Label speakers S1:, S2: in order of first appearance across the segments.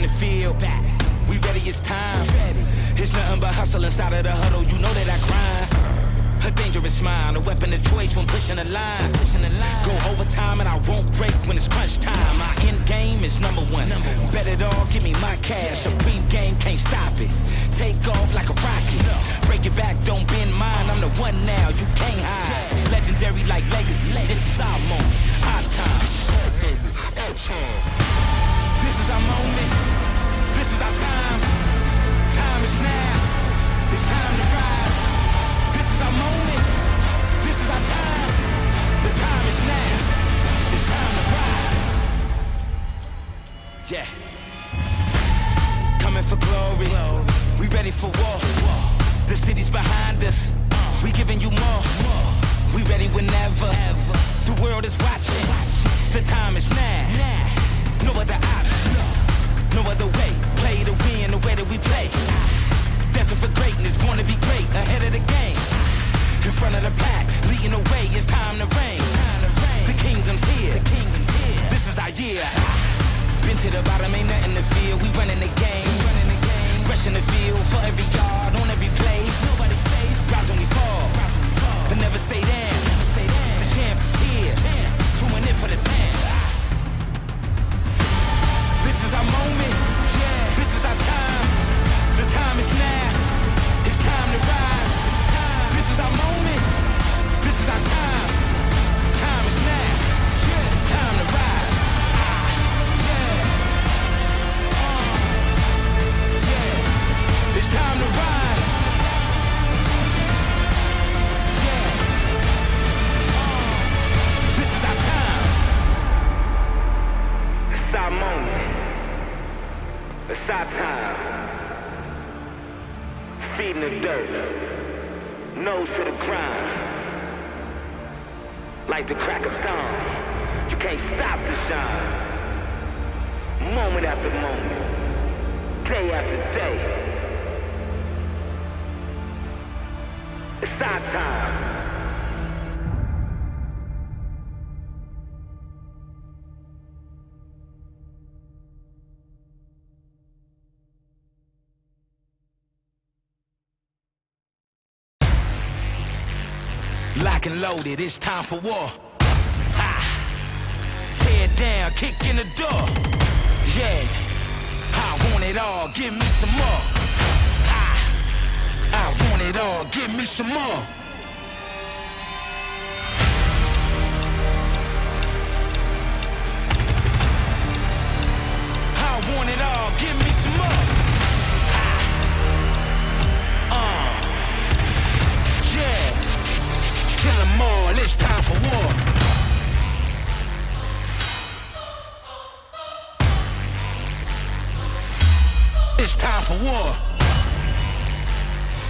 S1: the field. We ready, it's time. It's nothing but hustle inside of the huddle. You know that I grind. A dangerous mind, a weapon of choice when pushing the line. Go overtime and I won't break when it's crunch time. My end game is number one. Bet it all, give me my cash. Supreme game, can't stop it. Take off like a rocket. Break it back, don't bend mine. I'm the one now, you can't hide. Legendary like legacy. This is our moment, our time. This is our moment. This is our time. Time is now. It's time to rise. This is our moment. This is our time. The time is now. It's time to rise. Yeah. Coming for glory. We ready for war. The city's behind us. We giving you more. We ready whenever. The world is watching. The time is now. No other option. No other way. Play to win the way that we play. Destined for greatness, born to be great, ahead of the game. In front of the pack, leading the way, it's time to reign. The kingdom's here, this is our year. Been to the bottom, ain't nothing to fear, we running the game. Rushing the field for every yard, on every play. Nobody's safe, rise when we fall, but never stay down. The champs is here, doing it for the 10. This is our moment, this is our time. The time is now, it's time to rise. This is our moment, this is our time. Time is now, time to rise. It's time to rise. This is our time. It's our moment. It's our time. Feet in the dirt, nose to the ground. Like the crack of dawn, you can't stop the shine. Moment after moment, day after day. It's our time. Lock and loaded, it's time for war. Ha! Tear it down, kick in the door. Yeah, I want it all, give me some more. Ha! I want it all, give me some more. I want it all, give me some more. Ha! Yeah. Kill them all, it's time for war. It's time for war.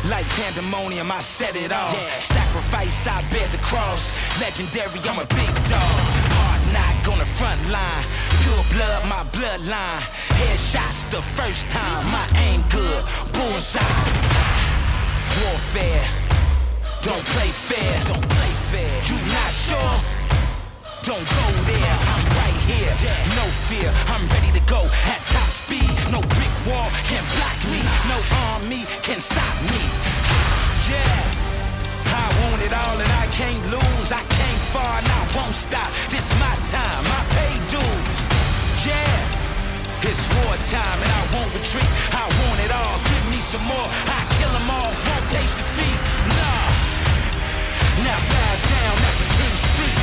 S1: Like pandemonium, I set it off. Sacrifice, I bear the cross. Legendary, I'm a big dog. Hard knock on the front line. Pure blood, my bloodline. Headshots the first time. My aim good, bullseye. Warfare. Don't play fair, don't play fair. You not sure? Don't go there, I'm right here. No fear, I'm ready to go at top speed. No brick wall can block me. No army can stop me. Yeah, I want it all and I can't lose. I came far and I won't stop. This is my time, I pay dues. Yeah, it's war time and I won't retreat. I want it all, give me some more. I kill them all, won't taste defeat. Nah. Now bow down at the king's feet.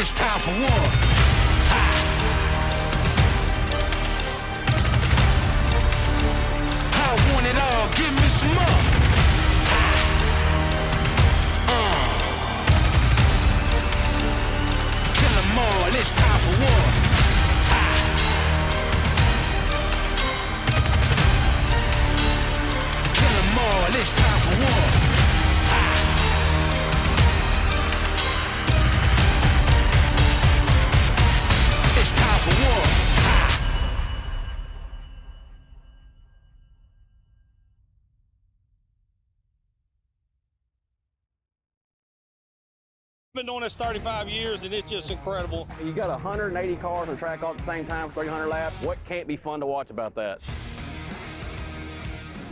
S1: It's time for war. I want it all, give me some more. Kill them all, it's time for war. Kill them all, it's time for war. It's time for war.
S2: been doing this 35 years, and it's just incredible.
S3: You got 180 cars on the track all at the same time for 300 laps. What can't be fun to watch about that?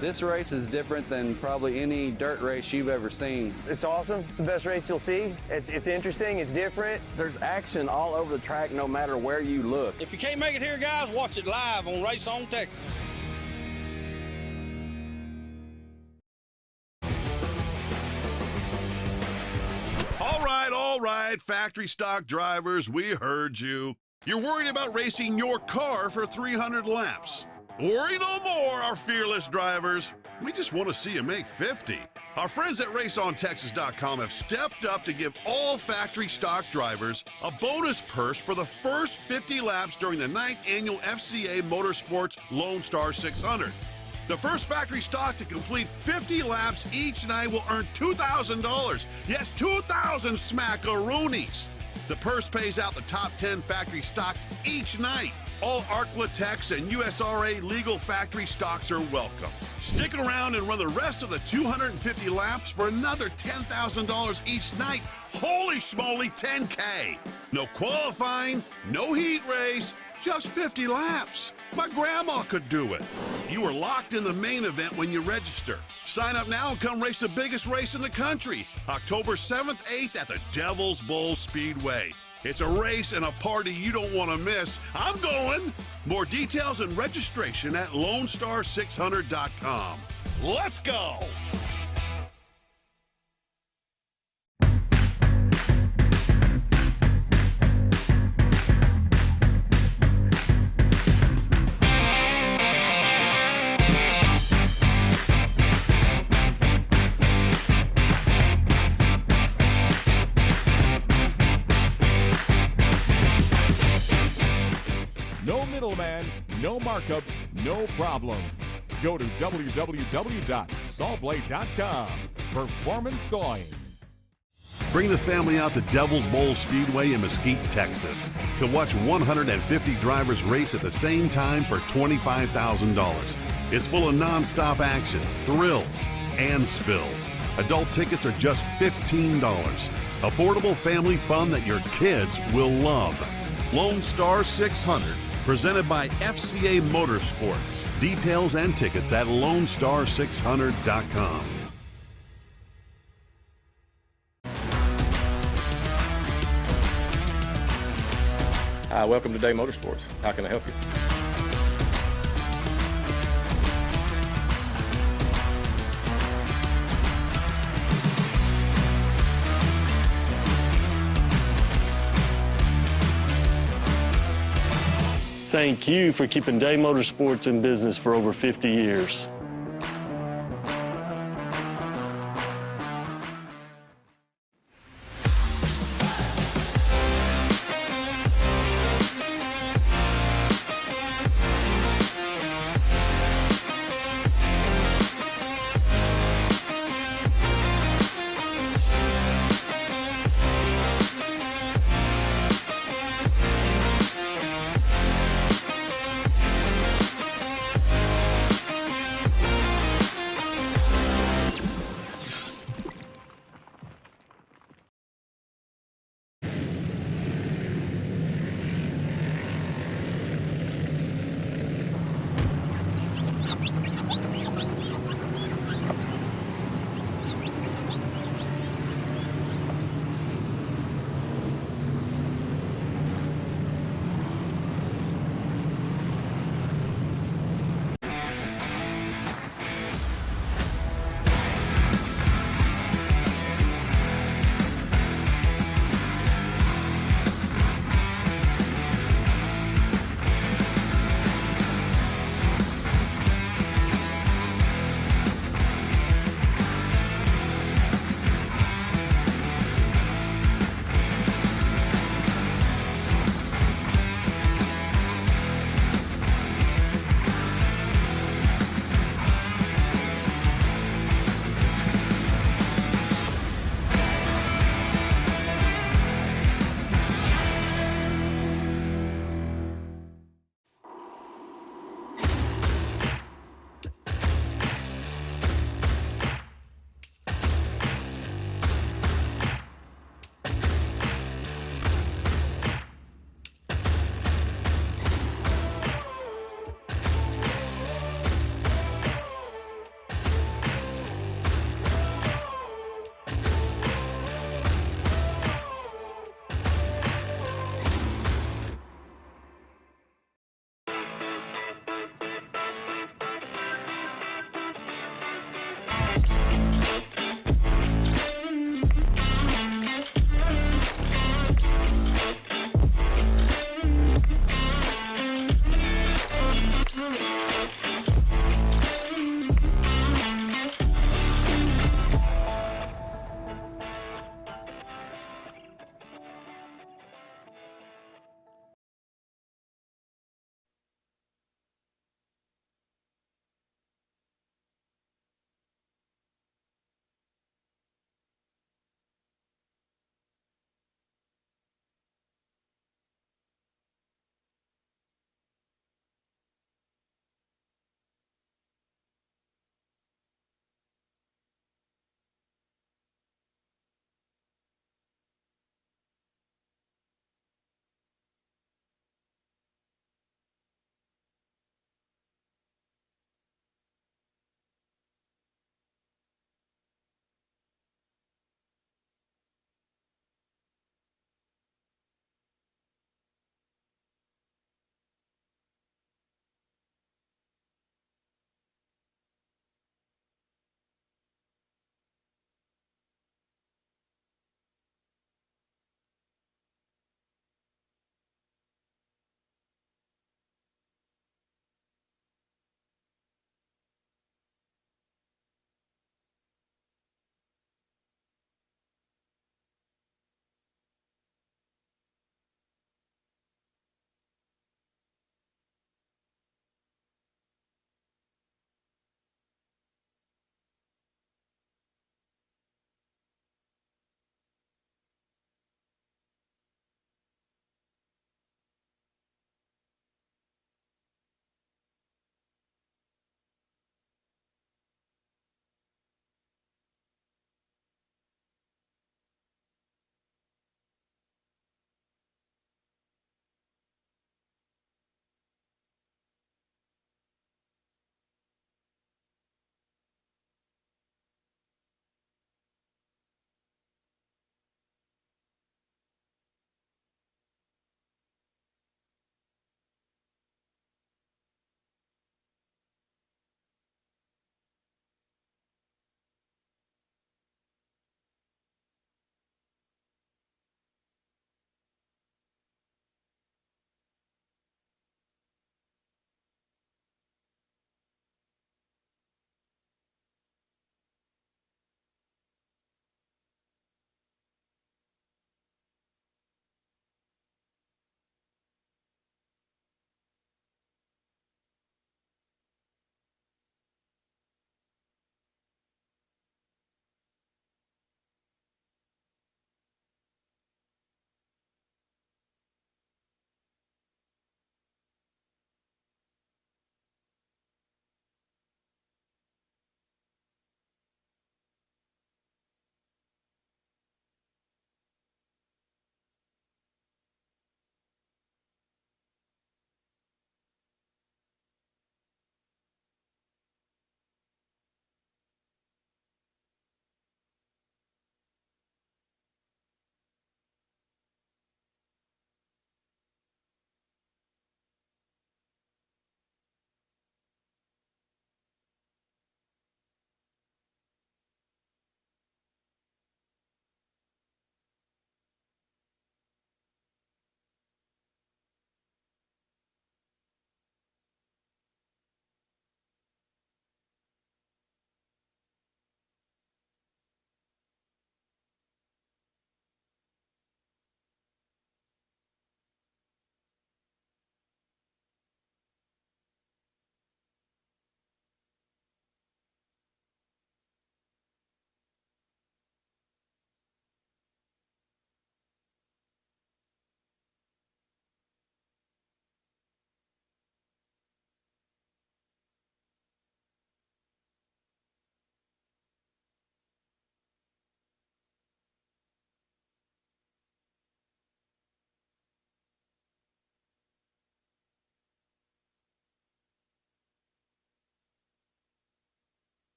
S4: This race is different than probably any dirt race you've ever seen.
S5: It's awesome. It's the best race you'll see. It's interesting. It's different.
S3: There's action all over the track no matter where you look.
S2: If you can't make it here, guys, watch it live on Race On Texas.
S6: All right, factory stock drivers, we heard you. You're worried about racing your car for 300 laps. Worry no more, our fearless drivers. We just want to see you make 50. Our friends at RaceOnTexas.com have stepped up to give all factory stock drivers a bonus purse for the first 50 laps during the 9th annual FCA Motorsports Lone Star 600. The first factory stock to complete 50 laps each night will earn $2,000. Yes, 2,000 smackaroonies. The purse pays out the top 10 factory stocks each night. All ARCLA and USRA legal factory stocks are welcome. Stick around and run the rest of the 250 laps for another $10,000 each night. Holy schmoly, 10K. No qualifying, no heat race, just 50 laps. My grandma could do it. You are locked in the main event when you register. Sign up now and come race the biggest race in the country, October 7th, 8th at the Devil's Bowl Speedway. It's a race and a party you don't want to miss. I'm going. More details and registration at LoneStar600.com. Let's go.
S7: No middleman, no markups, no problems. Go to www.sawblade.com. Performance Sawing.
S6: Bring the family out to Devil's Bowl Speedway in Mesquite, Texas to watch 150 drivers race at the same time for $25,000. It's full of non-stop action, thrills, and spills. Adult tickets are just $15. Affordable family fun that your kids will love. Lone Star 600, presented by FCA Motorsports. Details and tickets at LoneStar600.com.
S8: Hi, welcome to Day Motorsports. How can I help you?
S9: Thank you for keeping Day Motorsports in business for over 50 years.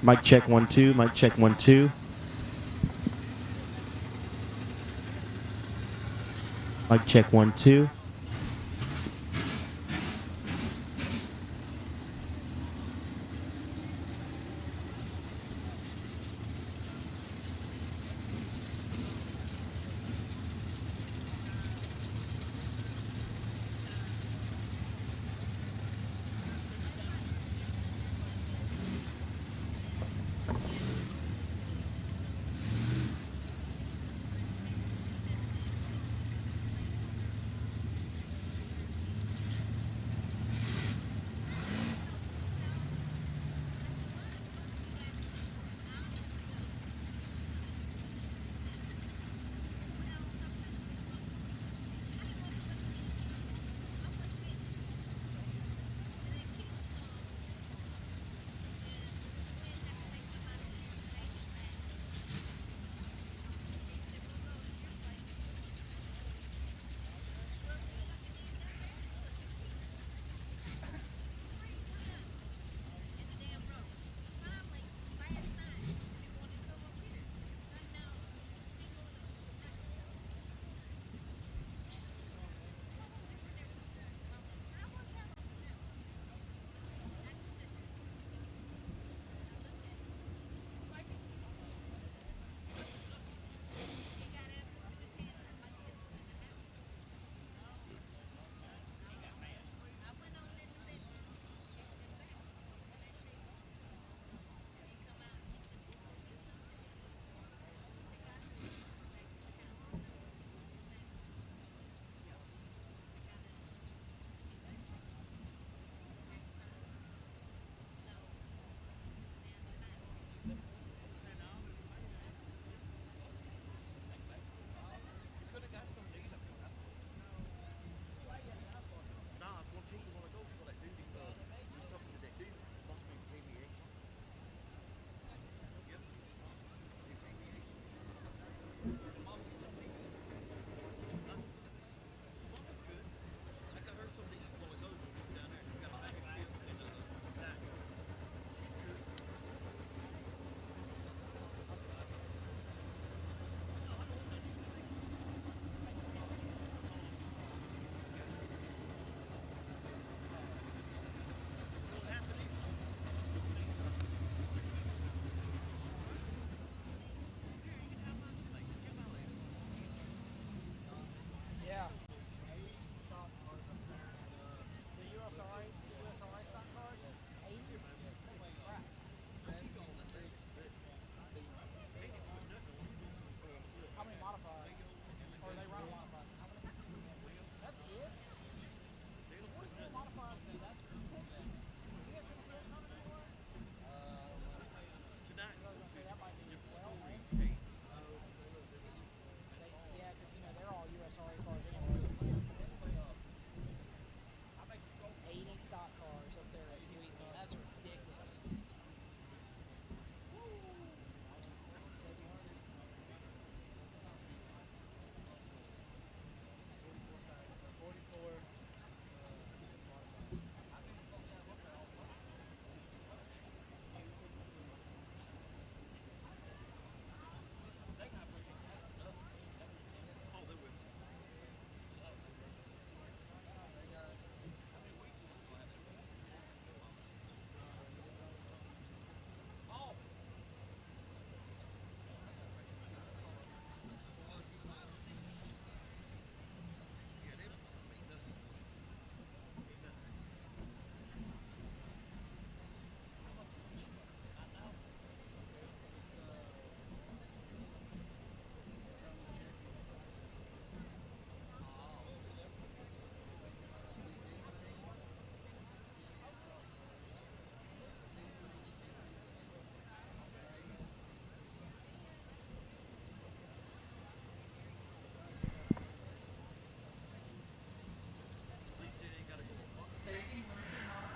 S10: Mic check 1 2. Mic check 1 2. Mic check 1 2.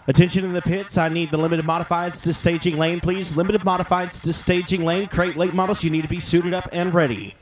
S10: Attention in the pits. I need the limited modifieds to staging lane, please. Limited modifieds to staging lane. Crate late models, you need to be suited up and ready.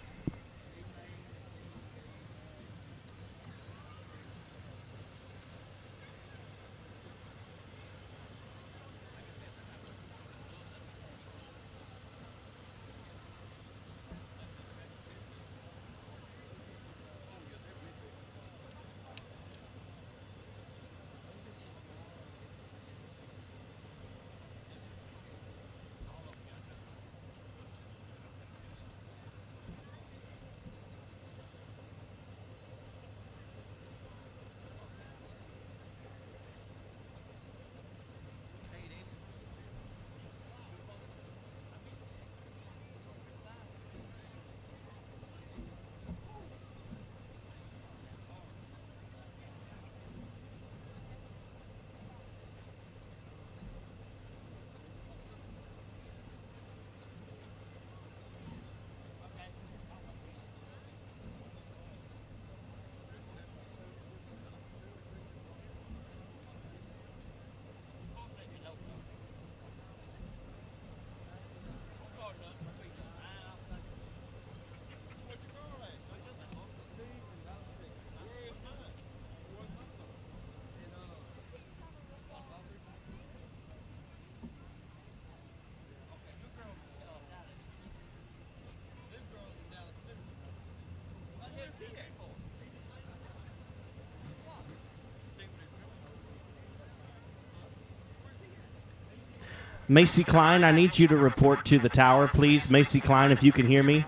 S10: Macy Klein, I need you to report to the tower, please. Macy Klein, if you can hear me,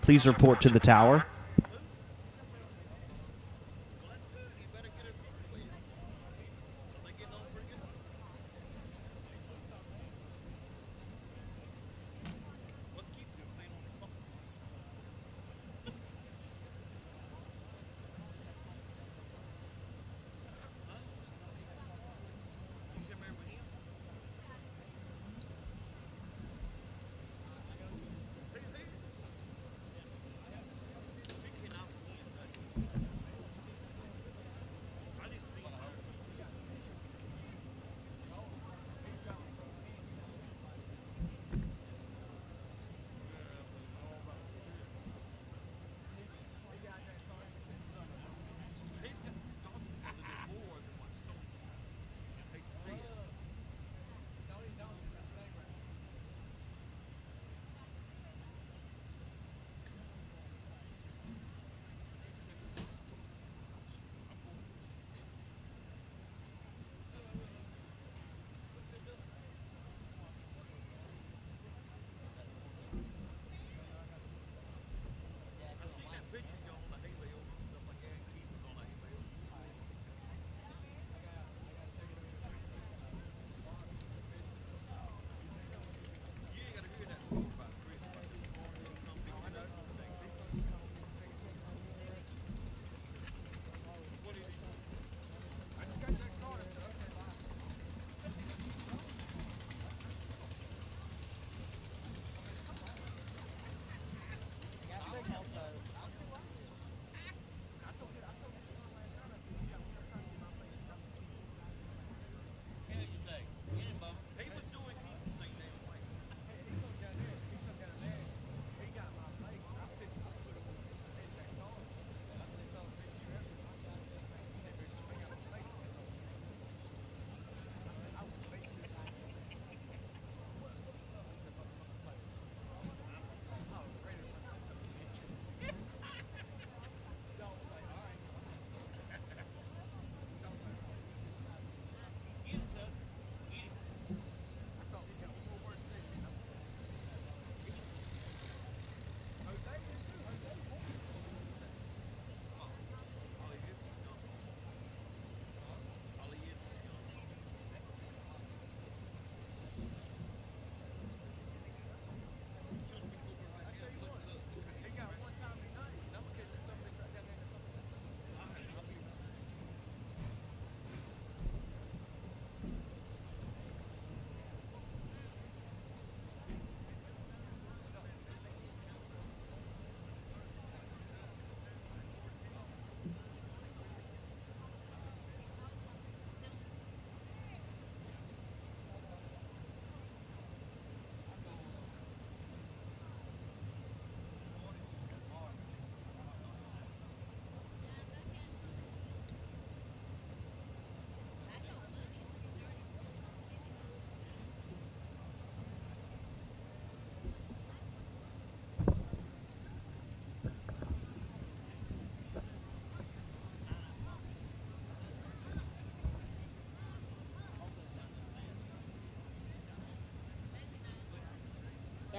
S10: please report to the tower.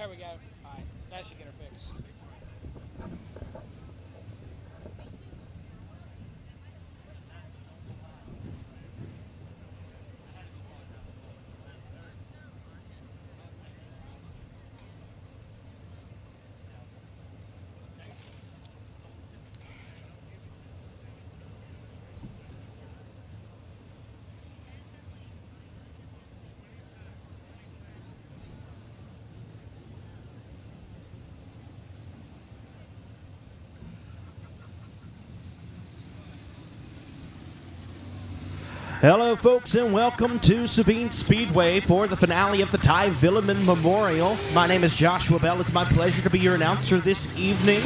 S2: There we go. All right, that should get her fixed.
S10: Hello, folks, and welcome to Sabine Speedway for the finale of the Ty Veuleman Memorial. My name is Joshua Bell. It's my pleasure to be your announcer this evening.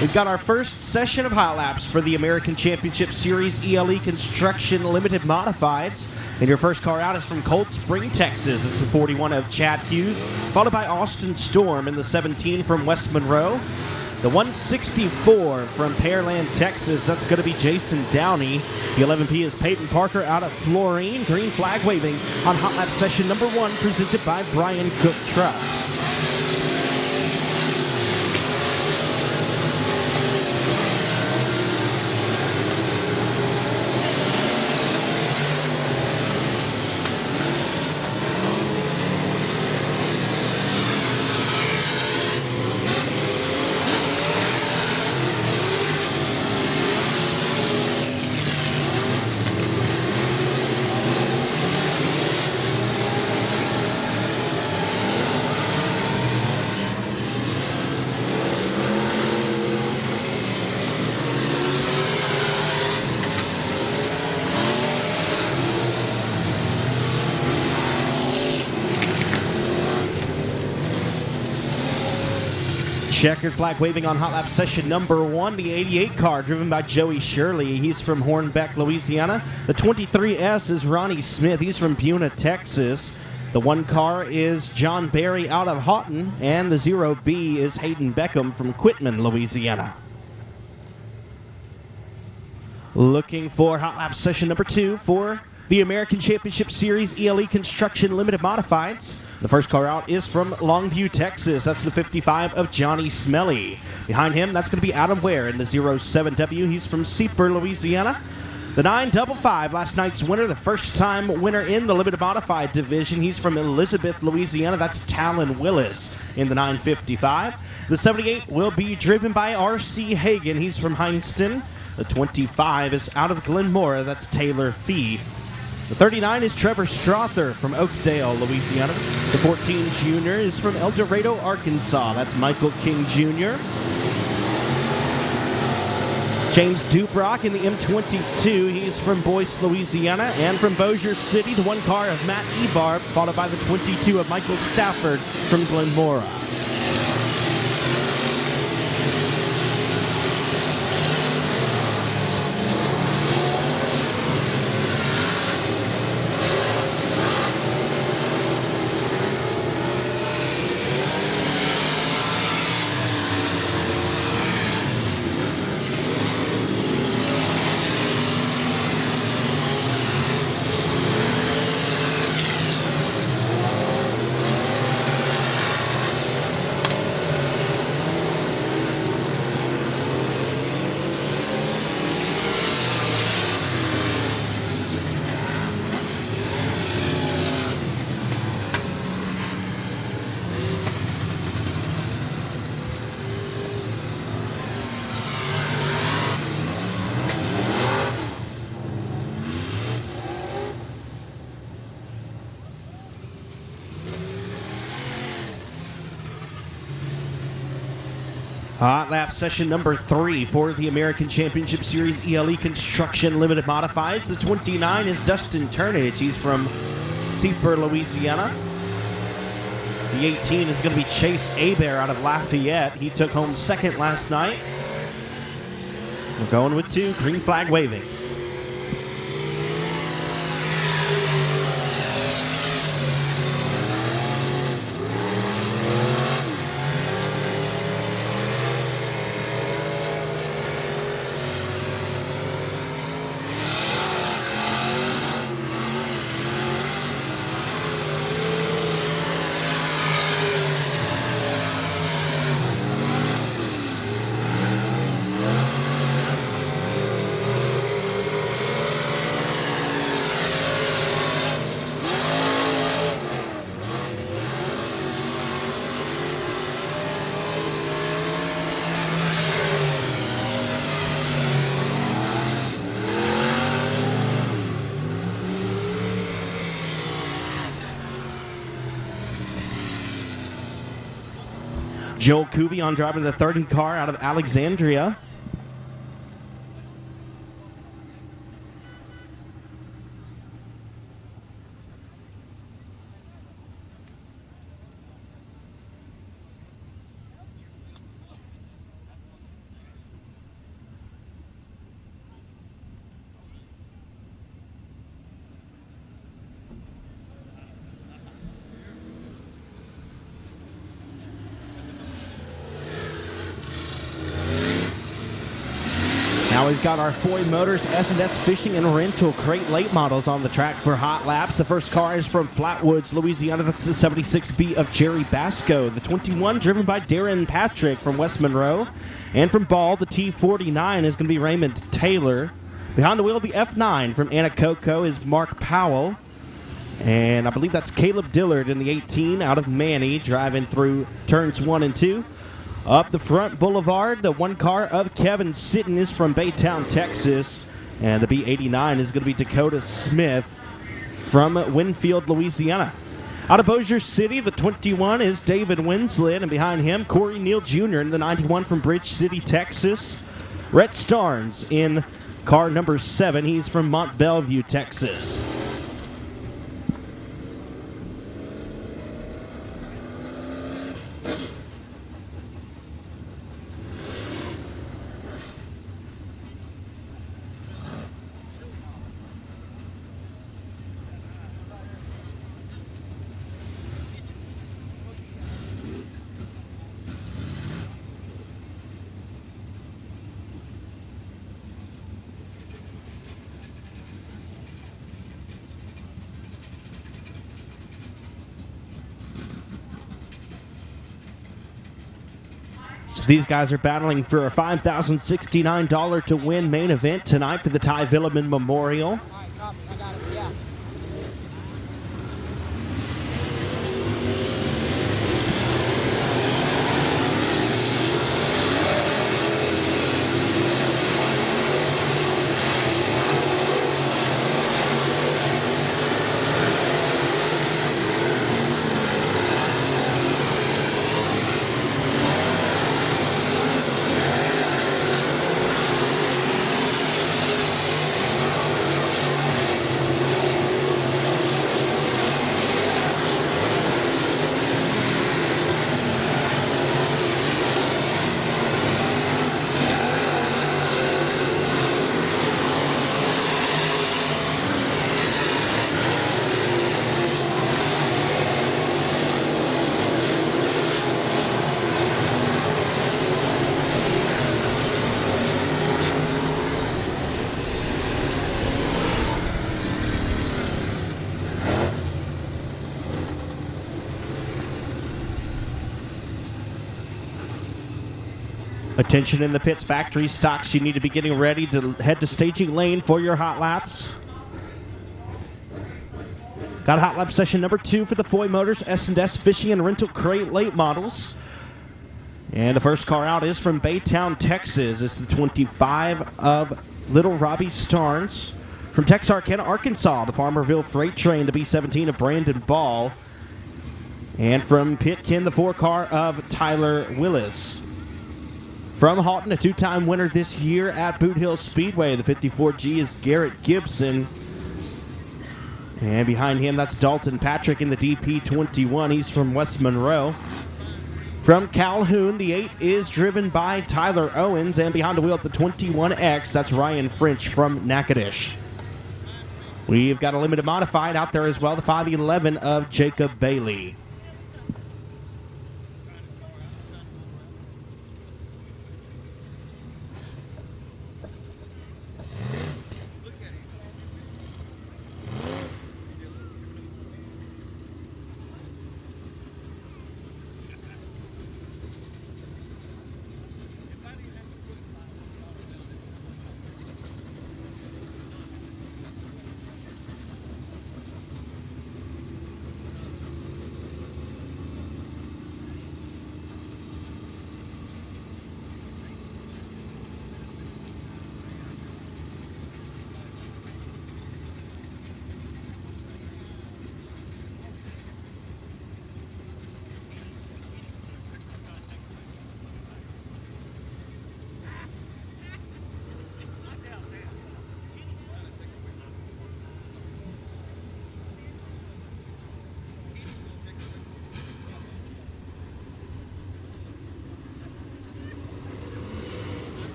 S10: We've got our first session of hot laps for the American Championship Series ELE Construction Limited Modifieds. And your first car out is from Cold Spring, Texas. It's the 41 of Chad Hughes, followed by Austin Storm in the 17 from West Monroe. The 164 from Pearland, Texas, that's going to be Jason Downey. The 11P is Peyton Parker out of Florine. Green flag waving on Hot Lap Session number 1, presented by Brian Cook Trucks. Checkered flag waving on Hot Lap Session number 1, the 88 car driven by Joey Shirley. He's from Hornbeck, Louisiana. The 23S is Ronnie Smith. He's from Buna, Texas. The 1 car is John Barry out of Houghton, and the 0B is Hayden Beckham from Quitman, Louisiana. Looking for Hot Lap Session number 2 for the American Championship Series ELE Construction Limited Modifieds. The first car out is from Longview, Texas. That's the 55 of Johnny Smelly. Behind him, that's going to be Adam Ware in the 07W. He's from Seeper, Louisiana. The 955, last night's winner, the first-time winner in the Limited Modified division. He's from Elizabeth, Louisiana. That's Talon Willis in the 955. The 78 will be driven by R.C. Hagan. He's from Heinston. The 25 is out of Glenmora. That's Taylor Fee. The 39 is Trevor Strother from Oakdale, Louisiana. The 14 Junior is from El Dorado, Arkansas. That's Michael King Jr. James Dubrock in the M22. He's from Boyce, Louisiana. And from Bossier City, the 1 car of Matt Ebarb, followed by the 22 of Michael Stafford from Glenmora. Hot Lap Session number 3 for the American Championship Series ELE Construction Limited Modifieds. The 29 is Dustin Turnage. He's from Seeper, Louisiana. The 18 is going to be Chase Abear out of Lafayette. He took home second last night. We're going with 2, green flag waving. Joel Cuvion driving the 30 car out of Alexandria. Now we've got our Foy Motors S&S Fishing and Rental Crate late models on the track for hot laps. The first car is from Flatwoods, Louisiana. That's the 76B of Jerry Basco. The 21 driven by Darren Patrick from West Monroe. And from Ball, the T49 is going to be Raymond Taylor. Behind the wheel, the F9 from Anacoco is Mark Powell. And I believe that's Caleb Dillard in the 18 out of Manny, driving through turns 1 and 2. Up the front boulevard, the one car of Kevin Sitton is from Baytown, Texas. And the B89 is going to be Dakota Smith from Winfield, Louisiana. Out of Bossier City, the 21 is David Winslet, and behind him, Corey Neal Jr. in the 91 from Bridge City, Texas. Rhett Starnes in car number 7. He's from Mont Belvieu, Texas. These guys are battling for a $5,069 to win main event tonight for the Ty Veuleman Memorial.
S2: All right, copy. I got it. Yeah.
S10: Attention in the pits, factory stocks. You need to be getting ready to head to staging lane for your hot laps. Got hot lap session number 2 for the Foy Motors S&S Fishing and Rental Crate late models. And the first car out is from Baytown, Texas. It's the 25 of Little Robbie Starnes. From Texarkana, Arkansas, the Farmerville Freight Train, the B17 of Brandon Ball. And from Pitkin, the 4 car of Tyler Willis. From Halton, a 2-time winner this year at Boot Hill Speedway, the 54G is Garrett Gibson. And behind him, that's Dalton Patrick in the DP21. He's from West Monroe. From Calhoun, the 8 is driven by Tyler Owens. And behind the wheel at the 21X, that's Ryan French from Natchitoches. We've got a limited modified out there as well, the 511 of Jacob Bailey.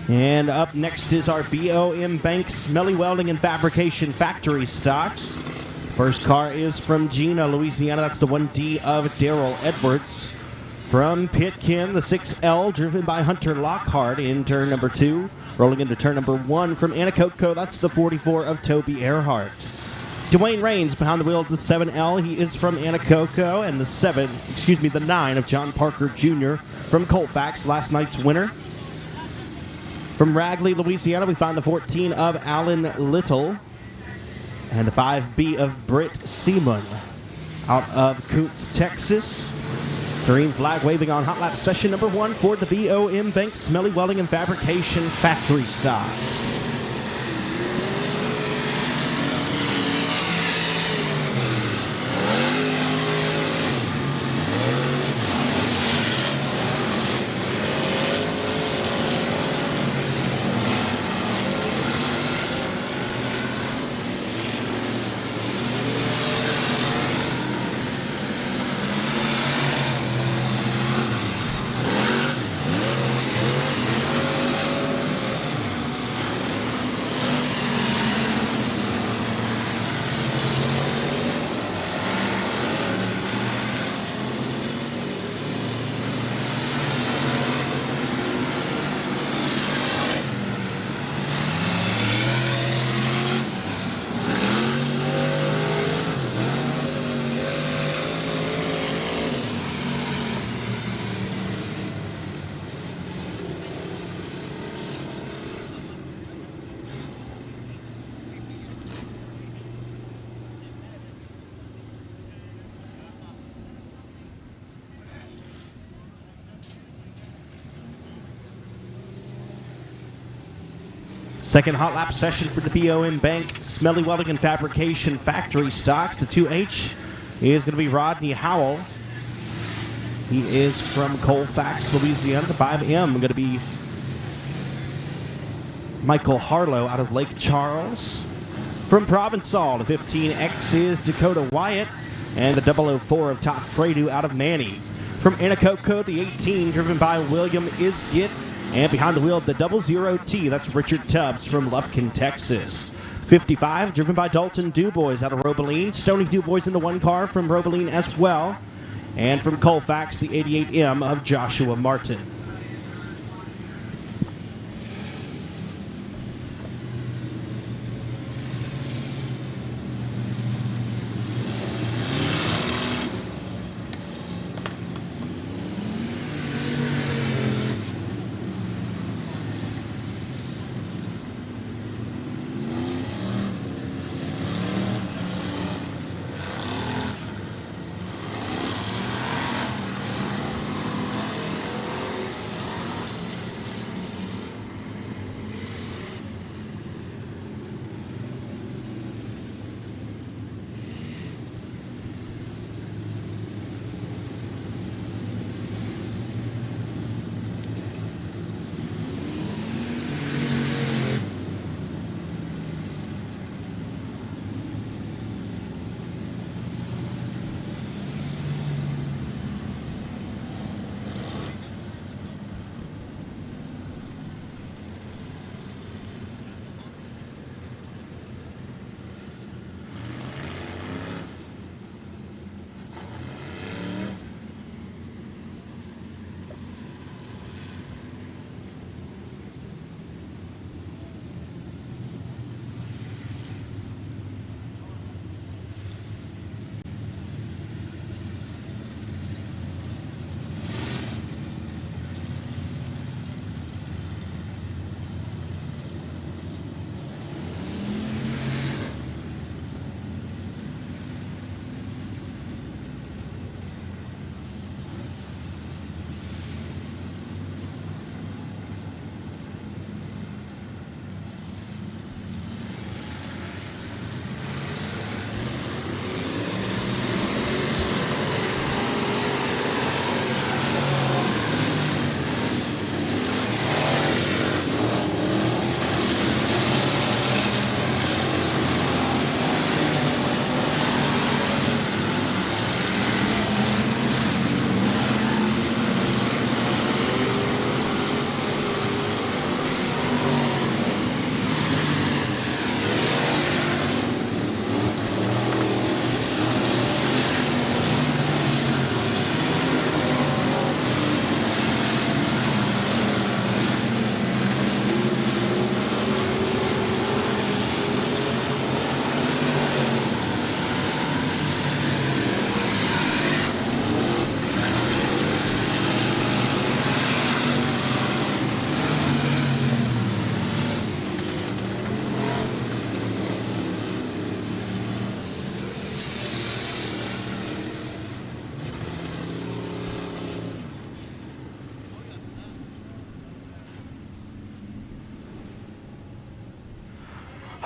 S10: And up next is our BOM Bank Smelly Welding and Fabrication Factory stocks. First car is from Gina, Louisiana. That's the 1D of Daryl Edwards. From Pitkin, the 6L, driven by Hunter Lockhart in turn number 2. Rolling into turn number 1 from Anacoco, that's the 44 of Toby Earhart. Dwayne Raines behind the wheel of the 7L. He is from Anacoco, and the 9 of John Parker Jr. from Colfax, last night's winner. From Ragley, Louisiana, we find the 14 of Alan Little and the 5B of Britt Seaman. Out of Kuntz, Texas. Green flag waving on hot lap session number 1 for the BOM Bank Smelly Welding and Fabrication Factory stocks. Second hot lap session for the BOM Bank Smelly Welding and Fabrication Factory stocks. The 2H is going to be Rodney Howell. He is from Colfax, Louisiana. The 5M going to be Michael Harlow out of Lake Charles. From Provençal, the 15X is Dakota Wyatt, and the 004 of Top Fredu out of Manny. From Anacoco, the 18 driven by William Isgit. And behind the wheel of the 00T, that's Richard Tubbs from Lufkin, Texas. 55, driven by Dalton Dubois out of Robeline. Stoney Dubois in the 1 car from Robeline as well. And from Colfax, the 88M of Joshua Martin.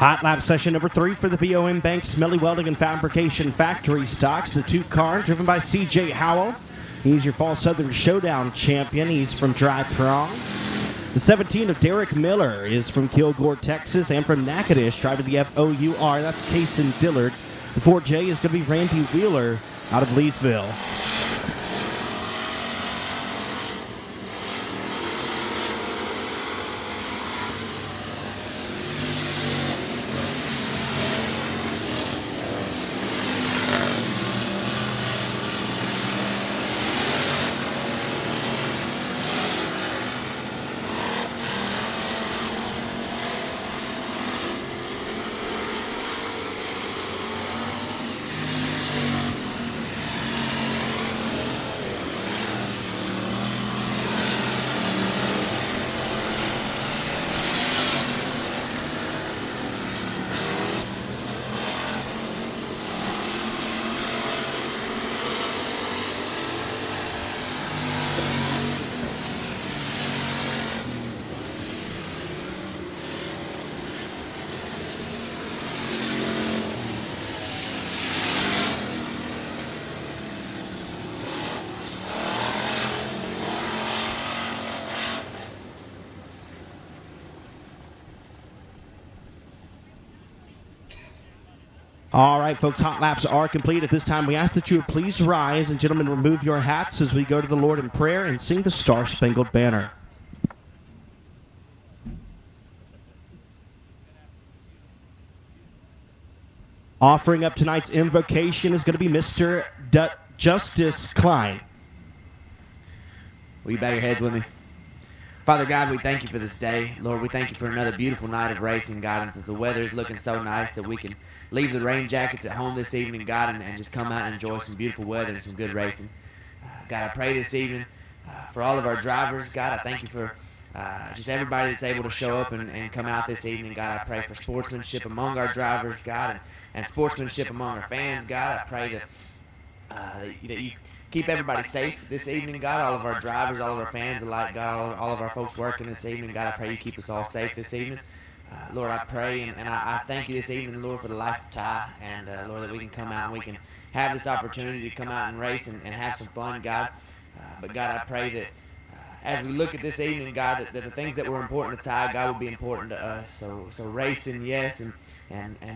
S10: Hot lap session number 3 for the BOM Bank Smelly Welding and Fabrication Factory stocks. The 2 car driven by CJ Howell. He's your Fall Southern Showdown champion. He's from Dry Prong. The 17 of Derek Miller is from Kilgore, Texas, and from Natchitoches, driving the FOUR. That's Kason Dillard. The 4J is going to be Randy Wheeler out of Leesville. All right, folks, hot laps are complete. At this time, we ask that you would please rise and, gentlemen, remove your hats as we go to the Lord in prayer and sing the Star-Spangled Banner. Offering up tonight's invocation is going to be Mr. Justice Klein.
S11: Will you bow your heads with me? Father God, we thank you for this day. Lord, we thank you for another beautiful night of racing, God, and that the weather is looking so nice that we can leave the rain jackets at home this evening, God, and just come out and enjoy some beautiful weather and some good racing. God, I pray this evening for all of our drivers. God, I thank you for just everybody that's able to show up and come out this evening. God, I pray for sportsmanship among our drivers, God, and sportsmanship among our fans. God, I pray that you keep everybody safe this evening, God, all of our drivers, all of our fans alike, God, all of our folks working this evening. God, I pray you keep us all safe this evening. Lord, I pray and I thank you this evening, Lord, for the life of Ty, and Lord, that we can come out and we can have this opportunity to come out and race and have some fun, God. But God, I pray that as we look at this evening, God, that the things that were important to Ty, God, will be important to us. So racing, yes, and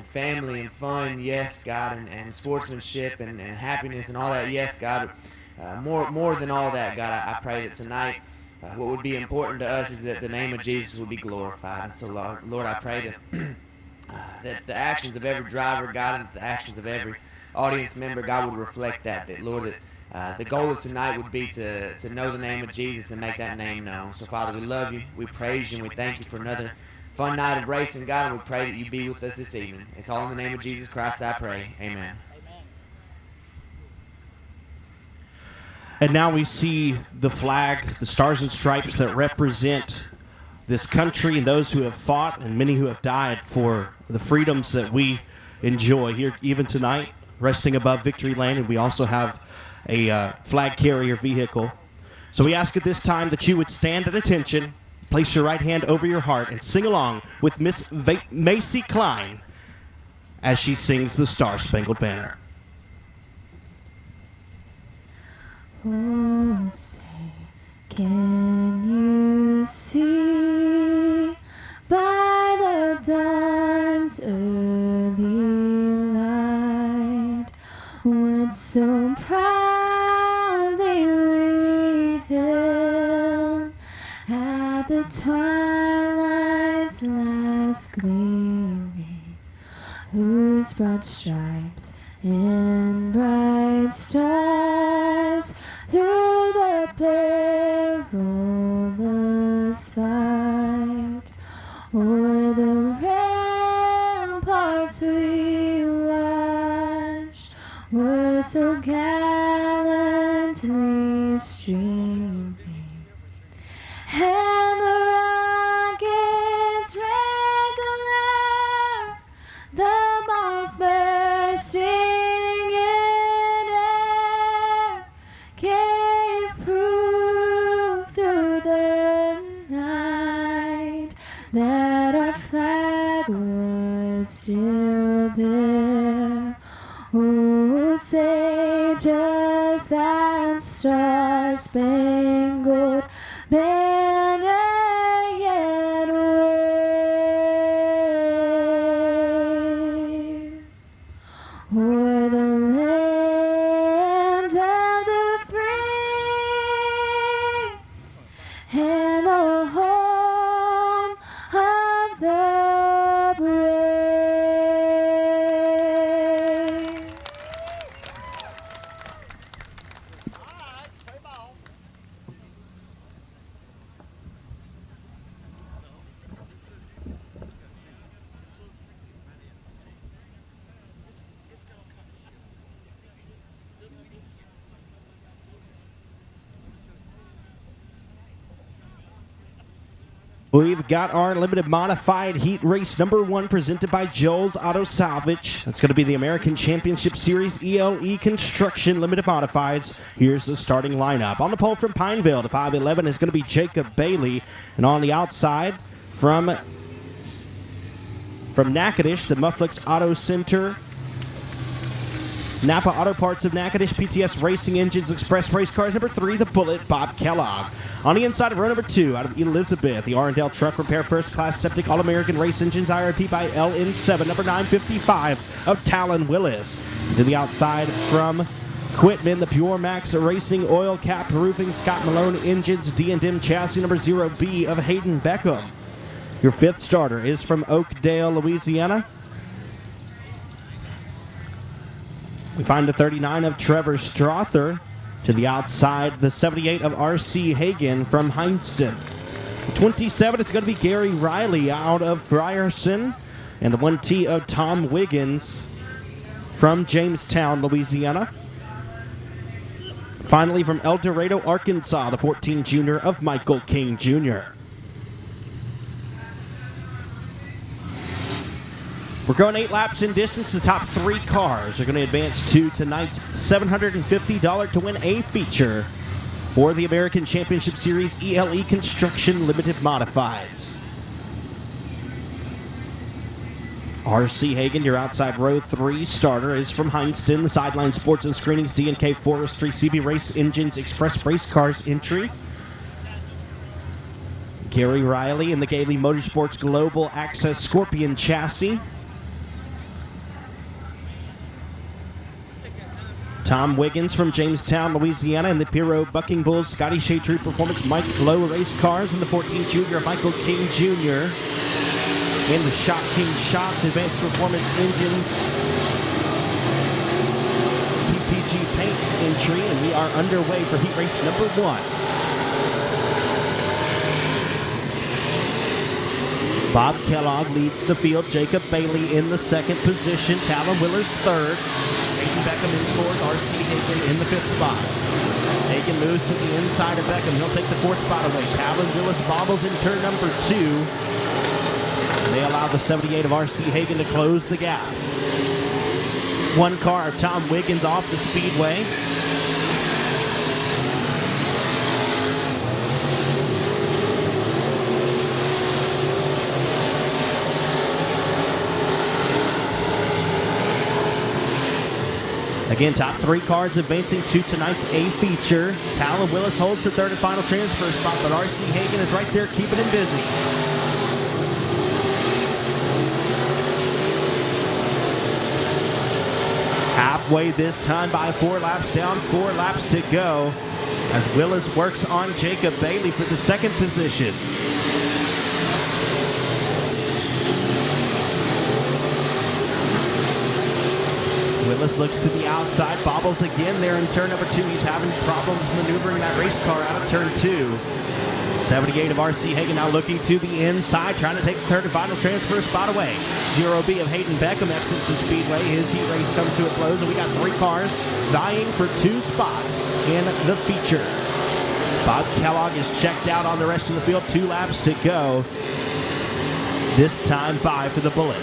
S11: family and fun, yes, God, and sportsmanship and happiness and all that, yes, God. More than all that, God, I pray that tonight what would be important to us is that the name of Jesus will be glorified. And so, Lord, I pray that that the actions of every driver, God, and the actions of every audience member, God, would reflect that. That, Lord, that the goal of tonight would be to know the name of Jesus and make that name known. So, Father, we love you, we praise you, and we thank you for another fun night of racing, God, and we pray that you be with us this evening. It's all in the name of Jesus Christ I pray. Amen.
S10: And now we see the flag, the stars and stripes that represent this country and those who have fought and many who have died for the freedoms that we enjoy here even tonight, resting above Victory Lane. And we also have a flag carrier vehicle. So we ask at this time that you would stand at attention, place your right hand over your heart, and sing along with Miss Macy Klein as she sings the Star-Spangled Banner.
S12: Oh, say, can you see by the dawn's early light what so proudly we hailed at the twilight's last gleaming, whose broad stripes and bright stars through the perilous fight o'er the ramparts we watched were so gallantly streaming, and the rockets' red glare, the bombs bursting in air, gave proof through the night that our flag was still there. Oh, say does that star-spangled banner yet wave o'er the land of the free and the home of the brave?
S10: We've got our limited modified heat race number 1 presented by Joel's Auto Salvage. That's going to be the American Championship Series ELE Construction Limited Modifieds. Here's the starting lineup. On the pole from Pineville, the 5'11" is going to be Jacob Bailey. And on the outside from Natchitoches, the Mufflix Auto Center, Napa Auto Parts of Natchitoches, PTS Racing Engines, Express Race Cars, number 3, the Bullet, Bob Kellogg. On the inside of row number 2, out of Elizabeth, the R&L Truck Repair First Class Septic All-American Race Engines, IRP by LN7, number 955 of Talon Willis. To the outside from Quitman, the Pure Max Racing Oil Capped Roofing Scott Malone Engines, D&M Chassis, number 0B of Hayden Beckham. Your 5th starter is from Oakdale, Louisiana. We find the 39 of Trevor Strother. To the outside, the 78 of R.C. Hagan from Heinston. 27, it's going to be Gary Riley out of Frierson. And the 1T of Tom Wiggins from Jamestown, Louisiana. Finally, from El Dorado, Arkansas, the 14 junior of Michael King Jr. We're going 8 laps in distance. The top 3 cars are going to advance to tonight's $750 to win a feature for the American Championship Series ELE Construction Limited Modifieds. R.C. Hagan, your outside row 3 starter, is from Heinston. The Sideline Sports and Screenings, D&K Forestry, CB Race Engines, Express Race Cars entry. Gary Riley in the Gailey Motorsports Global Access Scorpion chassis. Tom Wiggins from Jamestown, Louisiana, in the Piro Bucking Bulls Scotty Shea True Performance Mike Lowe Race Cars, and the 14 junior Michael King Jr. in the Shot King Shots Advanced Performance Engines PPG Paints entry, and we are underway for heat race number 1. Bob Kellogg leads the field. Jacob Bailey in the 2nd position. Talon Willis 3rd. Hayden Beckham in 4th. R.C. Hagan in the 5th spot. Hagan moves to the inside of Beckham. He'll take the 4th spot away. Talon Willis bobbles in turn number 2. They allow the 78 of R.C. Hagan to close the gap. 1 car of Tom Wiggins off the Speedway. Again, top 3 cars advancing to tonight's A feature. Talon Willis holds the 3rd and final transfer spot, but R.C. Hagan is right there keeping him busy. Halfway this time by 4 laps down, 4 laps to go as Willis works on Jacob Bailey for the 2nd position. Willis looks to the outside, bobbles again there in turn number 2. He's having problems maneuvering that race car out of turn 2. 78 of R.C. Hagan now looking to the inside, trying to take the 3rd and final transfer spot away. 0B of Hayden Beckham exits the Speedway. His heat race comes to a close, and we got 3 cars vying for 2 spots in the feature. Bob Kellogg is checked out on the rest of the field. 2 laps to go. This time by for the Bullet.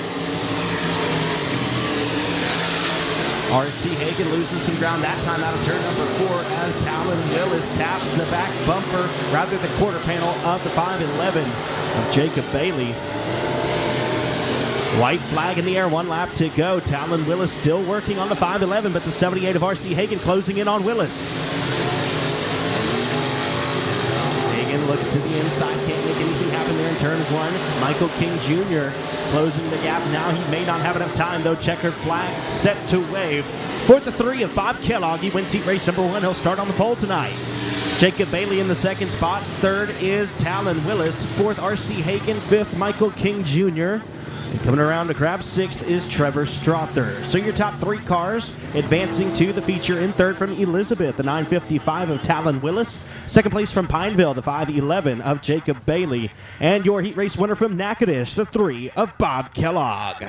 S10: R.C. Hagan loses some ground that time out of turn number 4 as Talon Willis taps the back bumper, rather the quarter panel of the 5'11" of Jacob Bailey. White flag in the air, 1 lap to go. Talon Willis still working on the 511, but the 78 of R.C. Hagen closing in on Willis. Hagen looks to the inside, can't make anything happen there in turn 1. Michael King Jr. closing the gap now. He may not have enough time, though. Checkered flag set to wave. 4th to 3 of Bob Kellogg. He wins heat race number 1. He'll start on the pole tonight. Jacob Bailey in the 2nd spot. 3rd is Talon Willis. 4th, R.C. Hagen. 5th, Michael King Jr. And coming around to grab 6th is Trevor Strother. So your top 3 cars advancing to the feature in 3rd from Elizabeth, the 955 of Talon Willis. 2nd place from Pineville, the 511 of Jacob Bailey. And your heat race winner from Natchitoches, the 3 of Bob Kellogg.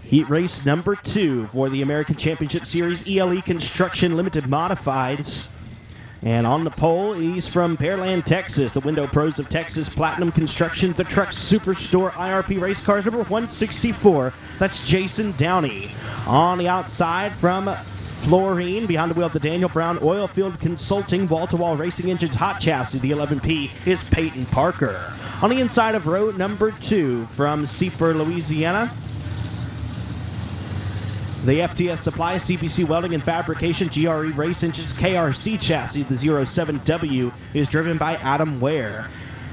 S10: Heat race number 2 for the American Championship Series ELE Construction Limited Modifieds. And on the pole, he's from Pearland, Texas. The Window Pros of Texas, Platinum Construction, the Truck Superstore IRP Race Cars, number 164. That's Jason Downey. On the outside from Florine, behind the wheel of the Daniel Brown Oilfield Consulting, wall-to-wall racing engines, hot chassis, the 11P, is Peyton Parker. On the inside of row number 2 from Seeper, Louisiana, the FTS Supply, CPC Welding and Fabrication, GRE Race Engines, KRC Chassis, the 07W, is driven by Adam Ware.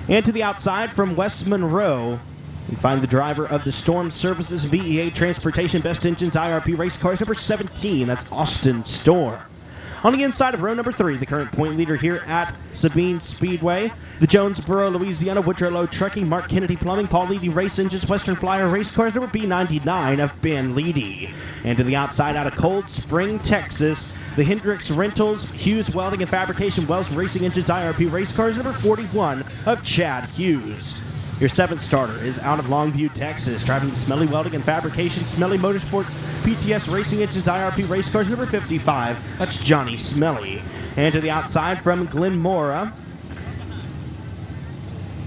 S10: And to the outside from West Monroe, we find the driver of the Storm Services VEA Transportation Best Engines IRP Race Cars, number 17. That's Austin Storm. On the inside of row number 3, the current point leader here at Sabine Speedway, the Jonesboro, Louisiana, Woodrow Lowe Trucking, Mark Kennedy Plumbing, Paul Leedy Race Engines, Western Flyer Race Cars, number B99 of Ben Leedy. And to the outside out of Cold Spring, Texas, the Hendricks Rentals, Hughes Welding and Fabrication, Wells Racing Engines, IRP Race Cars, number 41 of Chad Hughes. Your 7th starter is out of Longview, Texas, driving Smelly Welding and Fabrication, Smelly Motorsports, PTS Racing Engines, IRP Race Cars, number 55. That's Johnny Smelly. And to the outside from Glen Mora,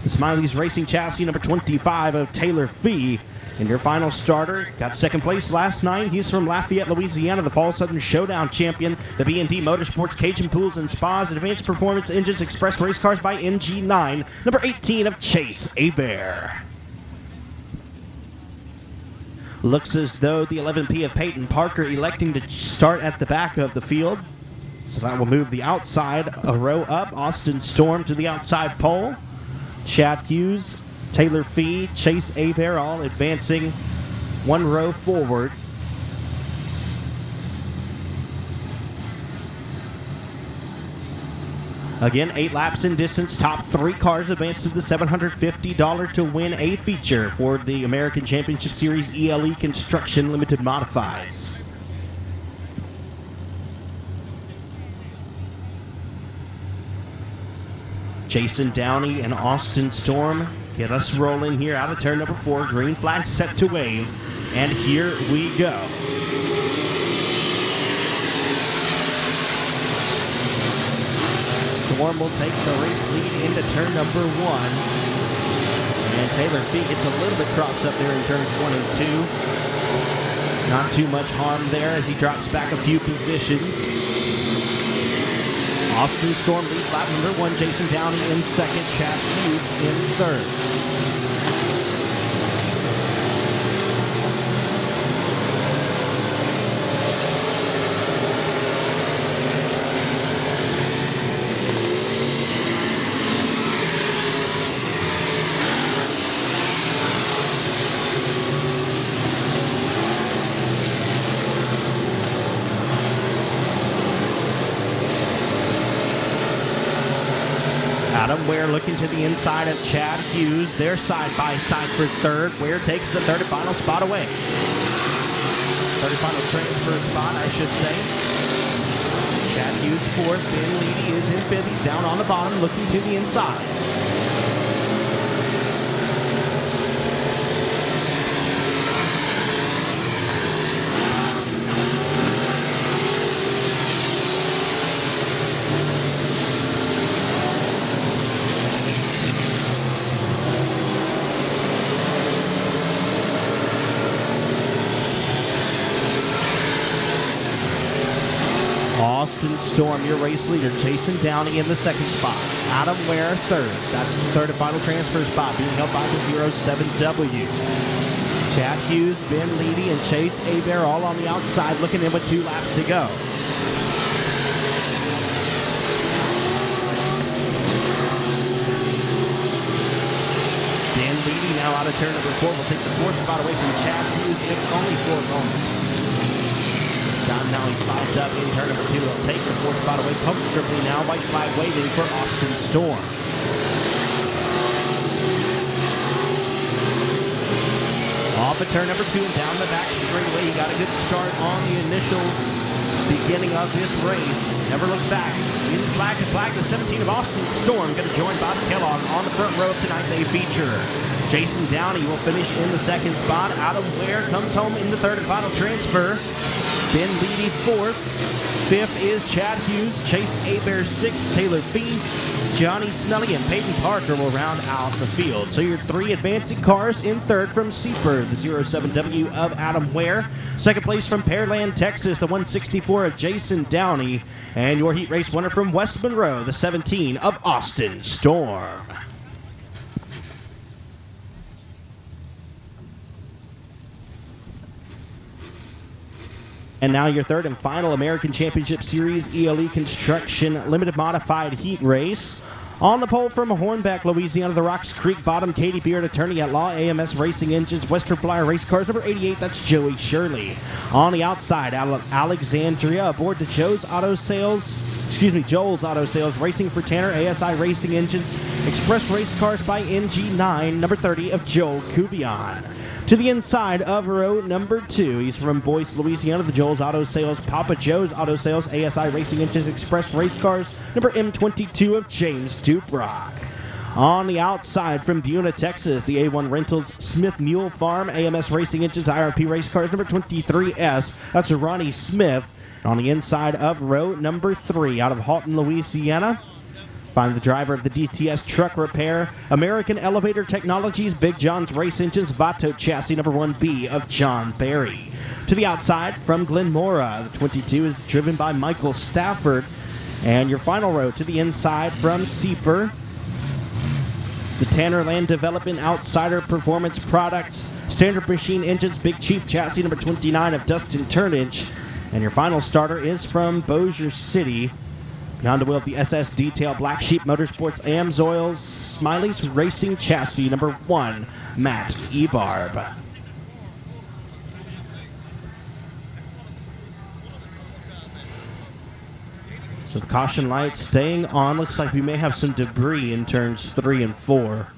S10: the Smiley's Racing Chassis, number 25 of Taylor Fee. And your final starter got 2nd place last night. He's from Lafayette, Louisiana, the Fall Southern Showdown champion, the B&D Motorsports Cajun Pools and Spas, Advanced Performance Engines, Express Race Cars by NG9, number 18 of Chase Hebert. Looks as though the 11P of Peyton Parker electing to start at the back of the field. So that will move the outside a row up. Austin Storm to the outside pole. Chad Hughes, Taylor Fee, Chase Hebert all advancing 1 row forward. Again, 8 laps in distance. Top 3 cars advance to the $750 to win a feature for the American Championship Series ELE Construction Limited Modifieds. Jason Downey and Austin Storm get us rolling here out of turn number 4. Green flag set to wave. And here we go. Storm will take the race lead into turn number 1. And Taylor Fee gets a little bit crossed up there in turns 1 and 2. Not too much harm there as he drops back a few positions. Austin Storm leads lap number 1. Jason Downey in 2nd. Chad Hughes in 3rd. Adam Ware looking to the inside of Chad Hughes. They're side by side for 3rd. Ware takes the 3rd and final spot away. 3rd and final transfer spot, I should say. Chad Hughes 4th. Ben Leedy is in 5th. He's down on the bottom looking to the inside. Austin Storm, your race leader. Jason Downey in the 2nd spot. Adam Ware third. That's the third and final transfer spot being held by the 07W. Chad Hughes, Ben Leedy, and Chase Abear all on the outside looking in with 2 laps to go. Ben Leedy now out of turn number 4 will take the 4th spot away from Chad Hughes, if only for a moment. John now he slides up in turn number 2. He'll take the 4th spot away comfortably now. White flag waving for Austin Storm. Off at turn number 2 and down the back straightaway. He got a good start on the initial beginning of this race. Never looked back. In flag to flag, the 17 of Austin Storm going to join Bob Kellogg on the front row of tonight's A feature. Jason Downey will finish in the 2nd spot. Adam Ware comes home in the 3rd and final transfer. Ben Leedy 4th. 5th is Chad Hughes. Chase Abear 6th. Taylor Fee, Johnny Smelly, and Peyton Parker will round out the field. So your 3 advancing cars in 3rd from Seaper, the 07W of Adam Ware. 2nd place from Pearland, Texas, the 164 of Jason Downey. And your heat race winner from West Monroe, the 17 of Austin Storm. And now your 3rd and final American Championship Series ELE Construction Limited Modified Heat Race. On the pole from Hornbeck, Louisiana, the Rocks Creek Bottom, Katie Beard, attorney at law, AMS Racing Engines, Western Flyer Race Cars, number 88, that's Joey Shirley. On the outside, Alexandria aboard the Joel's Auto Sales, racing for Tanner, ASI Racing Engines, Express Race Cars by NG9, number 30 of Joel Cuvion. To the inside of row number 2, he's from Boyce, Louisiana, the Joel's Auto Sales, Papa Joe's Auto Sales, ASI Racing Engines, Express Race Cars, number M22 of James Dubrock. On the outside from Buna, Texas, the A1 Rentals, Smith Mule Farm, AMS Racing Engines, IRP Race Cars, number 23S, that's Ronnie Smith. On the inside of row number 3, out of Halton, Louisiana, find the driver of the DTS Truck Repair, American Elevator Technologies, Big John's Race Engines, Vato Chassis, number 1B of John Barry. To the outside from Glenmora, the 22 is driven by Michael Stafford. And your final row to the inside from Seeper, the Tanner Land Development Outsider Performance Products, Standard Machine Engines, Big Chief Chassis, number 29 of Dustin Turnage. And your final starter is from Bossier City, behind the wheel of the SS Detail Black Sheep Motorsports Amsoils Smiley's Racing Chassis, number 1, Matt Ebarb. So the caution light staying on. Looks like we may have some debris in turns 3 and 4.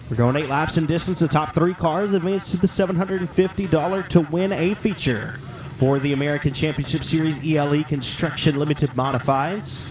S10: We're going 8 laps in distance. The top 3 cars advance to the $750 to win a feature for the American Championship Series ELE Construction Limited Modifieds.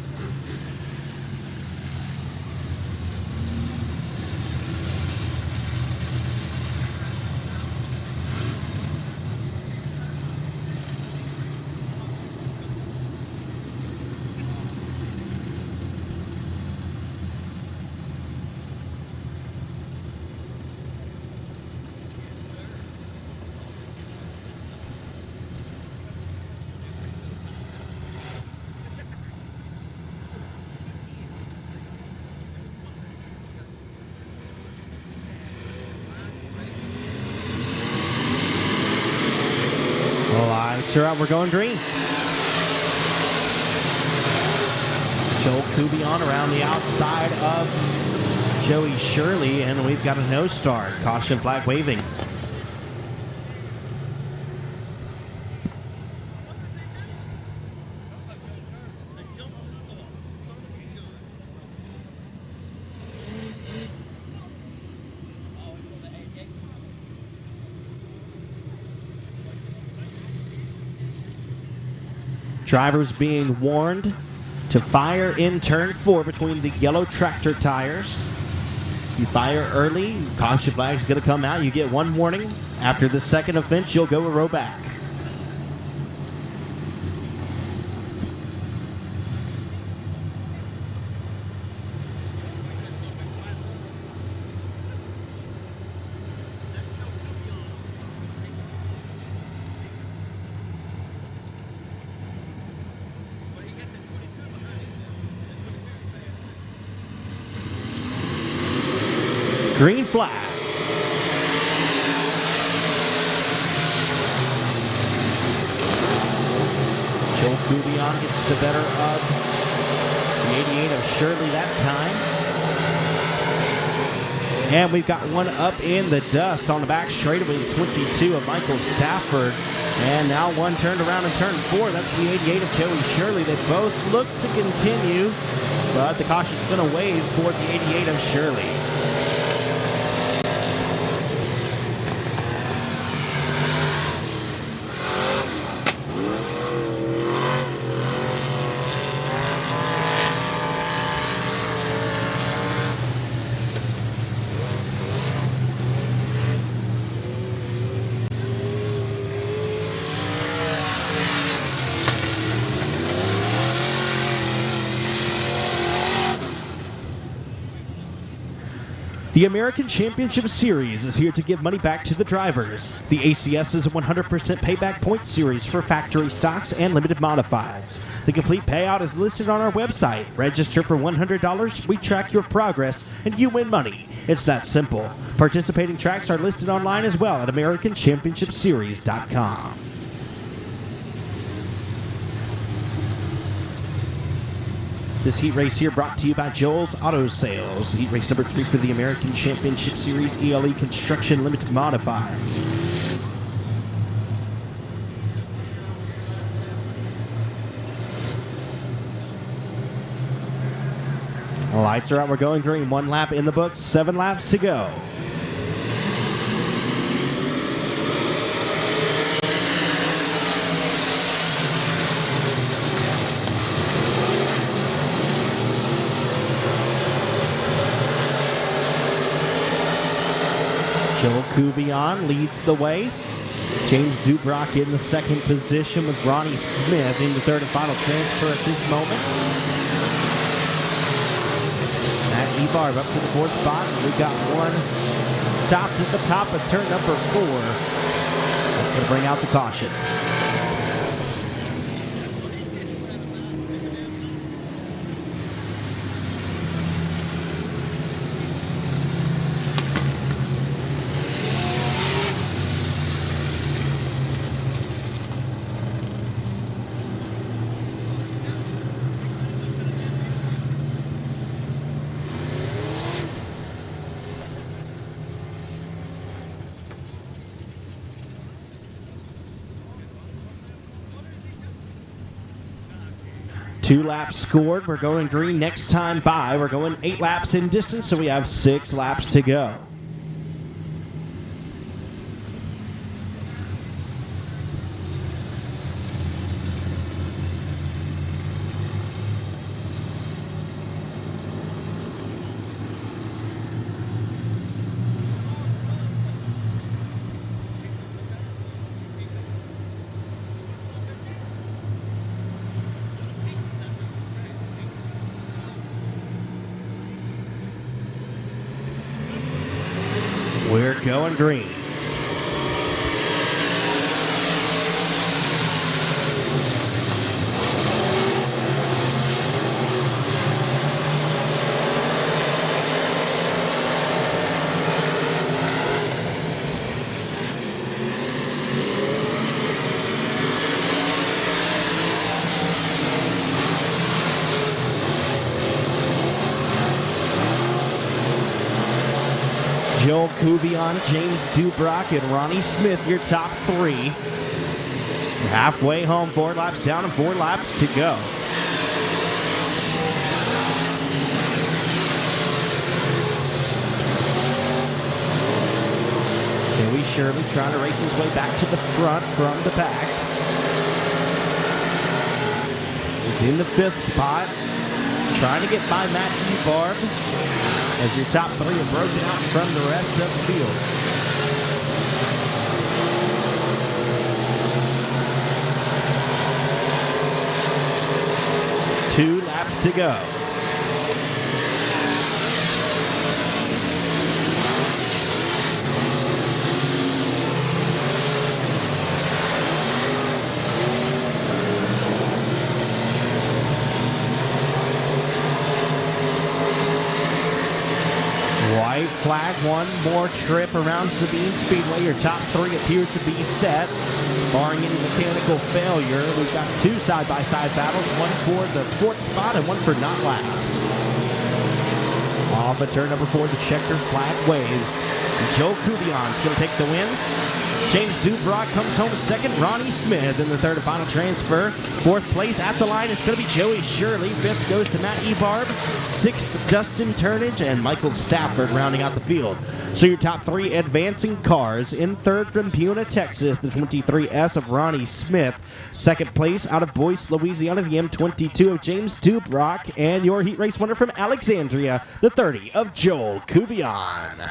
S10: Lights are out. We're going green. Joel Cuvion around the outside of Joey Shirley, and we've got a no start. Caution flag waving. Drivers being warned to fire in turn 4 between the yellow tractor tires. You fire early, caution flag's going to come out. You get 1 warning. After the 2nd offense, you'll go a row back. Green flag. Joel Kubion gets the better of the 88 of Shirley that time. And we've got one up in the dust on the back straightaway, the 22 of Michael Stafford. And now one turned around in turn 4. That's the 88 of Joey Shirley. They both look to continue, but the caution's going to wave for the 88 of Shirley. The American Championship Series is here to give money back to the drivers. The ACS is a 100% payback point series for factory stocks and limited modifieds. The complete payout is listed on our website. Register for $100, we track your progress, and you win money. It's that simple. Participating tracks are listed online as well at AmericanChampionshipSeries.com. This heat race here brought to you by Joel's Auto Sales. Heat race number 3 for the American Championship Series ELE Construction Limited Modifieds. Lights are out. We're going green. 1 lap in the books. 7 laps to go. Joel Kubion leads the way. James Dubrock in the second position with Ronnie Smith in the third and final transfer at this moment. Matt Ebarb up to the 4th spot. We've got one stopped at the top of turn number 4. That's going to bring out the caution. Two laps scored. We're going green next time by. We're going 8 laps in distance, so we have 6 laps to go. We're going green. Joel Kubion, James Dubrock, and Ronnie Smith, your top 3. We're halfway home, 4 laps down and 4 laps to go. Joey Shirley trying to race his way back to the front from the back. He's in the 5th spot, trying to get by Matt Ebarb, as your top 3 are broken out from the rest of the field. Two laps to go. White flag, one more trip around Sabine Speedway. Your top three appear to be set. Barring any mechanical failure, we've got two side-by-side battles, one for the fourth spot and one for not last. Off at turn number 4, the checkered flag waves. Joe Kubian's going to take the win. James Dubrock comes home second. Ronnie Smith in the third and final transfer. Fourth place at the line, it's going to be Joey Shirley. Fifth goes to Matt Ebarb. Sixth, Dustin Turnage and Michael Stafford rounding out the field. So your top three advancing cars. In third from Puna, Texas, the 23S of Ronnie Smith. Second place out of Boyce, Louisiana, the M22 of James Dubrock. And your heat race winner from Alexandria, the 30 of Joel Kubian.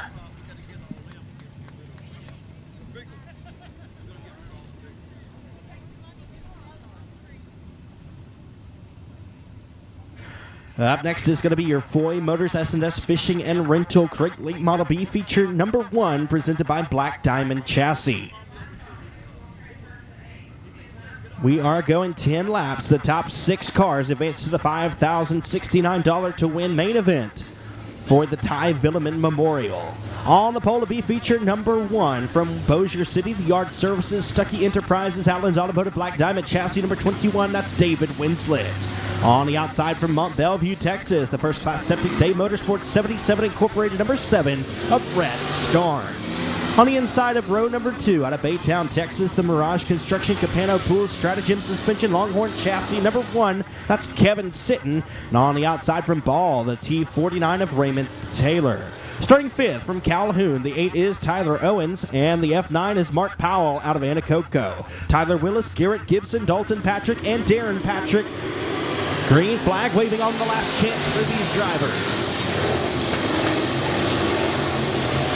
S10: Up next is going to be your Foy Motors S&S Fishing and Rental Crate Late Model B feature number 1, presented by Black Diamond Chassis. We are going 10 laps. The top 6 cars advance to the $5,069 to win main event for the Ty Veuleman Memorial. On the pole to be feature number 1 from Bossier City, the Yard Services, Stuckey Enterprises, Allen's Automotive, Black Diamond Chassis number 21, that's David Winslet. On the outside from Mont Belvieu, Texas, the First Class Septic Day Motorsports 77 Incorporated number 7 of Brett Starnes. On the inside of row number 2 out of Baytown, Texas, the Mirage Construction Capano Pools Stratagem Suspension Longhorn Chassis number 1, that's Kevin Sitton. And on the outside from Ball, the T49 of Raymond Taylor. Starting 5th from Calhoun, the 8 is Tyler Owens, and the F9 is Mark Powell out of Anacoco. Tyler Willis, Garrett Gibson, Dalton Patrick, and Darren Patrick. Green flag waving on the last chance for these drivers.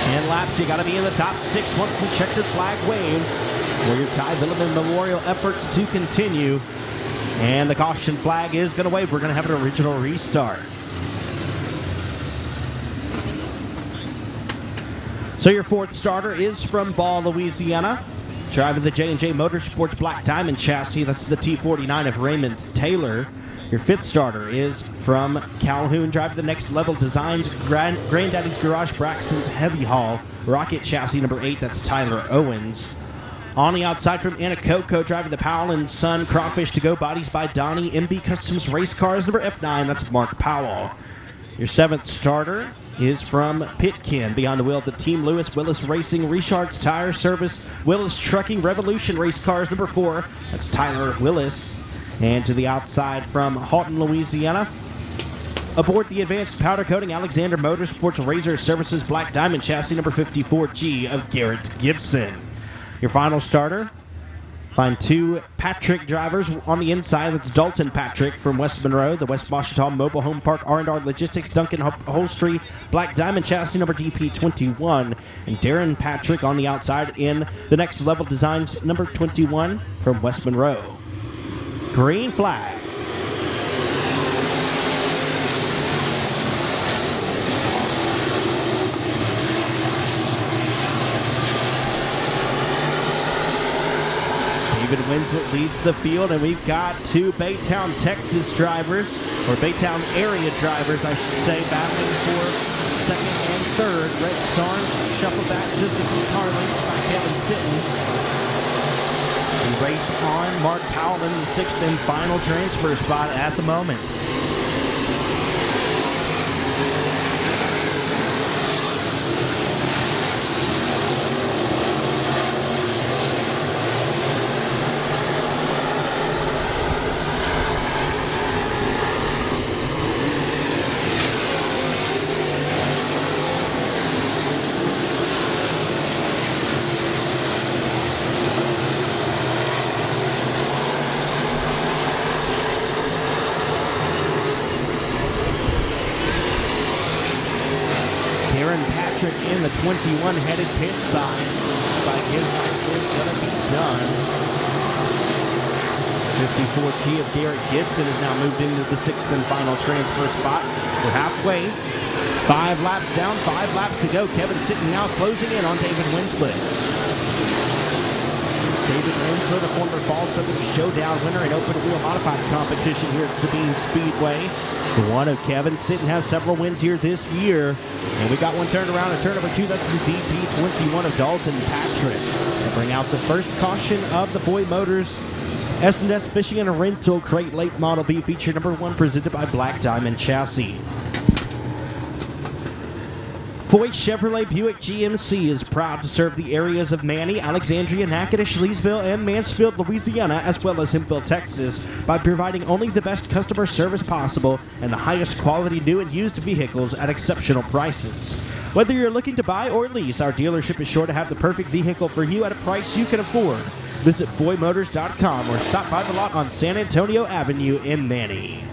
S10: 10 laps, you got to be in the top 6 once the checkered flag waves for your Ty Veuleman Memorial efforts to continue. And the caution flag is going to wave. We're going to have an original restart. So your 4th starter is from Ball, Louisiana, driving the J&J Motorsports Black Diamond Chassis. That's the T49 of Raymond Taylor. Your 5th starter is from Calhoun, driving the Next Level Designs Granddaddy's Garage Braxton's Heavy Haul Rocket Chassis number 8, that's Tyler Owens. On the outside from Anacoco, driving the Powell and Son Crawfish to Go Bodies by Donnie MB Customs Race Cars number F9, that's Mark Powell. Your 7th starter is from Pitkin, behind the wheel of the Team Lewis, Willis Racing, Richard's Tire Service, Willis Trucking, Revolution Race Cars number 4, that's Tyler Willis. And to the outside from Halton, Louisiana, aboard the Advanced Powder Coating Alexander Motorsports Razor Services Black Diamond Chassis number 54G of Garrett Gibson. Your final starter, find 2 Patrick drivers on the inside. That's Dalton Patrick from West Monroe, the West Washita Mobile Home Park R&R Logistics Duncan Upholstery Black Diamond Chassis number DP21, and Darren Patrick on the outside in the Next Level Designs number 21 from West Monroe. Green flag. David Winslet leads the field, and we've got 2 Baytown, Texas drivers, or Baytown area drivers, I should say, battling for 2nd and 3rd. Red Starnes shuffled back just a few car lengths by Kevin Sitton. Race on. Mark Powell in the 6th and final transfer spot at the moment. In the 21-headed pit sign, like his life is going to be done. 54T of Garrett Gibson has now moved into the 6th and final transfer spot. We're halfway. 5 laps down, 5 laps to go. Kevin Sitton now closing in on David Winslet. David Winslet, a former Fall Southern Showdown winner in open wheel modified competition here at Sabine Speedway. The one of Kevin Sitton has several wins here this year. And we got one turned around in turn number 2. That's the DP21 of Dalton Patrick. To bring out the first caution of the Foy Motors S&S Fishing and Rental Crate Late Model B feature number 1, presented by Black Diamond Chassis. Foy Chevrolet Buick GMC is proud to serve the areas of Manny, Alexandria, Natchitoches, Leesville, and Mansfield, Louisiana, as well as Hemphill, Texas, by providing only the best customer service possible and the highest quality new and used vehicles at exceptional prices. Whether you're looking to buy or lease, our dealership is sure to have the perfect vehicle for you at a price you can afford. Visit FoyMotors.com or stop by the lot on San Antonio Avenue in Manny.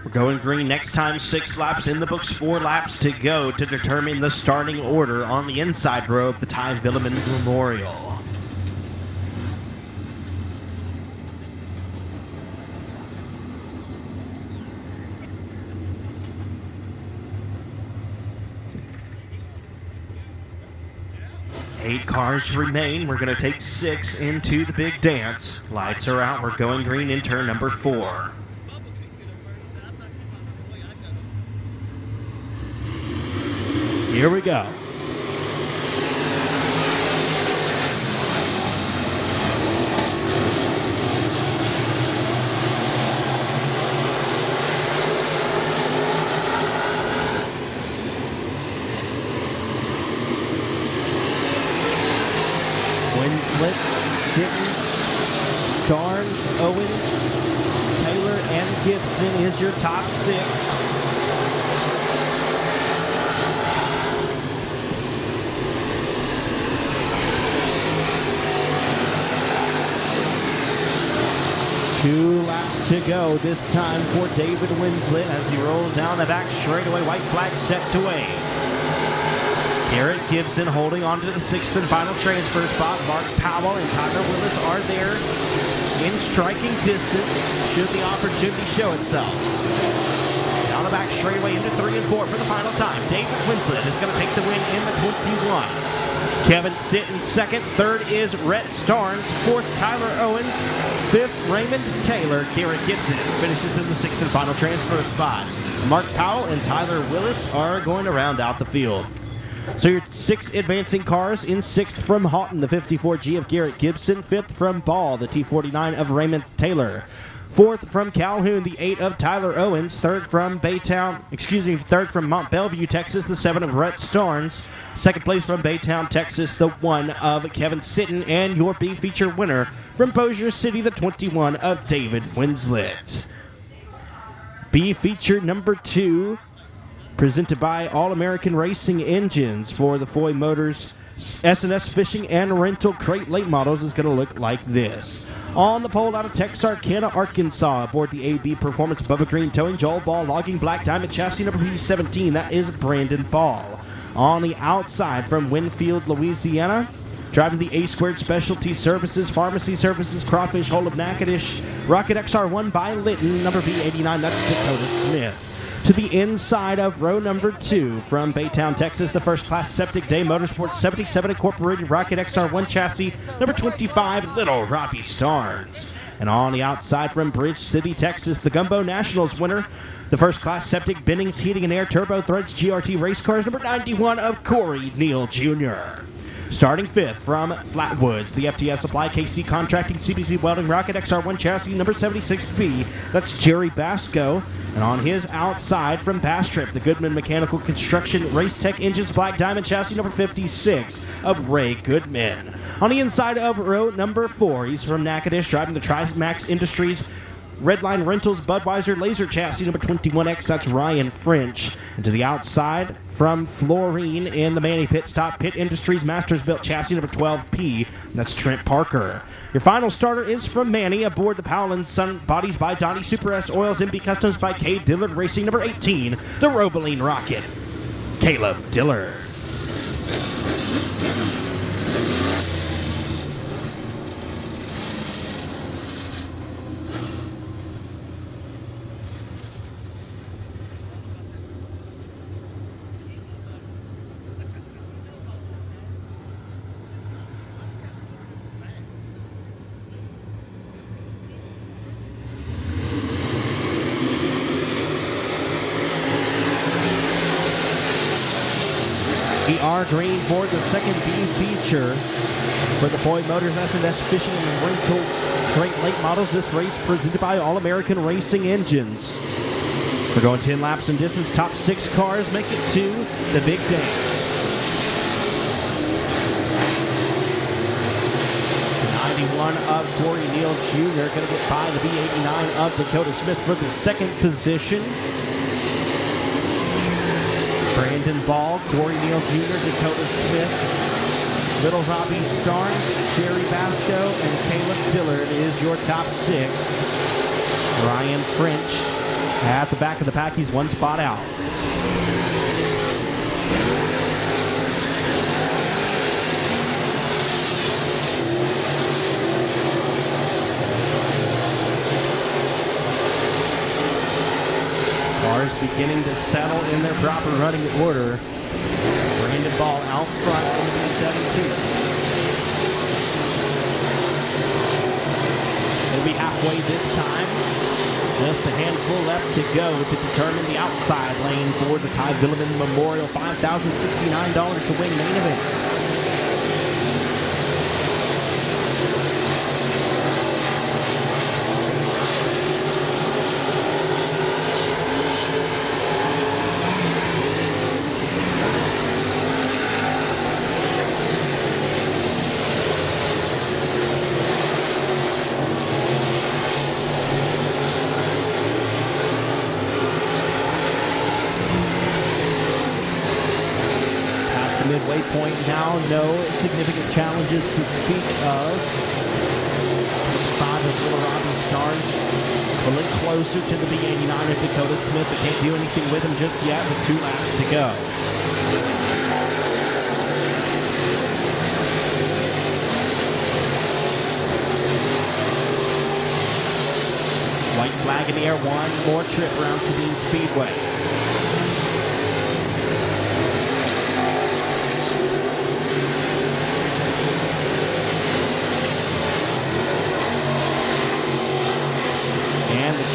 S10: We're going green next time, 6 laps in the books, 4 laps to go to determine the starting order on the inside row of the Ty Veuleman Memorial. Eight cars remain. We're going to take 6 into the big dance. Lights are out. We're going green in turn number 4. Here we go. Winslet, Sitton, Starnes, Owens, Taylor, and Gibson is your top 6. Two laps to go, this time for David Winslet as he rolls down the back straightaway. White flag set to wave. Garrett Gibson holding on to the 6th and final transfer spot. Mark Powell and Tyler Willis are there in striking distance should the opportunity show itself. Down the back straightaway into 3 and 4 for the final time. David Winslet is going to take the win in the 21. Kevin Sitton second. Third is Rhett Starnes. Fourth, Tyler Owens. Fifth, Raymond Taylor. Garrett Gibson finishes in the 6th and final transfer spot. Mark Powell and Tyler Willis are going to round out the field. So your 6 advancing cars: in 6th from Houghton, the 54G of Garrett Gibson. 5th from Ball, the T49 of Raymond Taylor. 4th from Calhoun, the 8 of Tyler Owens. 3rd from third from Mont Bellevue, Texas, the 7 of Rhett Starnes. 2nd place from Baytown, Texas, the 1 of Kevin Sitton. And your B feature winner from Bossier City, the 21 of David Winslet. B feature number 2, presented by All American Racing Engines for the Foy Motors S&S Fishing and Rental Crate Late Models, is going to look like this. On the pole out of Texarkana, Arkansas, aboard the AB Performance Bubba Green Towing, Joel Ball logging Black Diamond Chassis number P17. That is Brandon Ball. On the outside from Winfield, Louisiana, driving the A-Squared Specialty Services, Pharmacy Services, Crawfish Hole of Natchitoches, Rocket XR1 by Litton, number B89, that's Dakota Smith. To the inside of row number 2 from Baytown, Texas, the First Class Septic Day Motorsports 77 Incorporated Rocket XR1 chassis, number 25, Little Robbie Starnes. And on the outside from Bridge City, Texas, the Gumbo Nationals winner, the First Class Septic Bennings Heating and Air Turbo Threads GRT Race Cars, number 91 of Corey Neal Jr. Starting fifth from Flatwoods, the FTS Supply, KC Contracting, CBC Welding, Rocket XR1 chassis number 76B. That's Jerry Basco. And on his outside from Bastrip, the Goodman Mechanical Construction Race Tech Engines Black Diamond chassis number 56 of Ray Goodman. On the inside of row number 4, he's from Natchitoches, driving the Trimax Industries Redline Rentals Budweiser Laser chassis number 21X. That's Ryan French. And to the outside from Florine in the Manny Pit Stop, Pit Industries Masters Built chassis number 12P. That's Trent Parker. Your final starter is from Manny aboard the Powell & Son Bodies by Donnie, Super S Oils, MB Customs by K. Dillard Racing number 18, the Robaline Rocket, Caleb Dillard. ER Green for the second B feature for the Boyd Motors S&S Fishing and Rental Crate Late Models. This race presented by All American Racing Engines. We're going 10 laps in distance. Top 6 cars make it to the big dance. The 91 of Corey Neal Jr. going to get by the B89 of Dakota Smith for the second position. Brandon Ball, Corey Neal Jr., Dakota Smith, Little Robbie Starnes, Jerry Basco, and Caleb Dillard is your top 6. Ryan French at the back of the pack. He's one spot out. Cars beginning to settle in their proper running order. Brandon Ball out front in the B72. It'll be halfway this time. Just a handful left to go to determine the outside lane for the Ty Veuleman Memorial $5,069 to win main event. Midway point now, no significant challenges to speak of. 5 of Little Robbie Starnes, a little closer to the B89 of Dakota Smith, but can't do anything with him just yet with 2 laps to go. White flag in the air, one more trip around Sabine Speedway.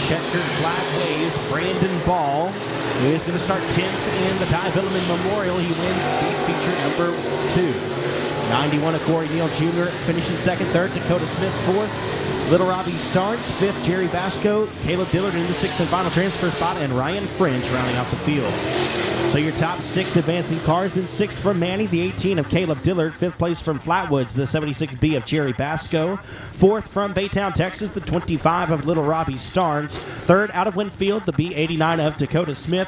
S10: Checkered flag waves. Brandon Ball is going to start 10th in the Ty Veuleman Memorial. He wins B feature number 2. 91 of Corey Neal Jr. finishes second. Third, Dakota Smith. Fourth, Little Robbie Starnes. Fifth, Jerry Basco. Caleb Dillard in the 6th and final transfer spot. And Ryan French rounding out the field. So your top 6 advancing cars. Then 6th from Manny, the 18 of Caleb Dillard. 5th place from Flatwoods, the 76B of Jerry Basco. 4th from Baytown, Texas, the 25 of Little Robbie Starnes. 3rd out of Winfield, the B89 of Dakota Smith.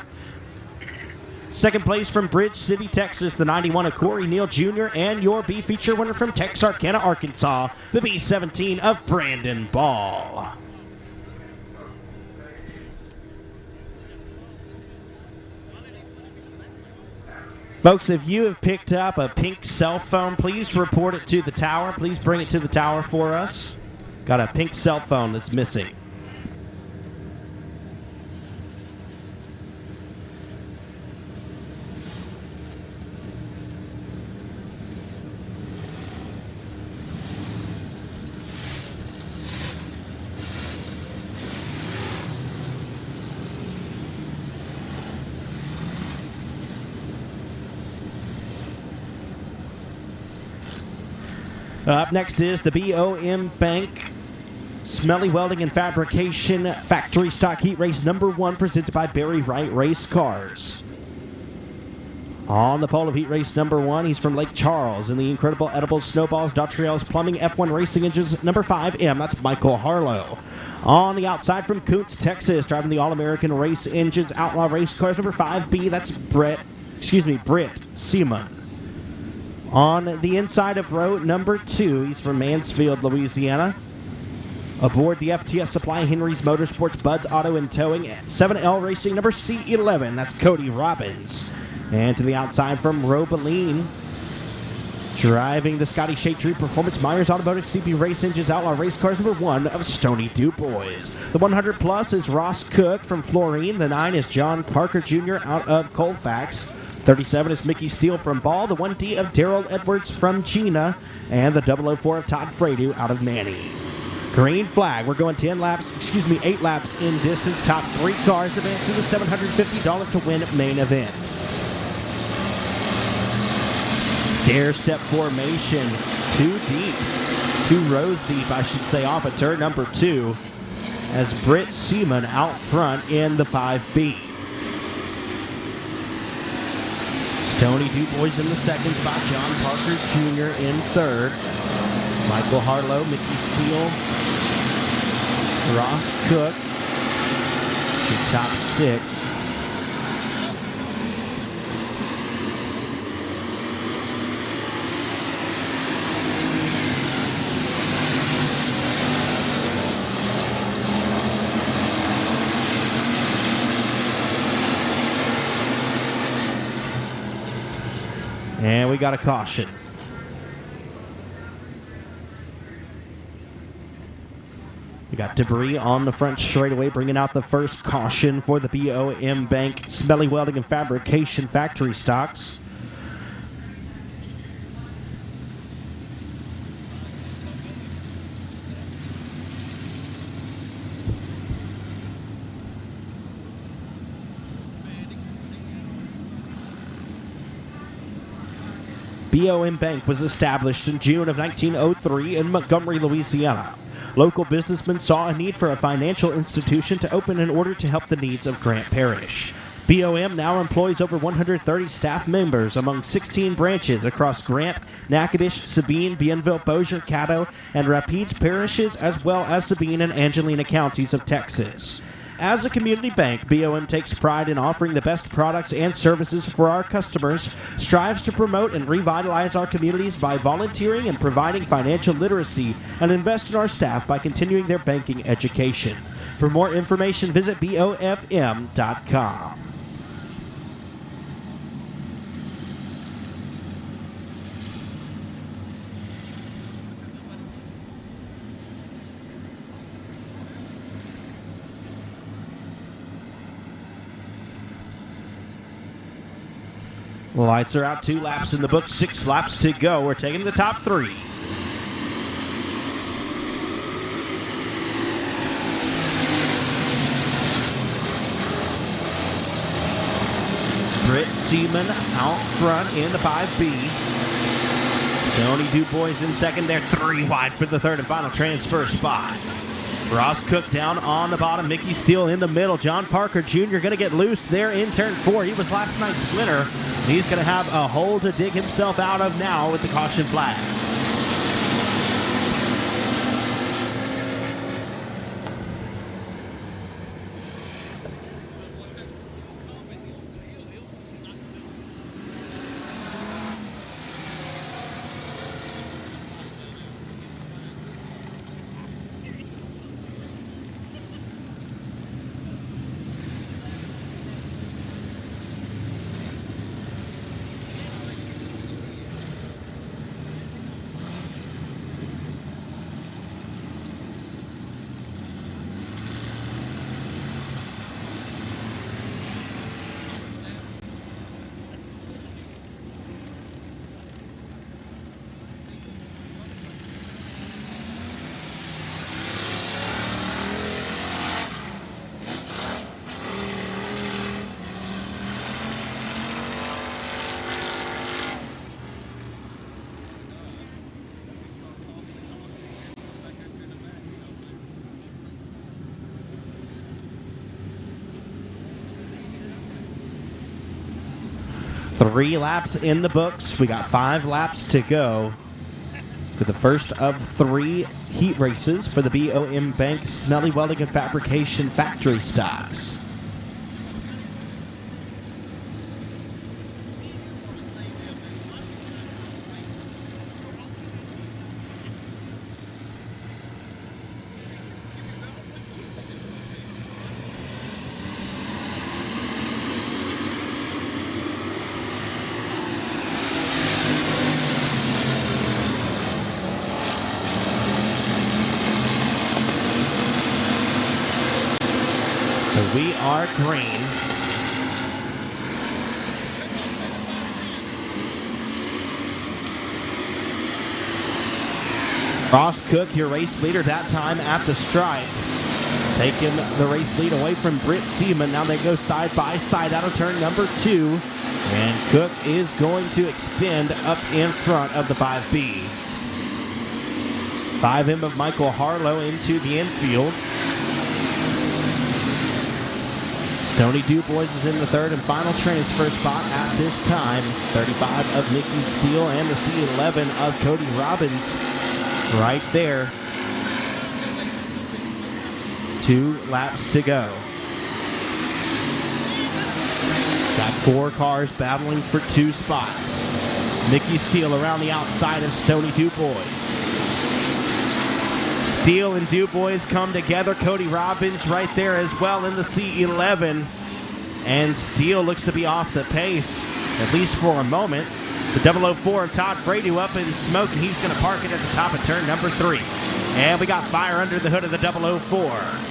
S10: 2nd place from Bridge City, Texas, the 91 of Corey Neal Jr. And your B feature winner from Texarkana, Arkansas, the B17 of Brandon Ball. Folks, if you have picked up a pink cell phone, please report it to the tower. Please bring it to the tower for us. Got a pink cell phone that's missing. Up next is the BOM Bank Smelly Welding and Fabrication Factory Stock Heat Race number 1, presented by Barry Wright Race Cars. On the pole of heat race number 1, he's from Lake Charles in the Incredible Edibles, Snowballs, Dottrell's Plumbing F1 Racing Engines number 5M. That's Michael Harlow. On the outside from Kuntz, Texas, driving the All-American Race Engines Outlaw Race Cars number 5B. That's Britt Seaman. On the inside of row number 2, he's from Mansfield, Louisiana. Aboard the FTS Supply Henry's Motorsports Bud's Auto and Towing 7L Racing number C11. That's Cody Robbins. And to the outside from Robaline, driving the Scotty Shade Performance Myers Automotive CB Race Engines Outlaw Race Cars number 1 of Stony DuBois. The 100 plus is Ross Cook from Florine. The 9 is John Parker Jr. out of Colfax. 37 is Mickey Steele from Ball. The 1D of Daryl Edwards from Gina. And the 004 of Todd Fradu out of Manny. Green flag. We're going 8 laps in distance. Top 3 cars advance to the $750 to win main event. Stair step formation, 2 rows deep, I should say, off of turn number 2, as Britt Seaman out front in the 5B. Stony DuBois in the second spot, John Parker Jr. in third, Michael Harlow, Mickey Steele, Ross Cook to top 6. And we got a caution. We got debris on the front straightaway, bringing out the first caution for the BOM Bank Smelly Welding and Fabrication Factory Stocks. BOM Bank was established in June of 1903 in Montgomery, Louisiana. Local businessmen saw a need for a financial institution to open in order to help the needs of Grant Parish. BOM now employs over 130 staff members among 16 branches across Grant, Natchitoches, Sabine, Bienville, Bossier, Caddo, and Rapides parishes, as well as Sabine and Angelina counties of Texas. As a community bank, BOM takes pride in offering the best products and services for our customers, strives to promote and revitalize our communities by volunteering and providing financial literacy, and invest in our staff by continuing their banking education. For more information, visit BOFM.com. Lights are out, 2 laps in the book, 6 laps to go. We're taking the top 3. Britt Seaman out front in the 5B. Stony DuBois in second. They're 3 wide for the third and final transfer spot. Ross Cook down on the bottom. Mickey Steele in the middle. John Parker Jr. going to get loose there in turn 4. He was last night's winner. He's going to have a hole to dig himself out of now with the caution flag. 3 laps in the books. We got 5 laps to go for the first of 3 heat races for the BOM Bank Smelly Welding and Fabrication Factory Stocks. So we are green. Ross Cook, your race leader that time at the stripe. Taking the race lead away from Britt Seaman. Now they go side by side out of turn number 2. And Cook is going to extend up in front of the 5B. 5M of Michael Harlow into the infield. Tony Dubois is in the 3rd and final transfer spot at this time. 35 of Nikki Steele and the C11 of Cody Robbins right there. 2 laps to go. Got 4 cars battling for 2 spots. Nikki Steele around the outside of Tony Dubois. Steele and Dubois come together. Cody Robbins right there as well in the C11. And Steele looks to be off the pace, at least for a moment. The 004 of Todd Fradu up in smoke, and he's going to park it at the top of turn number 3. And we got fire under the hood of the 004.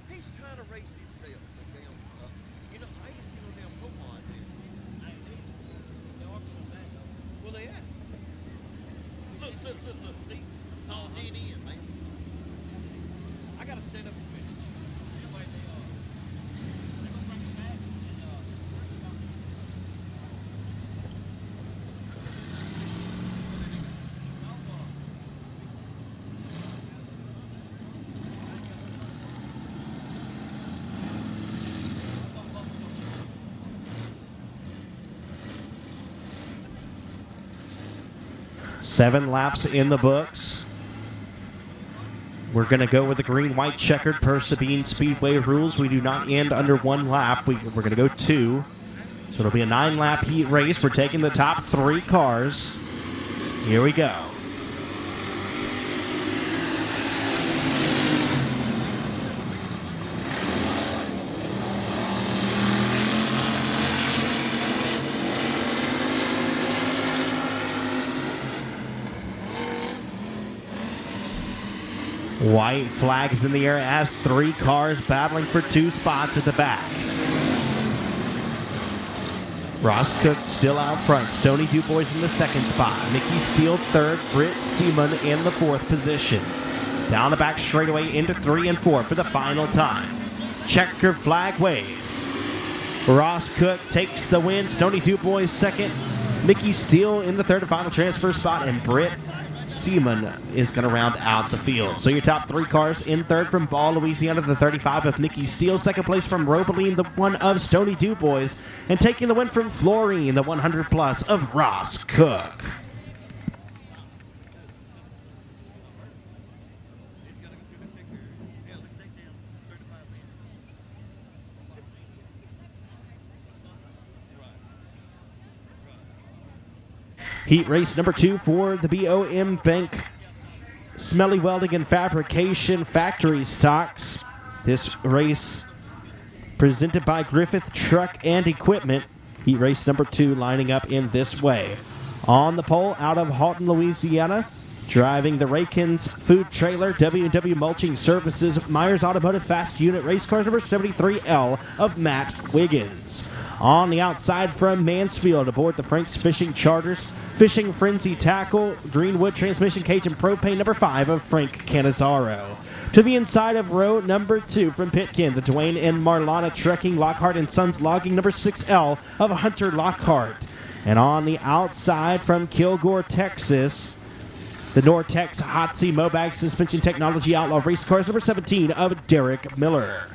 S13: He's trying to race himself. You know, I ain't seen no damn Pokemon here. Well, they are. Look. See? It's all dead end, man. I got to stand up and finish.
S10: Seven laps in the books. We're going to go with the green-white checkered per Sabine Speedway rules. We do not end under 1 lap. We're going to go 2. So it'll be a 9-lap heat race. We're taking the top 3 cars. Here we go. White flags in the air as 3 cars battling for 2 spots at the back. Ross Cook still out front. Stony Dubois in the second spot. Mickey Steele third. Britt Seaman in the fourth position. Down the back straightaway into 3 and 4 for the final time. Checkered flag waves. Ross Cook takes the win. Stony Dubois second. Mickey Steele in the third and final transfer spot. And Britt Seaman is going to round out the field. So your top 3 cars in third from Ball, Louisiana, the 35 of Mickey Steele. Second place from Robeline, the 1 of Stony Dubois. And taking the win from Florine, the 100 plus of Ross Cook. Heat race number 2 for the BOM Bank Smelly Welding and Fabrication Factory Stocks. This race presented by Griffith Truck and Equipment. Heat race number 2 lining up in this way. On the pole out of Halton, Louisiana, driving the Raykins Food Trailer, W&W Mulching Services, Myers Automotive Fast Unit Race Car number 73L of Matt Wiggins. On the outside from Mansfield aboard the Frank's Fishing Charters, Fishing Frenzy Tackle, Greenwood Transmission Cage and Propane number 5 of Frank Canizaro. To the inside of row number 2 from Pitkin, the Dwayne and Marlana Trucking, Lockhart and Sons Logging number 6L of Hunter Lockhart. And on the outside from Kilgore, Texas, the Nortex Hotsy Mobag Suspension Technology Outlaw Race Cars number 17 of Derek Miller.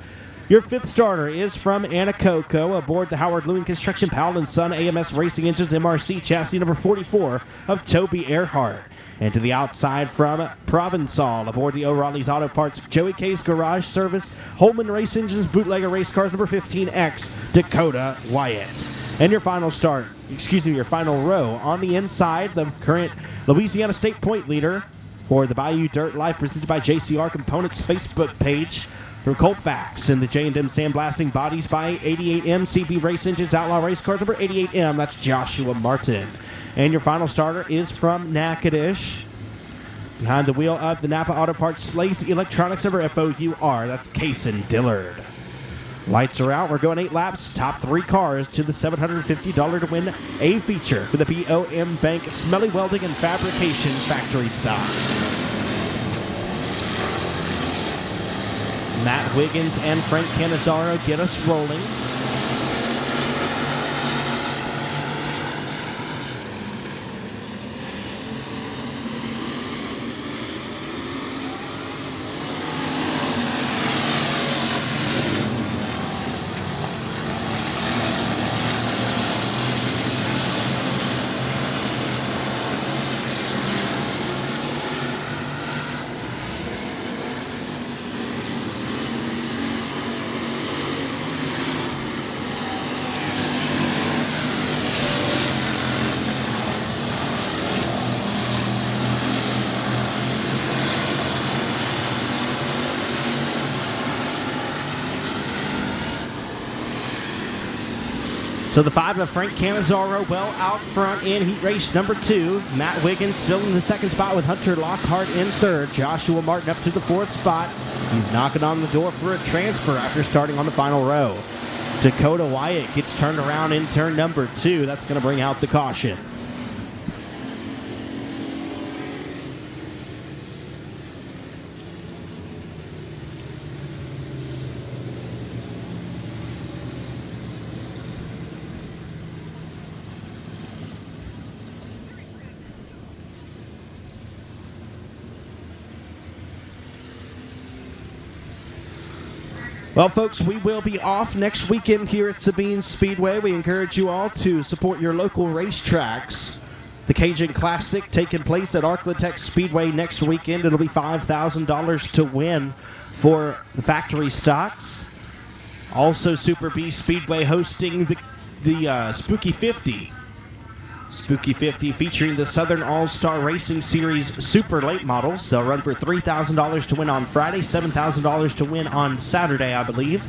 S10: Your 5th starter is from Anacoco aboard the Howard Lewin Construction Powell & Son AMS Racing Engines MRC chassis number 44 of Toby Earhart. And to the outside from Provençal aboard the O'Reilly's Auto Parts Joey K's Garage Service Holman Race Engines Bootlegger Race Cars number 15X Dakota Wyatt. And your final your final row on the inside, the current Louisiana State Point leader for the Bayou Dirt Life presented by JCR Components Facebook page. From Colfax and the J&M Sandblasting Bodies by 88M CB Race Engines Outlaw Race Car number 88M, that's Joshua Martin. And your final starter is from Natchitoches. Behind the wheel of the Napa Auto Parts Slazy Electronics number FOUR, that's Kason Dillard. Lights are out. We're going 8 laps. Top 3 cars to the $750 to win a feature for the BOM Bank Smelly Welding and Fabrication Factory Stock. Matt Wiggins and Frank Canizaro get us rolling. So the 5 of Frank Canizaro well out front in heat race number 2. Matt Wiggins still in the second spot with Hunter Lockhart in third. Joshua Martin up to the 4th spot. He's knocking on the door for a transfer after starting on the final row. Dakota Wyatt gets turned around in turn number 2. That's going to bring out the caution. Well, folks, we will be off next weekend here at Sabine Speedway. We encourage you all to support your local racetracks. The Cajun Classic taking place at Arklatex Speedway next weekend. It'll be $5,000 to win for the factory stocks. Also, Super B Speedway hosting the Spooky 50. Spooky 50 featuring the Southern All-Star Racing Series Super Late Models. They'll run for $3,000 to win on Friday, $7,000 to win on Saturday, I believe,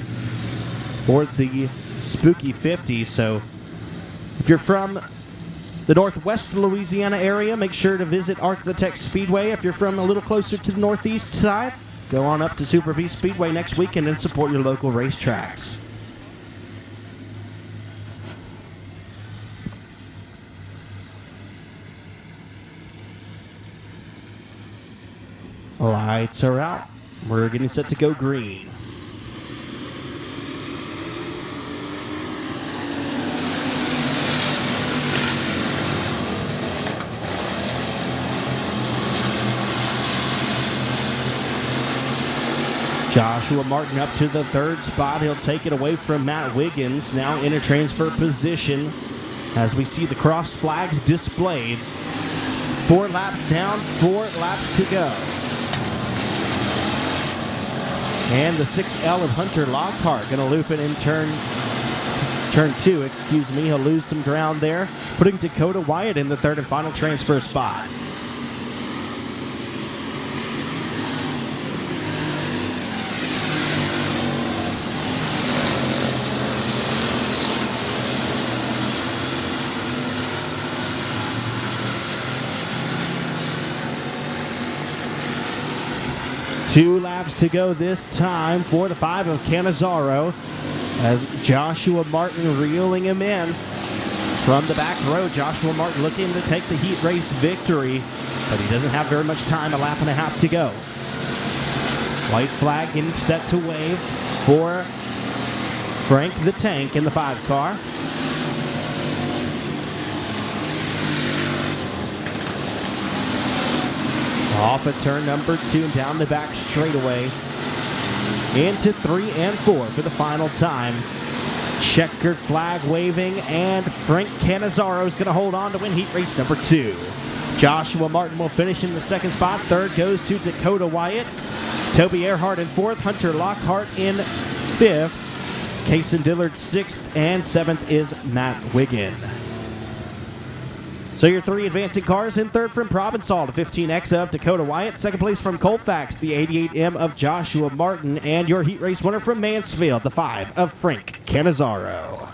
S10: for the Spooky 50. So if you're from the northwest Louisiana area, make sure to visit Arklatex Speedway. If you're from a little closer to the northeast side, go on up to Super B Speedway next weekend and support your local racetracks. Lights are out. We're getting set to go green. Joshua Martin up to the third spot. He'll take it away from Matt Wiggins, now in a transfer position as we see the crossed flags displayed. 4 laps down, 4 laps to go. And the 6L of Hunter Lockhart going to loop it in turn 2, He'll lose some ground there, putting Dakota Wyatt in the third and final transfer spot. Two laps to go this time for the 5 of Cannizzaro as Joshua Martin reeling him in from the back row. Joshua Martin looking to take the heat race victory, but he doesn't have very much time, a lap and a half to go. White flag getting set to wave for Frank the Tank in the 5 car. Off at turn number 2 and down the back straightaway into 3 and 4 for the final time. Checkered flag waving, and Frank Cannizzaro is going to hold on to win heat race number 2. Joshua Martin will finish in the second spot. Third goes to Dakota Wyatt. Toby Earhart in 4th. Hunter Lockhart in 5th. Kason Dillard 6th, and 7th is Matt Wiggin. So your 3 advancing cars: in third from Provençal, the 15X of Dakota Wyatt. Second place from Colfax, the 88M of Joshua Martin. And your heat race winner from Mansfield, the 5 of Frank Cannizzaro.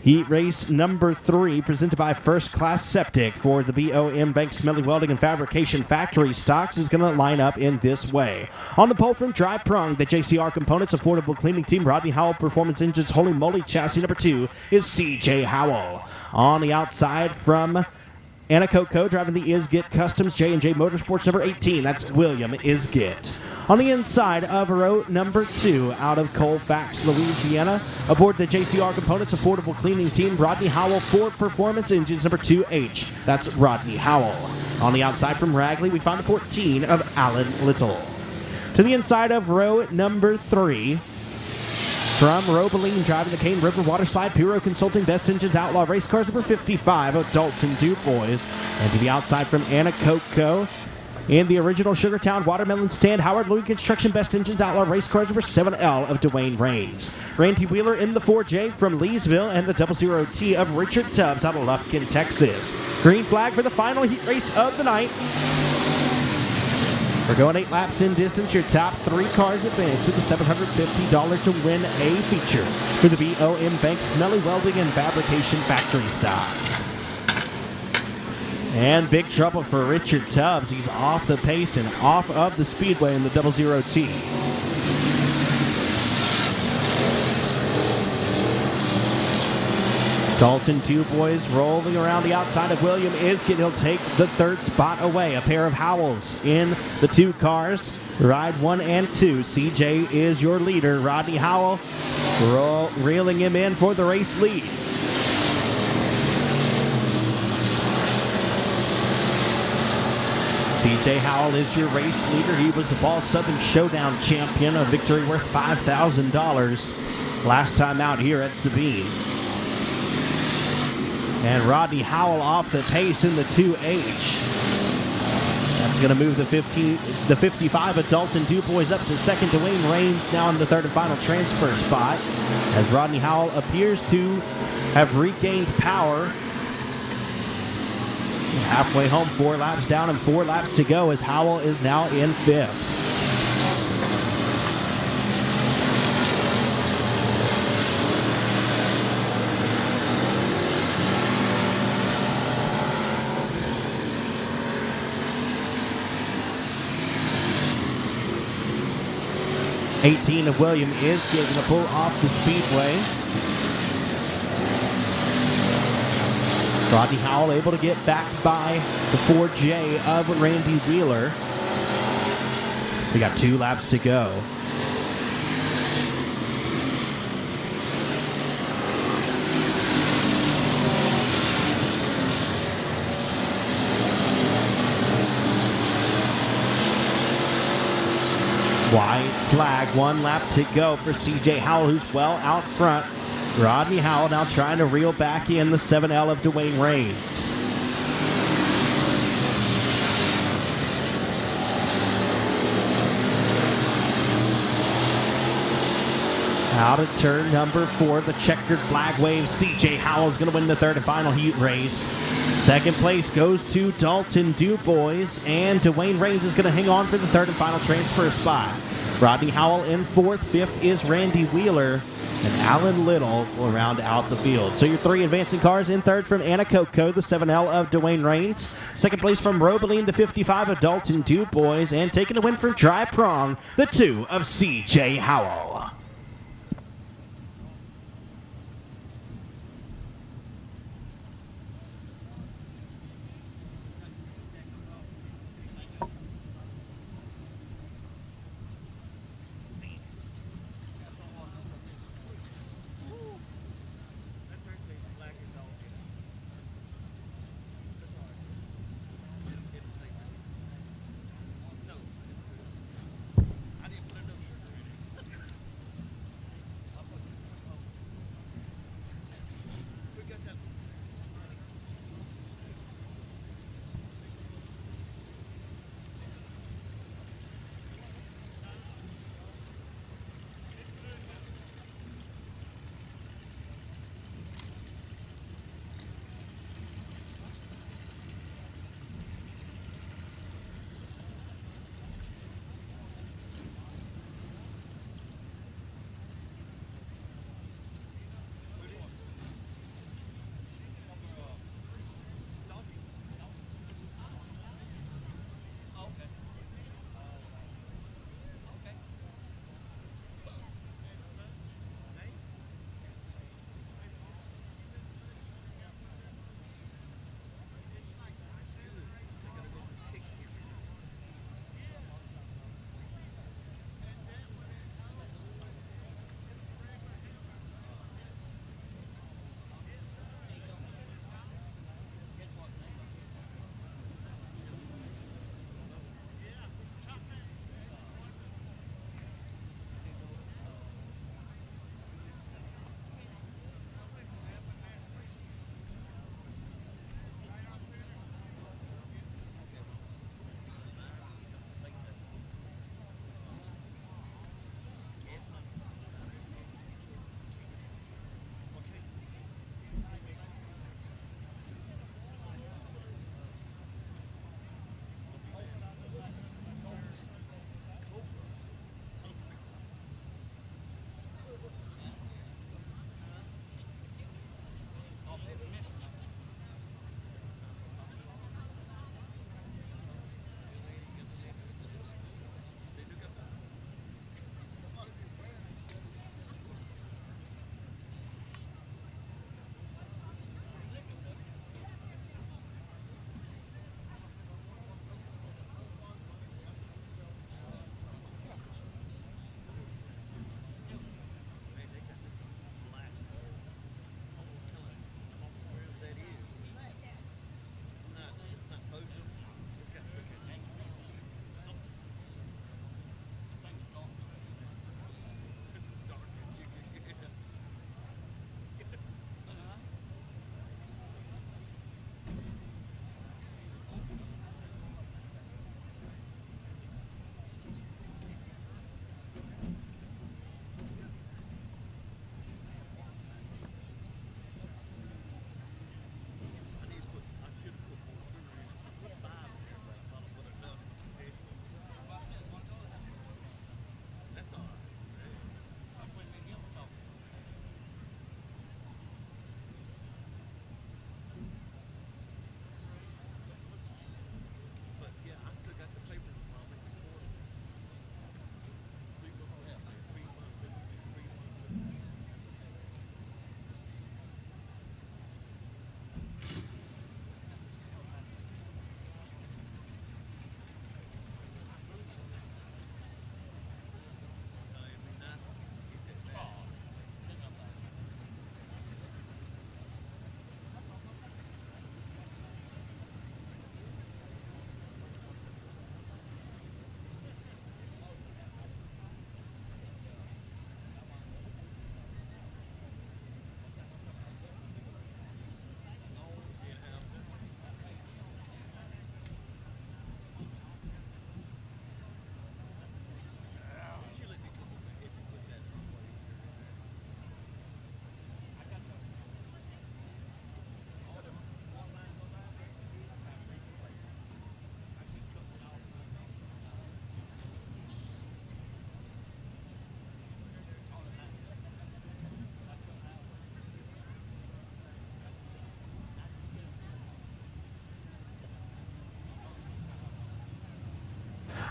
S10: Heat race number 3 presented by First Class Septic for the BOM Bank Smelly Welding and Fabrication Factory stocks is going to line up in this way. On the pole from Dry Prong, the JCR Components Affordable Cleaning Team, Rodney Howell Performance Engines, Holy Moly Chassis number 2 is CJ Howell. On the outside from Anacoco, driving the Isgit Customs J&J Motorsports number 18, that's William Isgit. On the inside of row number 2, out of Colfax, Louisiana, aboard the JCR Components Affordable Cleaning Team, Rodney Howell Ford Performance Engines number 2H, that's Rodney Howell. On the outside from Ragley, we find the 14 of Alan Little. To the inside of row number 3, from Robeline, driving the Cane River Waterslide, Puro Consulting, Best Engines Outlaw Race Cars number 55 of Dalton Dubois. And to the outside from Anacoco, in the original Sugartown Watermelon Stand, Howard Louis Construction, Best Engines Outlaw Race Cars number 7L of Dwayne Rains. Randy Wheeler in the 4J from Leesville, and the 00T of Richard Tubbs out of Lufkin, Texas. Green flag for the final heat race of the night. We're going 8 laps in distance. Your top 3 cars advance to the $750 to win a feature for the BOM Bank Smelly Welding and Fabrication Factory stocks. And big trouble for Richard Tubbs. He's off the pace and off of the Speedway in the 00T. Dalton Dubois rolling around the outside of William Isgit. He'll take the third spot away. A pair of Howells in the 2 cars. Ride 1 and 2. CJ is your leader. Rodney Howell reeling him in for the race lead. CJ Howell is your race leader. He was the Fall Southern Showdown champion, a victory worth $5,000 last time out here at Sabine. And Rodney Howell off the pace in the 2H. That's going to move the 55 of Dalton Dubois up to second. Dwayne Rains now in the third and final transfer spot, as Rodney Howell appears to have regained power. Halfway home, 4 laps down and 4 laps to go, as Howell is now in 5th. '18 of William is getting a pull off the Speedway. Rodney Howell able to get back by the 4J of Randy Wheeler. We got 2 laps to go. White flag, 1 lap to go for CJ Howell, who's well out front. Rodney Howell now trying to reel back in the 7L of Dwayne Raines. Out of turn number 4, the checkered flag waves. CJ Howell is going to win the 3rd and final heat race. Second place goes to Dalton DuBois, and Dwayne Raines is going to hang on for the 3rd and final transfer spot. Rodney Howell in 4th. 5th is Randy Wheeler, and Alan Little will round out the field. So your 3 advancing cars: in 3rd from Anacoco, the 7L of Dwayne Raines. 2nd place from Robeline, the 55 of Dalton DuBois, and taking the win from Tri-Prong, the 2 of CJ Howell.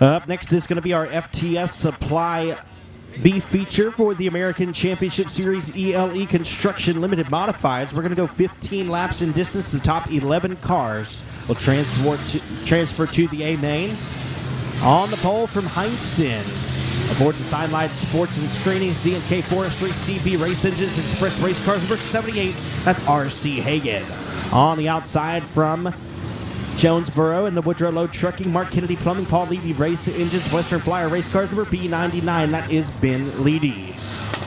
S10: Up next is going to be our FTS Supply B feature for the American Championship Series ELE Construction Limited Modifieds. We're going to go 15 laps in distance. The top 11 cars will transfer to the A main. On the pole from Heinston. Aboard the Sideline Sports and Screenings, D&K Forestry, CB Race Engines, Express Race Cars, number 78. That's R.C. Hagan. On the outside from Jonesboro and the Woodrow Load Trucking, Mark Kennedy Plumbing, Paul Levy Race Engines, Western Flyer Race Cars, number B99. That is Ben Leedy.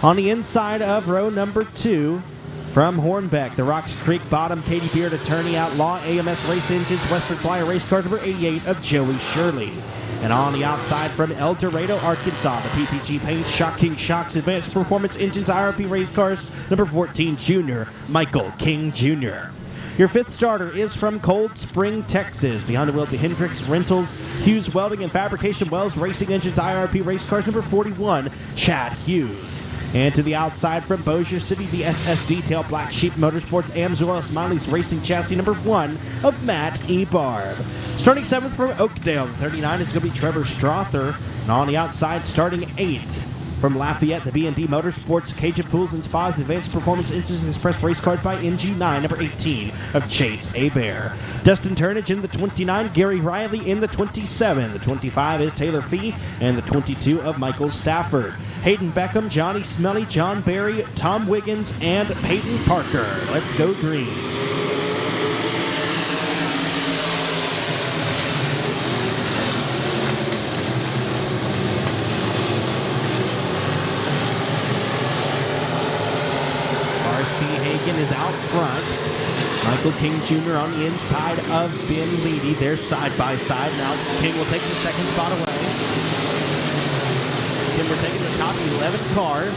S10: On the inside of row number 2, from Hornbeck, the Rocks Creek Bottom, Katie Beard, Attorney Outlaw, AMS Race Engines, Western Flyer Race Cars, number 88 of Joey Shirley. And on the outside from El Dorado, Arkansas, the PPG Paint, Shocking Shocks, Advanced Performance Engines, IRP Race Cars, number 14, Junior, Michael King Jr. Your 5th starter is from Cold Spring, Texas. Behind the wheel, the Hendricks Rentals, Hughes Welding and Fabrication Wells Racing Engines, IRP Race Cars, number 41, Chad Hughes. And to the outside from Bossier City, the SS Detail Black Sheep Motorsports, Amsoil Smiley's Racing Chassis, number 1 of Matt Ebarb. Starting 7th from Oakdale, the 39 is going to be Trevor Strother. And on the outside, starting 8th from Lafayette, the B&D Motorsports, Cajun Pools and Spas, Advanced Performance Engines and Express Race Cars by NG9, number 18 of Chase Abear. Dustin Turnage in the 29, Gary Riley in the 27. The 25 is Taylor Fee, and the 22 of Michael Stafford. Hayden Beckham, Johnny Smelly, John Barry, Tom Wiggins, and Peyton Parker. Let's go green. R.C. Hagan is out front. Michael King Jr. on the inside of Ben Leedy. They're side by side. Now King will take the second spot away. Then we're taking the top 11 cars.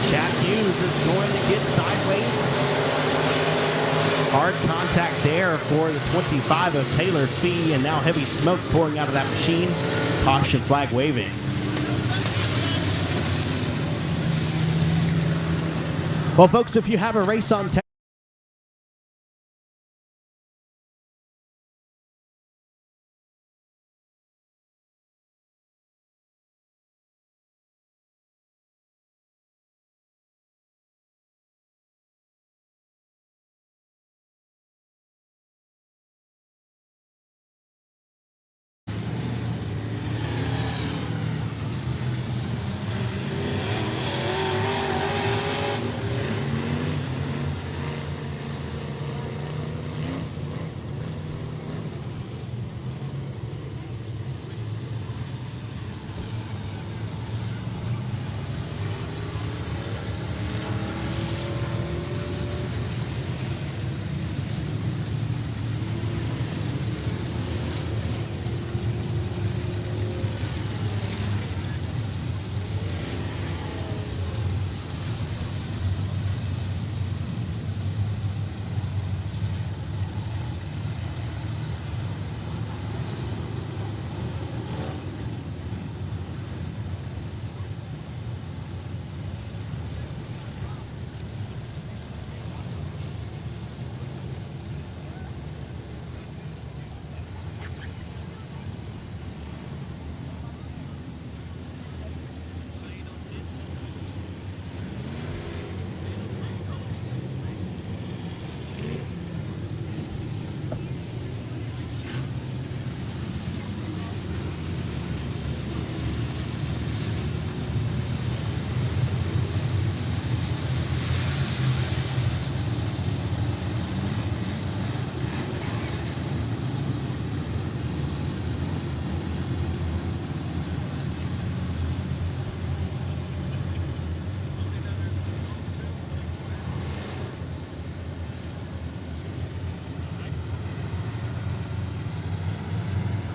S10: Chad Hughes is going to get sideways. Hard contact there for the 25 of Taylor Fee, and now heavy smoke pouring out of that machine. Caution flag waving. Well, folks, if you have a race on tap,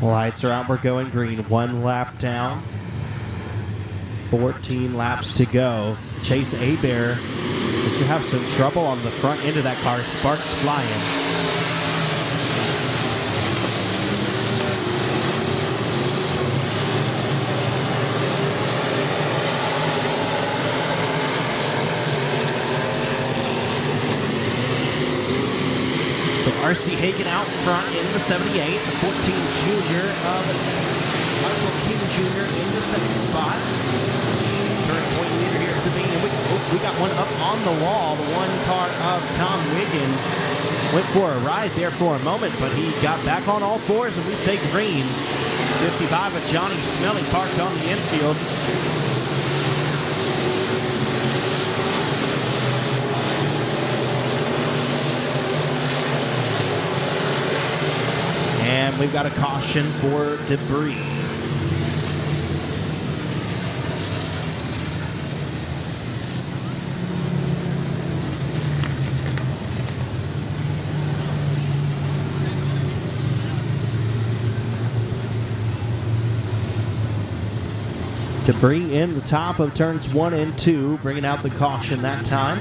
S10: lights are out, we're going green. 1 lap down. 14 laps to go. Chase Abear, but you have some trouble on the front end of that car. Sparks flying. R.C. Hagan out front in the 78, the 14 junior of Jr. in the second spot. Current point leader here at Sabine. And we got one up on the wall. The one car of Tom Wiggin went for a ride there for a moment, but he got back on all fours, and we stay green. 55 of Johnny Smelly parked on the infield. And we've got a caution for debris. Debris in the top of turns 1 and 2, bringing out the caution that time.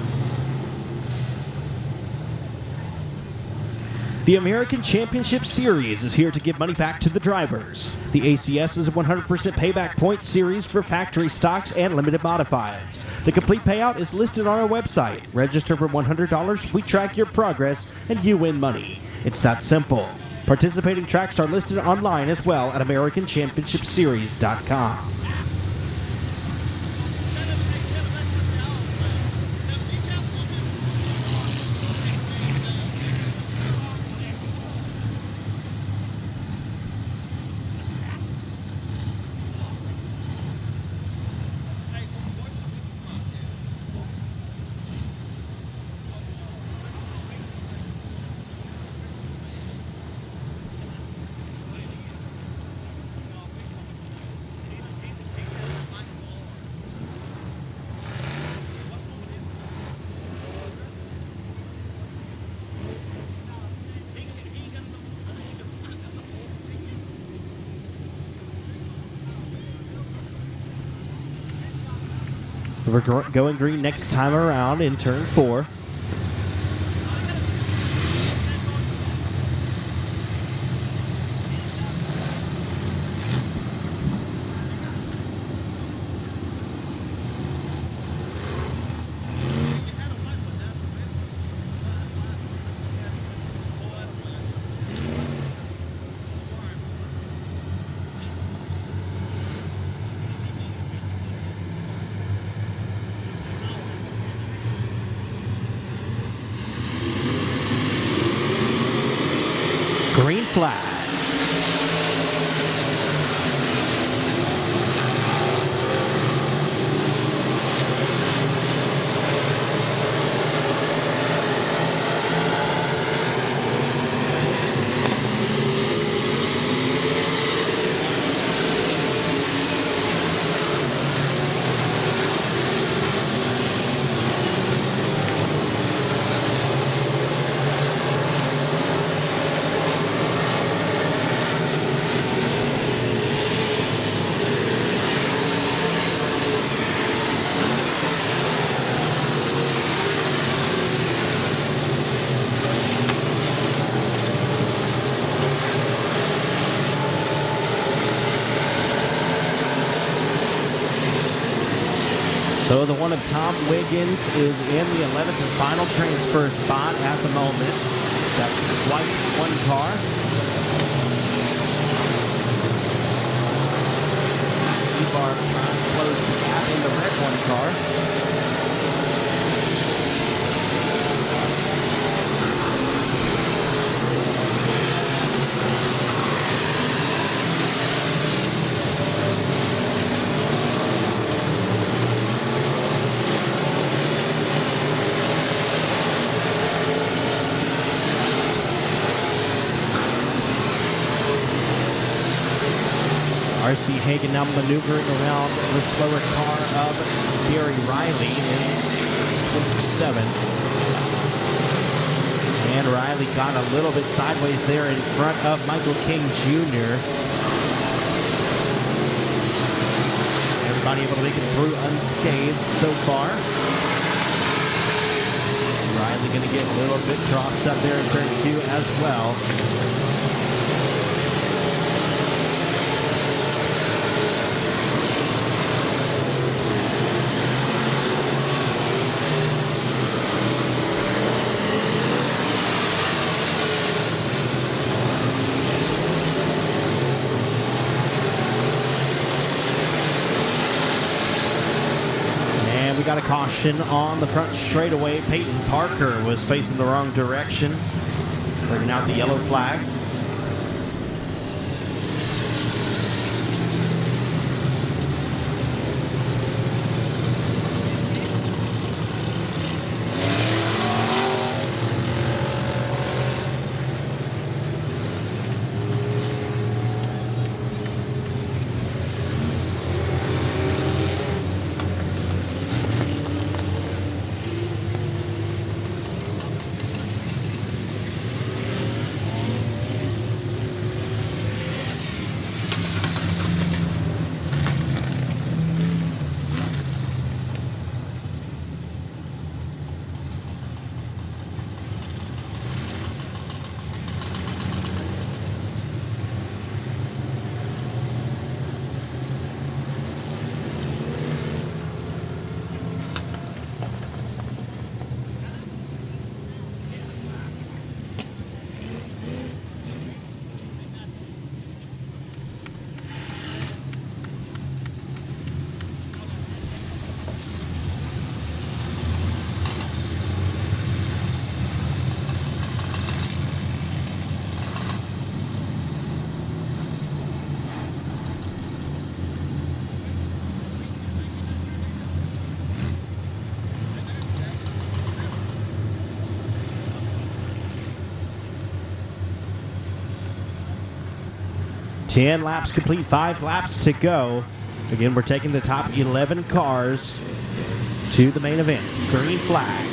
S10: The American Championship Series is here to give money back to the drivers. The ACS is a 100% payback point series for factory stocks and limited modifieds. The complete payout is listed on our website. Register for $100, we track your progress, and you win money. It's that simple. Participating tracks are listed online as well at AmericanChampionshipSeries.com. We're going green next time around in turn 4. Green flag. So the one of Tom Wiggins is in the 11th and final transfer spot at the moment. That white one car. E-Bar trying to close the gap in the red one car. R.C. Hagan now maneuvering around the slower car of Gary Riley in 27. And Riley got a little bit sideways there in front of Michael King Jr. Everybody able to make it through unscathed so far. Riley going to get a little bit crossed up there in turn 2 as well. got a caution on the front straightaway. Peyton Parker was facing the wrong direction, bringing out the yellow flag. Ten laps complete, 5 laps to go. Again, we're taking the top 11 cars to the main event. Green flag.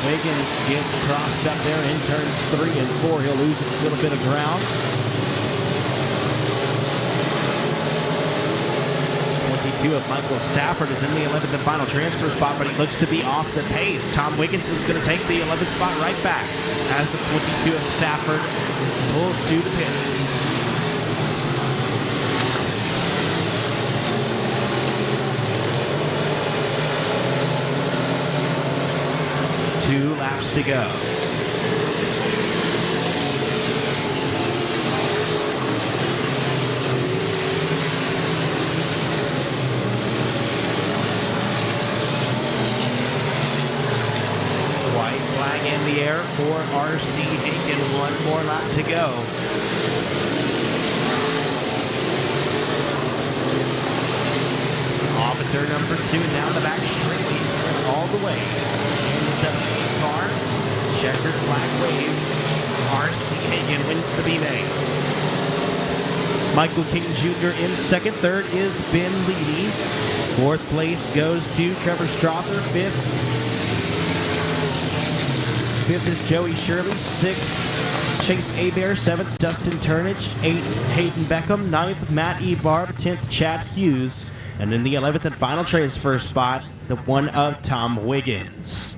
S10: Wiggins gets crossed up there in turns 3 and 4. He'll lose a little bit of ground. 22 of Michael Stafford is in the 11th and final transfer spot, but he looks to be off the pace. Tom Wiggins is going to take the 11th spot right back as the 22 of Stafford pulls to the pit. Two laps to go. White flag in the air for R.C. Hagen. One more lap to go. Off at turn number 2, down the back straight, all the way. 17 car, checkered flag waves. R.C. Hagen wins the B-Main. Michael King Jr. in second. Third is Ben Leedy. Fourth place goes to Trevor Strother. Fifth is Joey Shirley. Sixth, Chase Abear. Seventh, Dustin Turnage. Eighth, Hayden Beckham. Ninth, Matt E. Barb. 10th, Chad Hughes. And in the 11th and final transfer spot, the one of Tom Wiggins.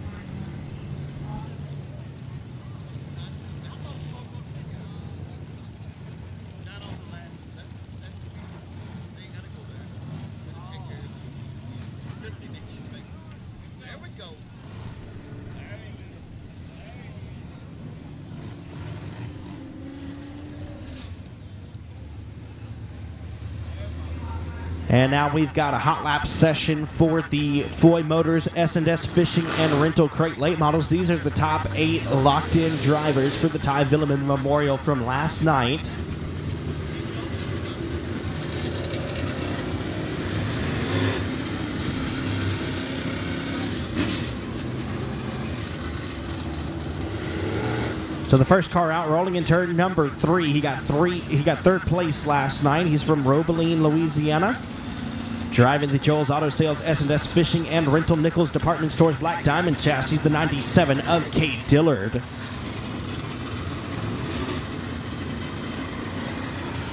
S10: And now we've got a hot lap session for the Foy Motors S&S Fishing and Rental Crate late models. These are the top 8 locked-in drivers for the Ty Veuleman Memorial from last night. So the first car out, rolling in turn number 3. He got third place last night. He's from Robeline, Louisiana. Driving the Joel's Auto Sales S&S Fishing and Rental Nichols Department Stores Black Diamond chassis, the 97 of Kate Dillard.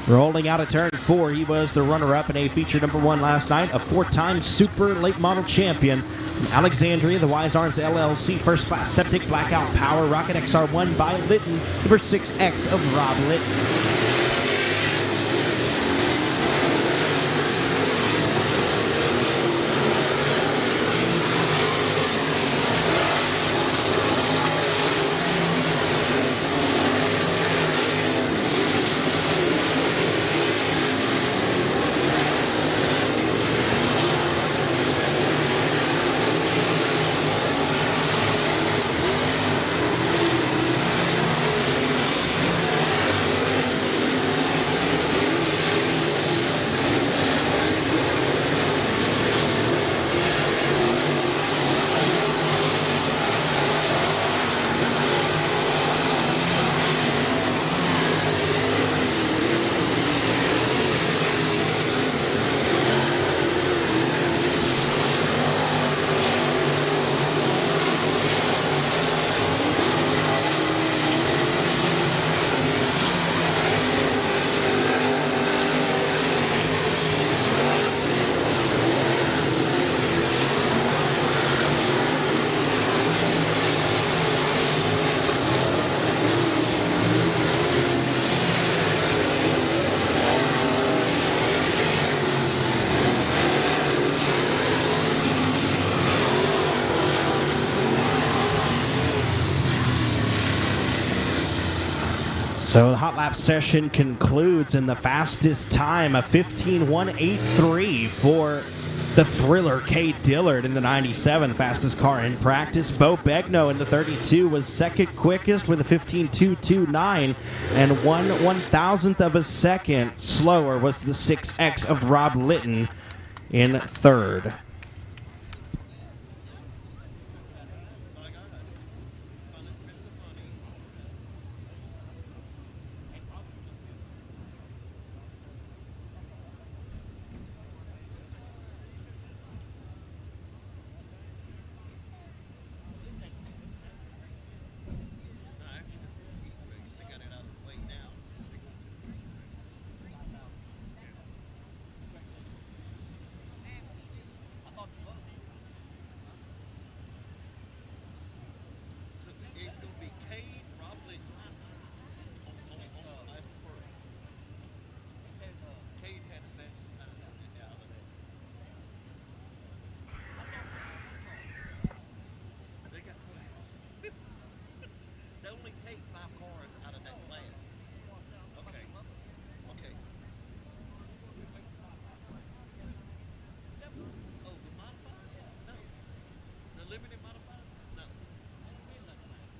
S10: Rolling out of turn 4, he was the runner-up in a feature number 1 last night, a 4-time Super Late Model Champion. From Alexandria, the Wise Arms LLC, First Class Septic Blackout Power Rocket XR1 by Litton, number 6X of Rob Litton. So the hot lap session concludes in the fastest time of 15:183 for the Thriller Kate Dillard in the 97, fastest car in practice. Bo Begno in the 32 was second quickest with a 15:229, and 1/1000th of a second slower was the 6X of Rob Litton in third.
S13: It's going to be Cade, Rob Litton at the first. Cade had the fastest time out of that. They got class. They only take 5 cars out of that class. Okay. Okay. Oh, the modified? No. The limited modified? No.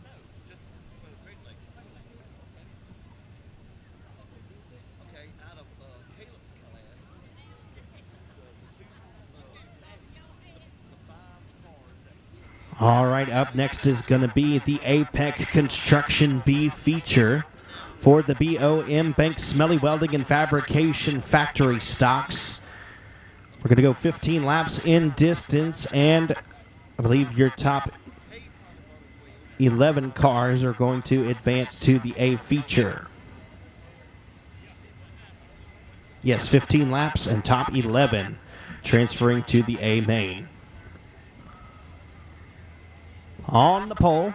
S13: No, just for the regular. Okay, out of Caleb's class, the 5 cars that
S10: All right, up next is going to be the APEC Construction B feature for the BOM Bank Smelly Welding and Fabrication Factory stocks. We're going to go 15 laps in distance, and I believe your top 11 cars are going to advance to the A feature. Yes, 15 laps and top 11 transferring to the A main. On the pole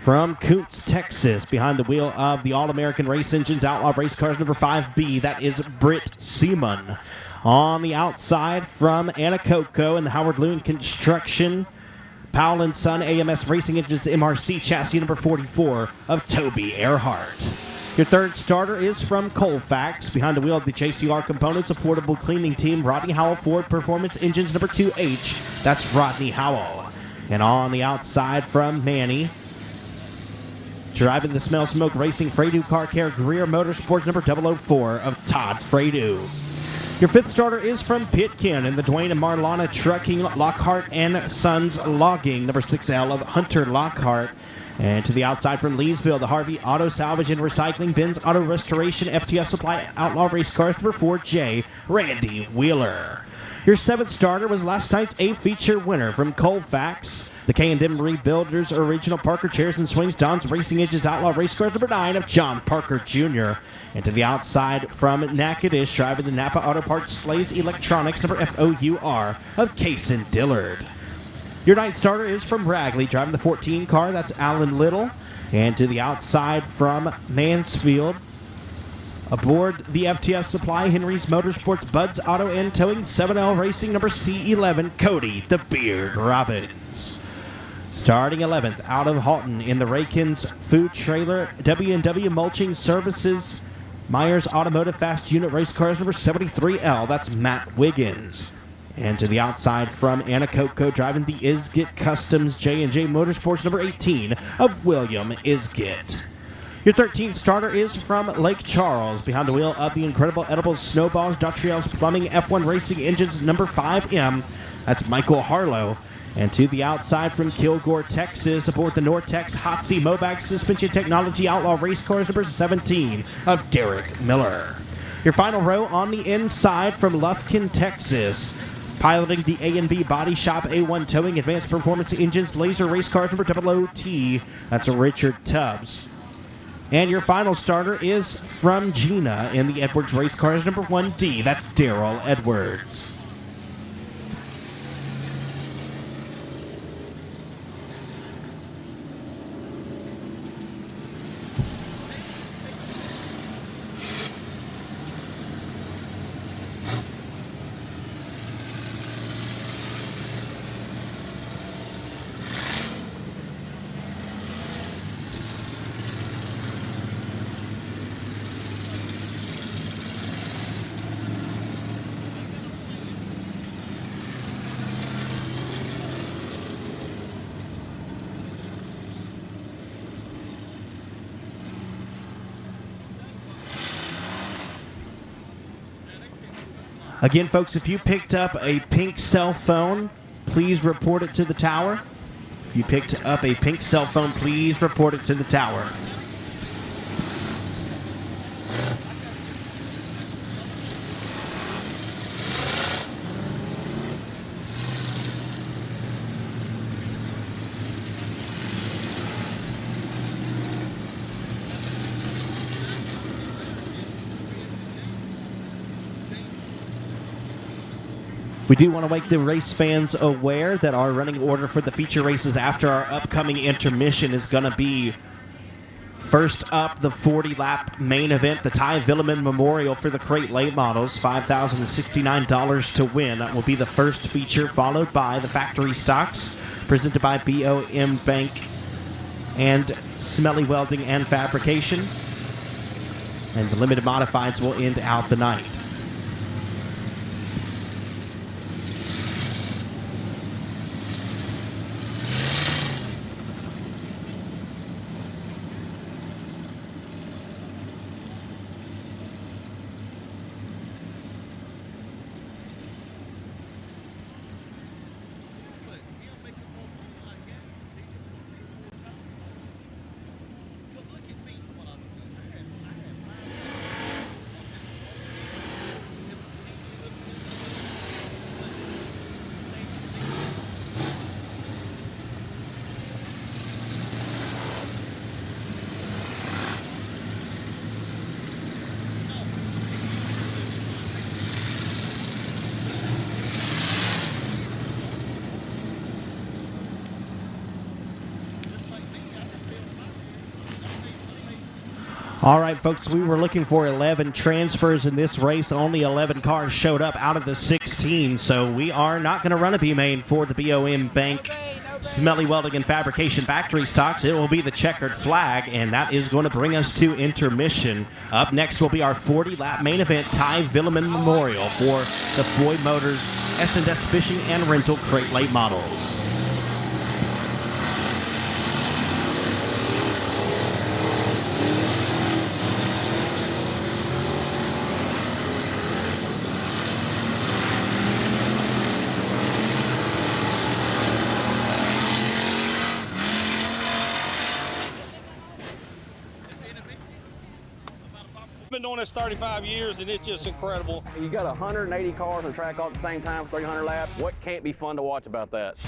S10: from Kuntz, Texas, behind the wheel of the All-American Race Engines Outlaw Race Cars number 5B, that is Britt Seaman. On the outside from Anacoco and the Howard Loon Construction, Powell & Son AMS Racing Engines MRC chassis number 44 of Toby Earhart. Your third starter is from Colfax, behind the wheel of the JCR Components Affordable Cleaning Team, Rodney Howell Ford Performance Engines number 2H. That's Rodney Howell. And on the outside from Manny, driving the Smell Smoke Racing Fredo Car Care Greer Motorsports number 004 of Todd Fredo. Your fifth starter is from Pitkin and the Dwayne and Marlana Trucking Lockhart and Sons Logging number 6L of Hunter Lockhart. And to the outside from Leesville, the Harvey Auto Salvage and Recycling, Ben's Auto Restoration, FTS Supply Outlaw Race Cars number 4J, Randy Wheeler. Your seventh starter was last night's A feature winner from Colfax, the K&M Rebuilders Original Parker Chairs and Swings, Don's Racing Edges Outlaw Race Cars number 9 of John Parker Jr. And to the outside from Natchitoches, driving the Napa Auto Parts Slays Electronics number FOUR of Kason Dillard. Your ninth starter is from Ragley, driving the 14 car, that's Alan Little. And to the outside from Mansfield, aboard the FTS Supply Henry's Motorsports Buds Auto and Towing 7L Racing number C11, Cody the Beard Robbins. Starting 11th out of Halton in the Raykins Food Trailer, W&W Mulching Services, Myers Automotive Fast Unit Race Cars number 73L, that's Matt Wiggins. And to the outside from Anacoco, driving the Isgit Customs J&J Motorsports number 18 of William Isgit. Your 13th starter is from Lake Charles, behind the wheel of the Incredible Edibles Snowballs Datriel's Plumbing F1 Racing Engines number 5M. That's Michael Harlow. And to the outside from Kilgore, Texas, aboard the Nortex Hotsy Mobag Suspension Technology Outlaw Race Cars number 17 of Derek Miller. Your final row on the inside from Lufkin, Texas, piloting the A&B Body Shop A1 Towing Advanced Performance Engines Laser Race Cars number 00T. That's Richard Tubbs. And your final starter is from Gina in the Edwards Race Cars number 1D. That's Daryl Edwards. Again, folks, if you picked up a pink cell phone, please report it to the tower. If you picked up a pink cell phone, please report it to the tower. We do want to make the race fans aware that our running order for the feature races after our upcoming intermission is going to be first up the 40-lap main event, the Ty Veuleman Memorial for the crate late models, $5,069 to win. That will be the first feature, followed by the factory stocks presented by BOM Bank and Smelly Welding and Fabrication. And the limited modifieds will end out the night. All right, folks, we were looking for 11 transfers in this race. Only 11 cars showed up out of the 16, so we are not going to run a B-main for the BOM Bank Smelly Welding and Fabrication factory stocks. It will be the checkered flag, and that is going to bring us to intermission. Up next will be our 40-lap main event, Ty Veuleman Memorial for the Floyd Motors S&S Fishing and Rental Crate Late Models.
S14: Been doing this 35 years and it's just incredible.
S3: You got 180 cars on the track all at the same time for 300 laps. What can't be fun to watch about that?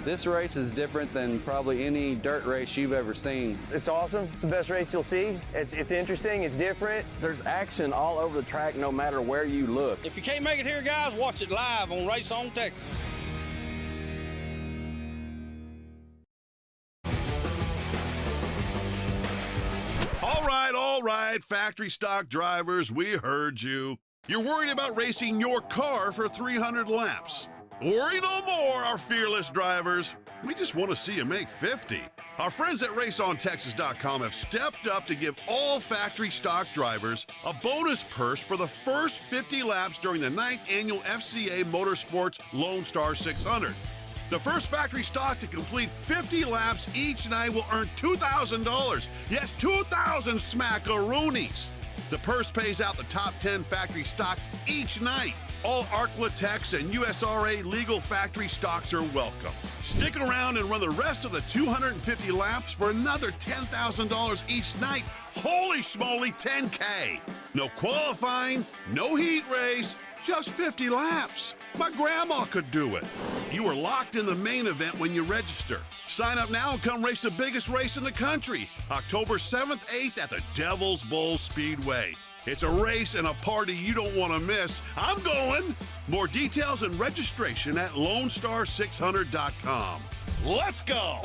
S4: This race is different than probably any dirt race you've ever seen.
S5: It's awesome. It's the best race you'll see. It's interesting. It's different.
S3: There's action all over the track no matter where you look.
S14: If you can't make it here, guys, watch it live on Race On Texas.
S6: All right, factory stock drivers, we heard you. You're worried about racing your car for 300 laps. Worry no more, our fearless drivers. We just want to see you make 50. Our friends at RaceOnTexas.com have stepped up to give all factory stock drivers a bonus purse for the first 50 laps during the 9th annual FCA Motorsports Lone Star 600. The first factory stock to complete 50 laps each night will earn $2,000. Yes, 2,000 smackaroonies. The purse pays out the top 10 factory stocks each night. All Arklatex and USRA legal factory stocks are welcome. Stick around and run the rest of the 250 laps for another $10,000 each night. Holy schmoly, 10K. No qualifying, no heat race, just 50 laps. My grandma could do it. You are locked in the main event when you register. Sign up now and come race the biggest race in the country, October 7th, 8th at the Devil's Bowl Speedway. It's a race and a party you don't want to miss. I'm going. More details and registration at LoneStar600.com. Let's go.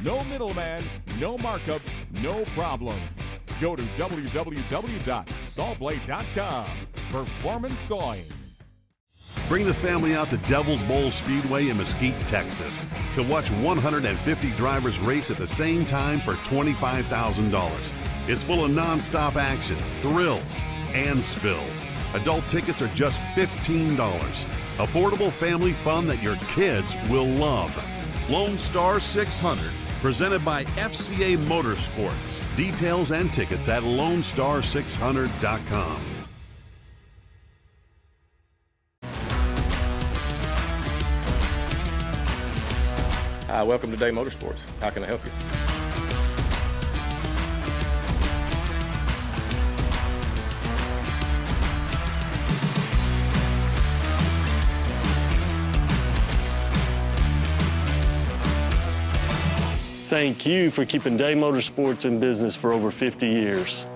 S7: No middleman, no markups, no problems. Go to www.sawblade.com. Performance Sawing.
S6: Bring the family out to Devil's Bowl Speedway in Mesquite, Texas to watch 150 drivers race at the same time for $25,000. It's full of non-stop action, thrills, and spills. Adult tickets are just $15. Affordable family fun that your kids will love. Lone Star 600, presented by FCA Motorsports. Details and tickets at LoneStar600.com.
S8: Hi, welcome to Day Motorsports. How can I help you?
S9: Thank you for keeping Day Motorsports in business for over 50 years.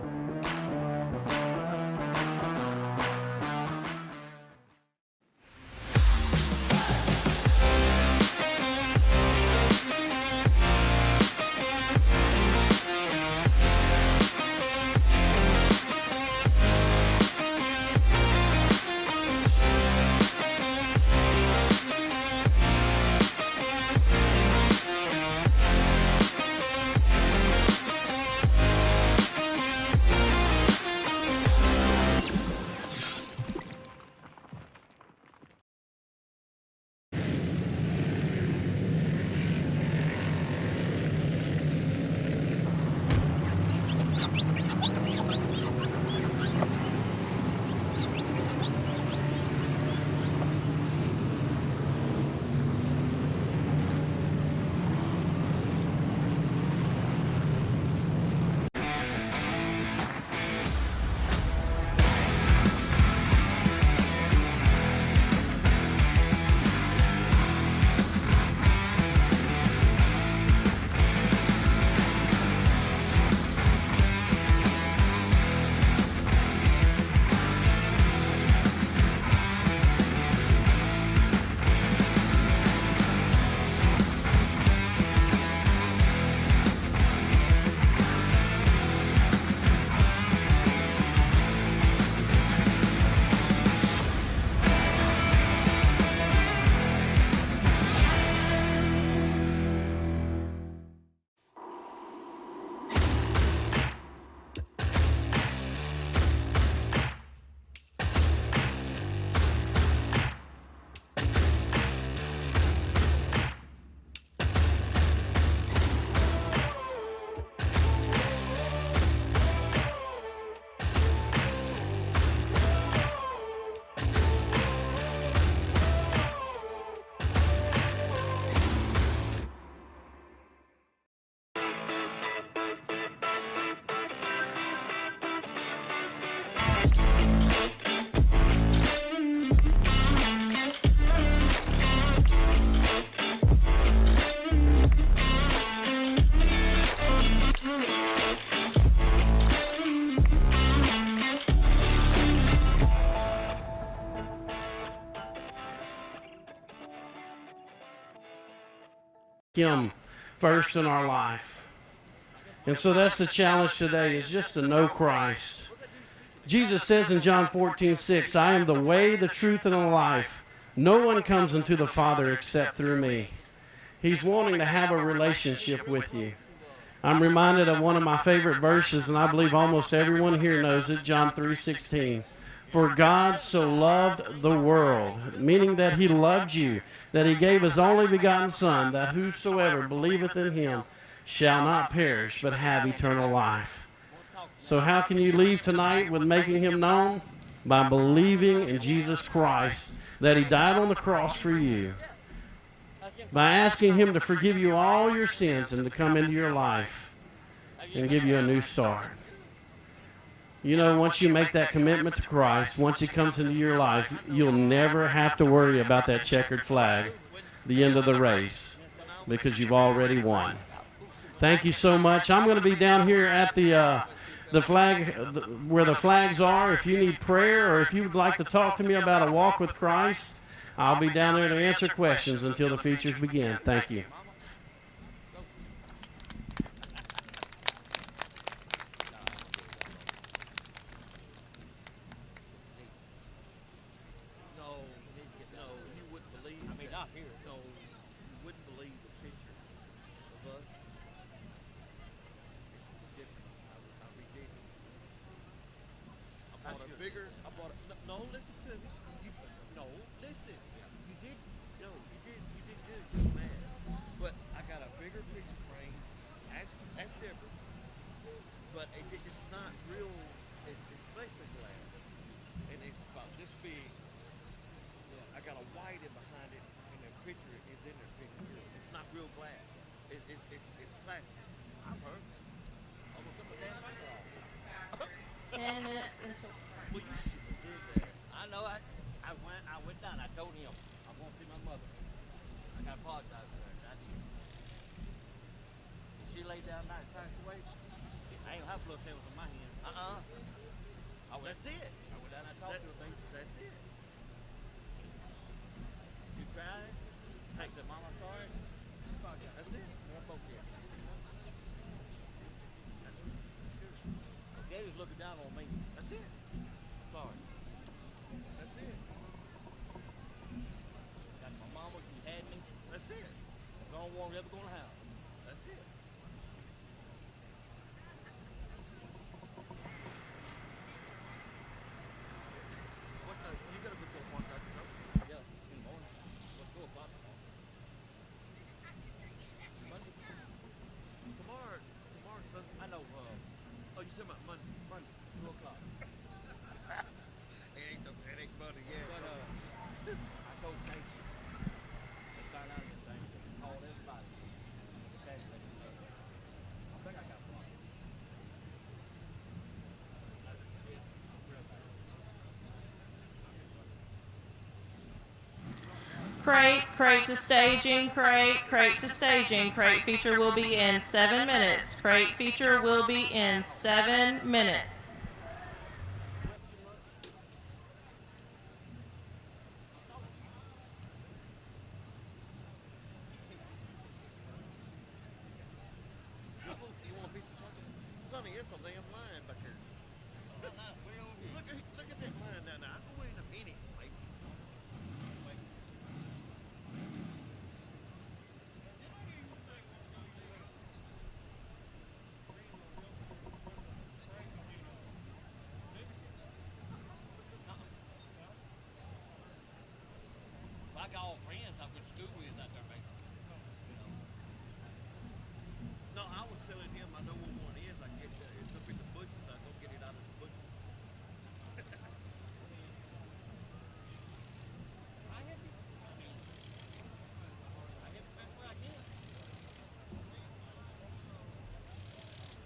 S15: Him first in our life. And so that's the challenge today, is just to know Christ. Jesus says in John 14:6, I am the way, the truth, and the life. No one comes unto the Father except through me. He's wanting to have a relationship with you. I'm reminded of one of my favorite verses, and I believe almost everyone here knows it, John 3:16. For God so loved the world, meaning that he loved you, that he gave his only begotten Son, that whosoever believeth in him shall not perish, but have eternal life. So how can you leave tonight with making him known? By believing in Jesus Christ, that he died on the cross for you. By asking him to forgive you all your sins and to come into your life and give you a new start. You know, once you make that commitment to Christ, once he comes into your life, you'll never have to worry about that checkered flag, the end of the race, because you've already won. Thank you so much. I'm going to be down here at the flag, where the flags are. If you need prayer or if you would like to talk to me about a walk with Christ, I'll be down there to answer questions until the features begin. Thank you.
S13: bigger. I bought a, no, listen to me. No, listen. You did good, young man. But I got a bigger picture frame. That's different. But it's not real. It's plexiglass, and it's about this big. I got a white in behind it, and the picture is in there picture. It's not real glass. It's plastic. I've heard. Almost up a damn finger off.
S12: 10 minutes until.
S13: Well, you shouldn't have did that.
S16: I know. I went down. I told him I want to see my mother. I got to apologize to her. I did. She laid down night, passed away. I ain't have blood cells in my hand.
S13: That's it.
S16: I went down and talked to her, baby.
S13: That's it.
S16: You cried? I said, Mom, I'm sorry.
S13: That's it.
S16: More folks here. That's good. Daddy's looking down on me.
S13: That's it.
S16: Sorry.
S13: That's it.
S16: Got my mama, she had me.
S13: That's it.
S16: That's the only one ever gonna have.
S13: That's it. What the? You gotta put your one back, no?
S16: Yeah, in the morning. Let's go about tomorrow.
S13: Tomorrow, Sunday.
S16: I know.
S13: Oh, you talking about Monday?
S16: Monday, 2 o'clock.
S13: It ain't Monday yet.
S16: But I told Stacy, let's find out this thing. Called everybody. I think I got one.
S12: Crate to staging, crate to staging. Crate feature will be in 7 minutes. Crate feature will be in 7 minutes.
S13: You want a piece of chocolate? Sonny, it's a damn line back here. Look at that line down there. I know we're in a meeting, mate.
S16: I got all friends I went to school with out there, basically.
S13: No, I was telling him I know where one is. I get it's up in the bushes. I go get it out of the bushes.
S16: I have to. I have the best way I can.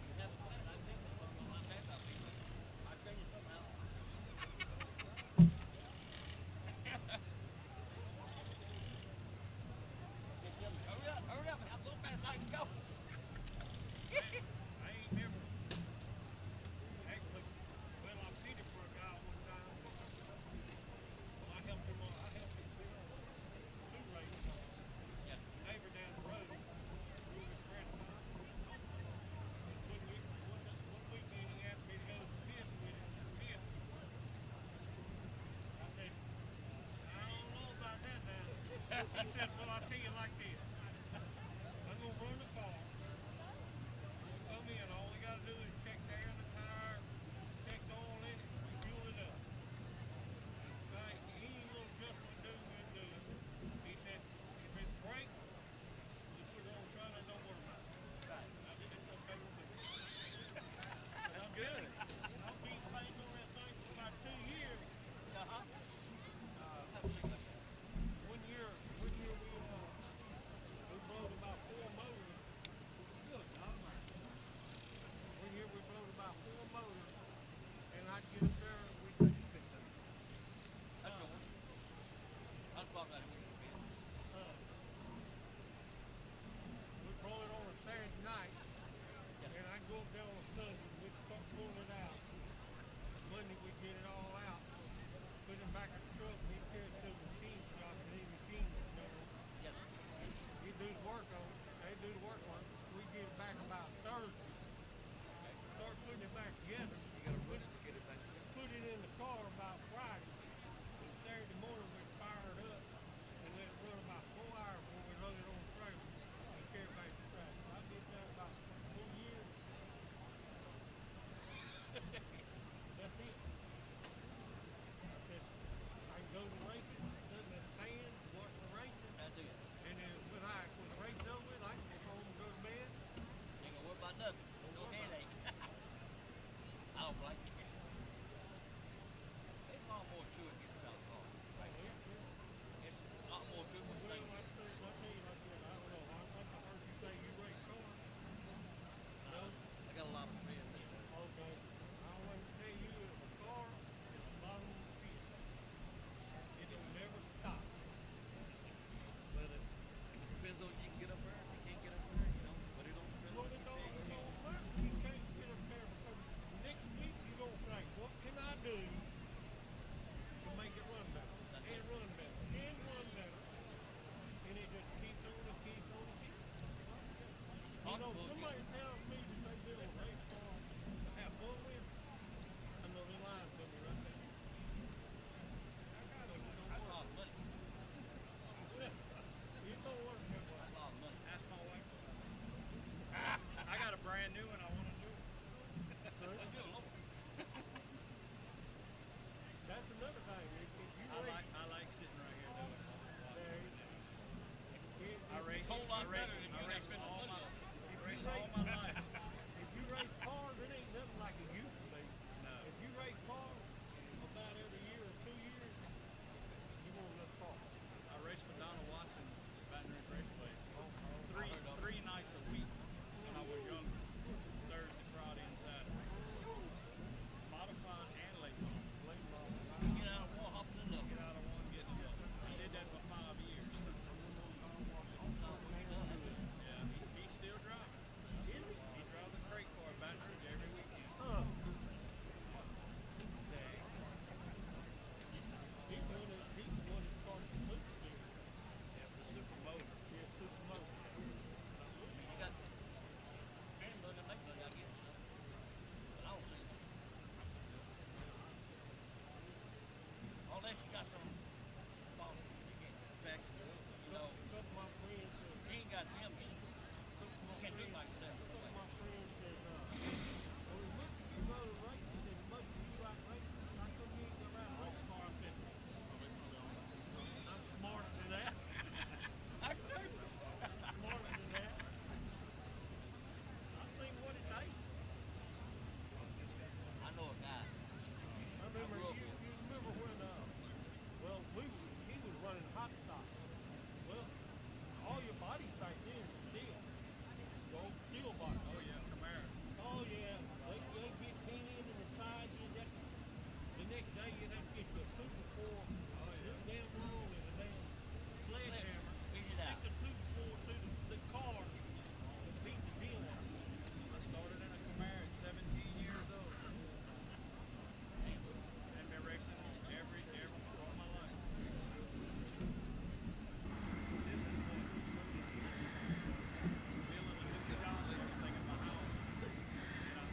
S16: You have a plan. I think that's what my best I'll be. I'll tell you something else. Hurry up, how go fast I can go.
S14: I ain't never actually, well, I painted for a guy one time. Well, I helped him build 2 races. Neighbor down the road, he was his grandson. One weekend he asked me to go to the pit with him. I said, I don't know about that now. He said, well, I'll tell you like this. I'm going to run the car. Come in, all we got to do is check the air in the tire, check the oil in it, and fuel it up. Like, any little adjustment do, we'll do it. He said, if it breaks, we're going to try to don't worry about it. I think it's okay with me. That's good. I've been playing on that thing for about 2 years. One year we blowed about 4 motors. Good God, man. One year we blowed about 4 motors, and I'd get up there and we'd take a spit to it.
S16: That's all. I'd block that in the pit.
S14: We blow it on a Saturday night, and I'd go up there on a Sunday, and we'd start pulling it out. Monday we'd get it all out, put it back in the truck, and he'd carry it to the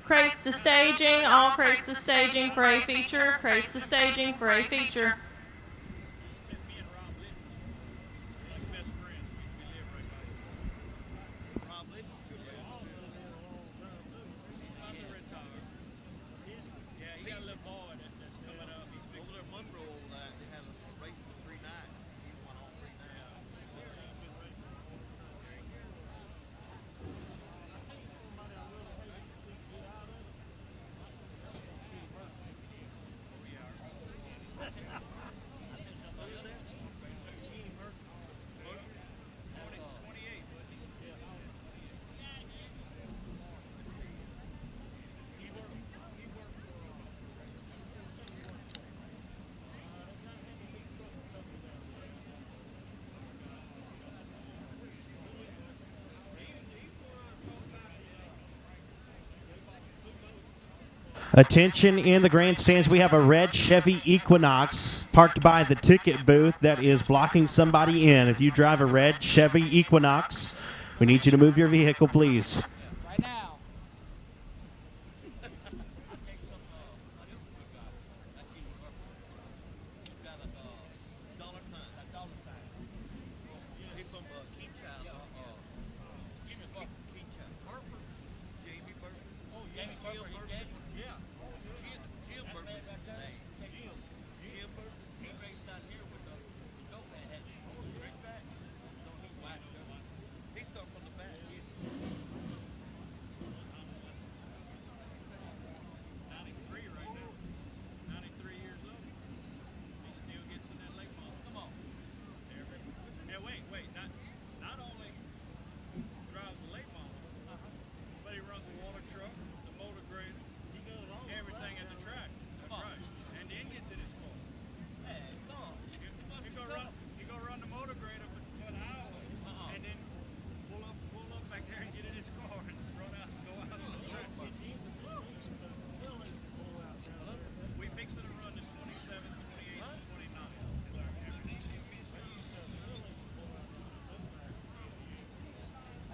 S12: Crates to staging, all crates to staging for a feature. Crates to staging for a feature.
S10: Attention in the grandstands, we have a red Chevy Equinox parked by the ticket booth that is blocking somebody in. If you drive a red Chevy Equinox, we need you to move your vehicle, please.
S2: Right now.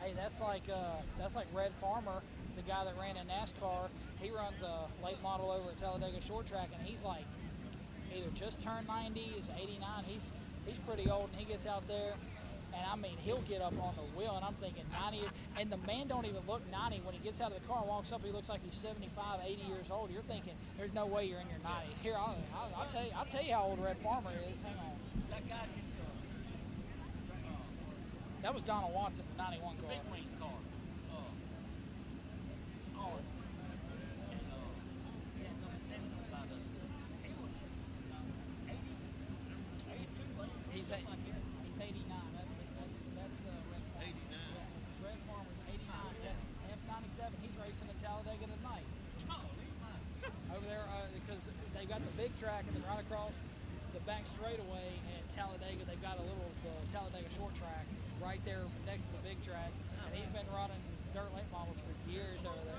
S2: Hey, that's like Red Farmer, the guy that ran in NASCAR. He runs a late model over at Talladega Short Track, and he's like either just turned 90, is 89. He's pretty old, and he gets out there, and I mean he'll get up on the wheel, and I'm thinking 90, and the man don't even look 90 when he gets out of the car and walks up. He looks like he's 75, 80 years old. You're thinking there's no way you're in your 90. Here, I'll tell you how old Red Farmer is. Hang on. That was Donald Watson, 91 car. Big wings car. He's 89. That's Red Farmer. 89. Red Farmer's 89. F97. He's racing at Talladega tonight. Over there, because they got the big track, and then right across the back straightaway at Talladega, they've got a little Talladega short track right there next to the big track, and he's been running dirt late models for years over there.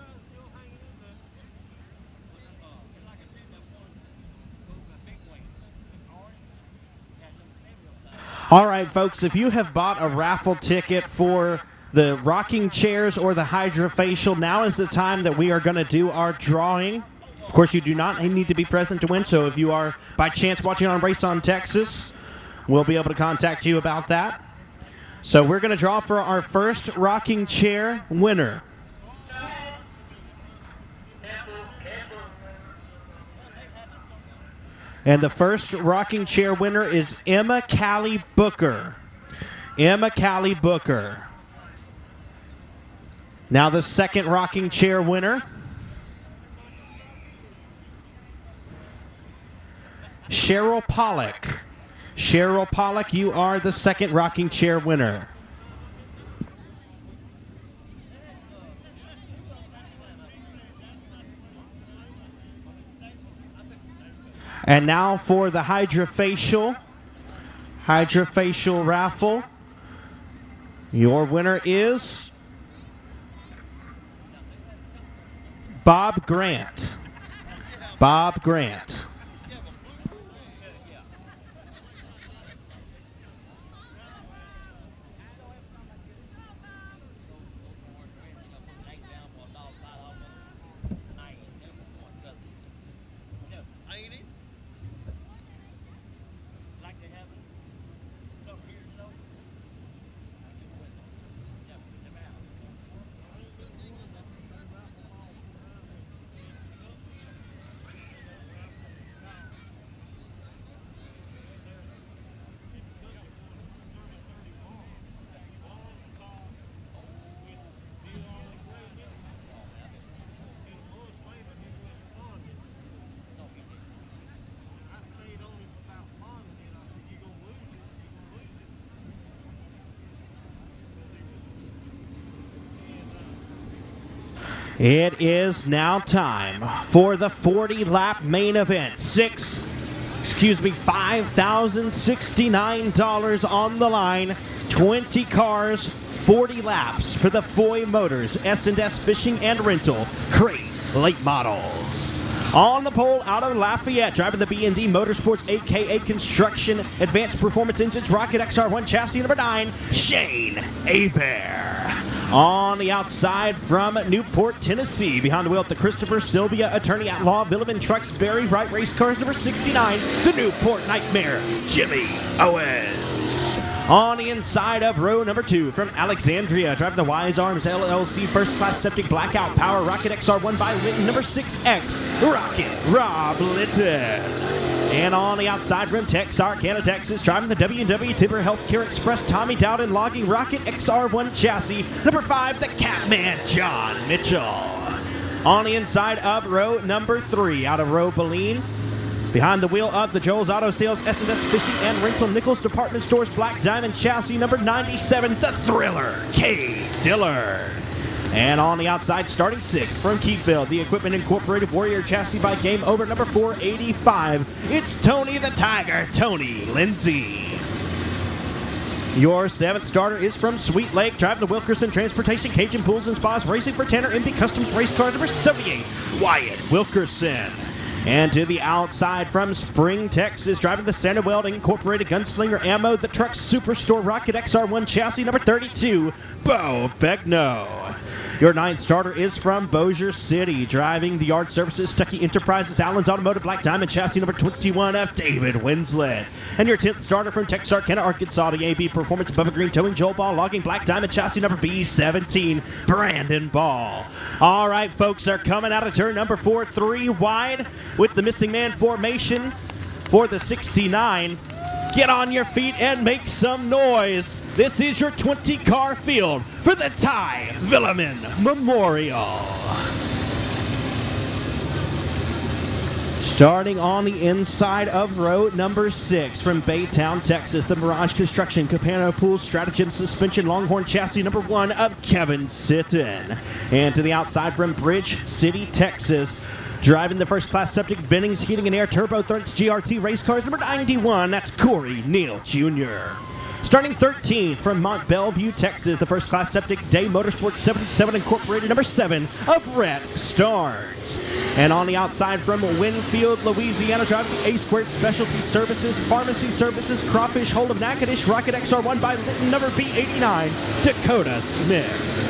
S10: All right, folks, if you have bought a raffle ticket for the rocking chairs or the hydrofacial, now is the time that we are going to do our drawing. Of course, you do not need to be present to win, so if you are by chance watching on Race on Texas, we'll be able to contact you about that. So we're going to draw for our first rocking chair winner. And the first rocking chair winner is Emma Callie Booker. Emma Callie Booker. Now the second rocking chair winner. Cheryl Pollock. Cheryl Pollock, you are the second rocking chair winner. And now for the hydrofacial raffle. Your winner is Bob Grant. Bob Grant. It is now time for the 40-lap main event. $5,069 on the line. 20 cars, 40 laps for the Foy Motors S&S Fishing and Rental Crate Late Models. On the pole out of Lafayette, driving the B&D Motorsports, a.k.a. Construction Advanced Performance Engines Rocket XR1 chassis number 9, Shane Hebert. On the outside from Newport, Tennessee, behind the wheel at the Christopher Sylvia Attorney at Law, Veuleman Trucks, Barry Wright Race Cars number 69, the Newport Nightmare, Jimmy Owens. On the inside of row number 2 from Alexandria, driving the Wise Arms LLC First Class Septic Blackout Power Rocket XR1 by Linton, number 6X, Rocket Rob Linton. And on the outside from Texarkana, Texas, driving the W&W Timber Healthcare Express Tommy Dowden Logging Rocket XR1 chassis, number 5, the Catman John Mitchell. On the inside of row number 3, out of row Boline, behind the wheel of the Joel's Auto Sales S&S Fishing and Rental Nichols Department Stores Black Diamond chassis number 97, the Thriller, K. Dillard. And on the outside, starting 6th from Keithville, the Equipment Incorporated Warrior chassis by Game Over number 485, it's Tony the Tiger, Tony Lindsay. Your 7th starter is from Sweet Lake, driving the Wilkerson Transportation Cajun Pools and Spas, racing for Tanner MP Customs Race Car number 78, Wyatt Wilkerson. And to the outside from Spring, Texas, driving the Santa Weld Incorporated Gunslinger Ammo, the Truck Superstore Rocket XR1 chassis number 32, Bo Begno. Your 9th starter is from Bossier City, driving the Yard Services Stuckey Enterprises Allen's Automotive Black Diamond chassis number 21 of David Winslet. And your 10th starter from Texarkana, Arkansas, the AB Performance Bubba Green Towing Joel Ball Logging Black Diamond chassis number B17, Brandon Ball. All right, folks, are coming out of turn number 4, 3 wide with the missing man formation for the 69. Get on your feet and make some noise. This is your 20-car field for the Ty Veuleman Memorial. Starting on the inside of row number 6 from Baytown, Texas, the Mirage Construction Capano Pool Stratagem Suspension Longhorn chassis number 1 of Kevin Sitton. And to the outside from Bridge City, Texas, driving the First Class Septic Bennings Heating and Air Turbo Threats GRT Race Cars number 91, that's Corey Neal Jr. Starting 13th from Mont Bellevue, Texas, the First Class Septic Day Motorsports 77 Incorporated number 7 of Rhett Starnes. And on the outside from Winfield, Louisiana, driving A Squared Specialty Services, Pharmacy Services, Crawfish, Hold of Natchitoches, Rocket XR1 by Linton number B89, Dakota Smith.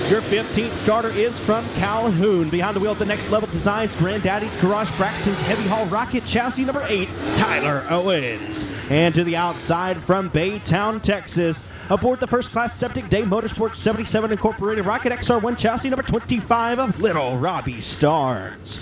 S10: Your 15th starter is from Calhoun. Behind the wheel at the Next Level Designs, Granddaddy's Garage, Braxton's Heavy Haul Rocket chassis number 8, Tyler Owens. And to the outside from Baytown, Texas, aboard the First Class Septic Day Motorsports 77 Incorporated Rocket XR1 chassis number 25 of Little Robbie Starnes.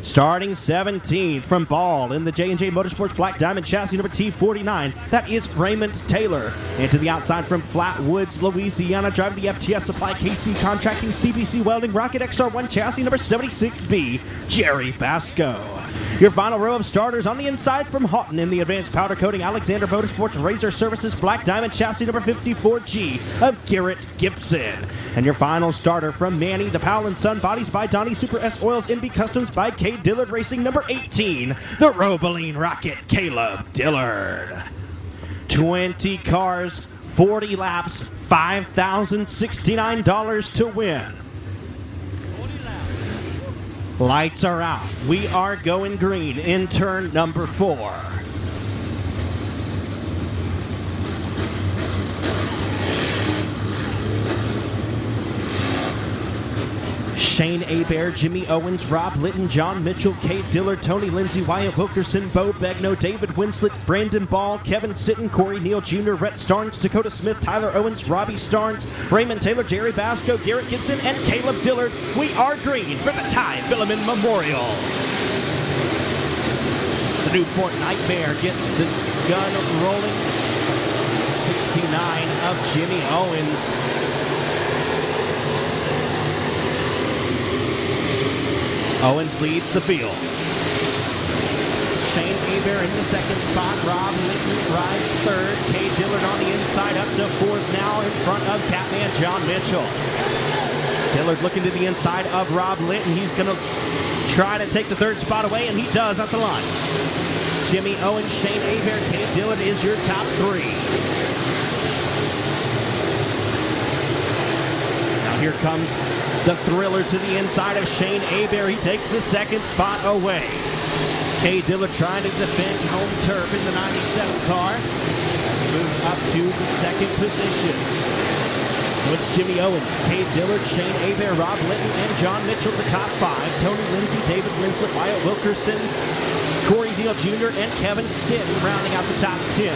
S10: Starting 17th from Ball in the J&J Motorsports Black Diamond chassis number T49, that is Raymond Taylor. And to the outside from Flatwoods, Louisiana, driving the FTS Supply KC Contracting CBC Welding Rocket XR1 chassis number 76B, Jerry Basco. Your final row of starters on the inside from Houghton in the Advanced Powder Coating Alexander Motorsports Razor Services Black Diamond chassis number 54G of Garrett Gibson. And your final starter from Manny, the Powell & Son Bodies by Donnie Super S Oils NB Customs by K. Dillard Racing number 18, the Roboline Rocket, Caleb Dillard. 20 cars, 40 laps, $5,069 to win. Lights are out. We are going green in turn number 4. Shane Hebert, Jimmy Owens, Rob Litton, John Mitchell, Kate Dillard, Tony Lindsay, Wyatt Wilkerson, Bo Begno, David Winslet, Brandon Ball, Kevin Sitton, Corey Neal Jr., Rhett Starnes, Dakota Smith, Tyler Owens, Robbie Starnes, Raymond Taylor, Jerry Basco, Garrett Gibson, and Caleb Dillard. We are green for the Ty Veuleman Memorial. The Newport Nightmare gets the gun rolling. 69 of Jimmy Owens. Owens leads the field. Shane Hebert in the second spot. Rob Litton rides third. Kay Dillard on the inside up to fourth now in front of Catman John Mitchell. Dillard Dillard looking to the inside of Rob Litton. He's going to try to take the third spot away, and he does at the line. Jimmy Owens, Shane Hebert, Cade Dillard is your top three. Now here comes the thriller to the inside of Shane Hebert. He takes the second spot away. Cade Dillard trying to defend home turf in the 97 car. He moves up to the second position. So it's Jimmy Owens, Cade Dillard, Shane Hebert, Rob Litton, and John Mitchell, the top five. Tony Lindsay, David Winslet, Wyatt Wilkerson, Corey Deal Jr., and Kevin Sitton rounding out the top 10.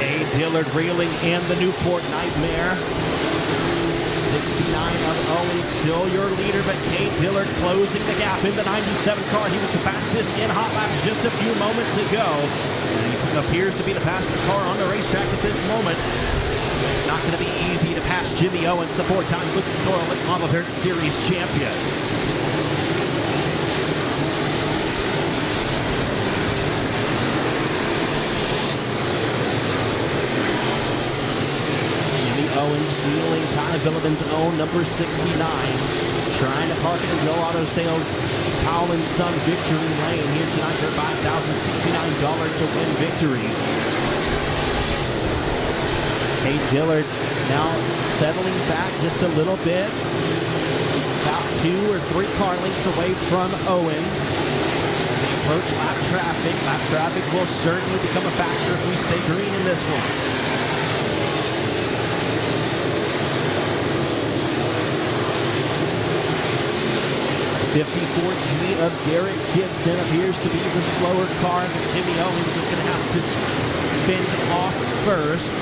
S10: Cade Dillard reeling in the Newport Nightmare. 69 of Owens, still your leader, but Cade Dillard closing the gap in the 97 car. He was the fastest in hot laps just a few moments ago. And he appears to be the fastest car on the racetrack at this moment. It's not going to be easy to pass Jimmy Owens, the four-time Lucas Oil Model Dirt Series champion. Owens wheeling Ty Veuleman's own number 69. Trying to park it in Joe Auto Sales Powell & Son Victory Lane here tonight for $5,069 to win victory. Cade Dillard now settling back just a little bit. About 2 or 3 car lengths away from Owens. They approach lap traffic. Lap traffic will certainly become a factor if we stay green in this one. 54G of Garrett Gibson appears to be the slower car that Jimmy Owens is going to have to fend off first.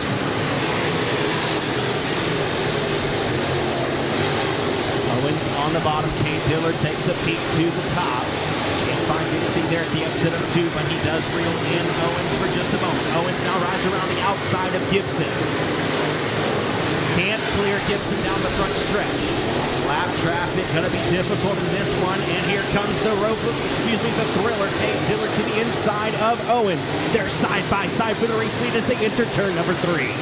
S10: Owens on the bottom. Cade Dillard takes a peek to the top. Can't find anything there at the exit of 2, but he does reel in Owens for just a moment. Owens now rides around the outside of Gibson. Can't clear Gibson down the front stretch. Lap traffic going to be difficult in this one, and here comes the the thriller, Cade Dillard to the inside of Owens. They're side by side for the race lead as they enter turn number 3.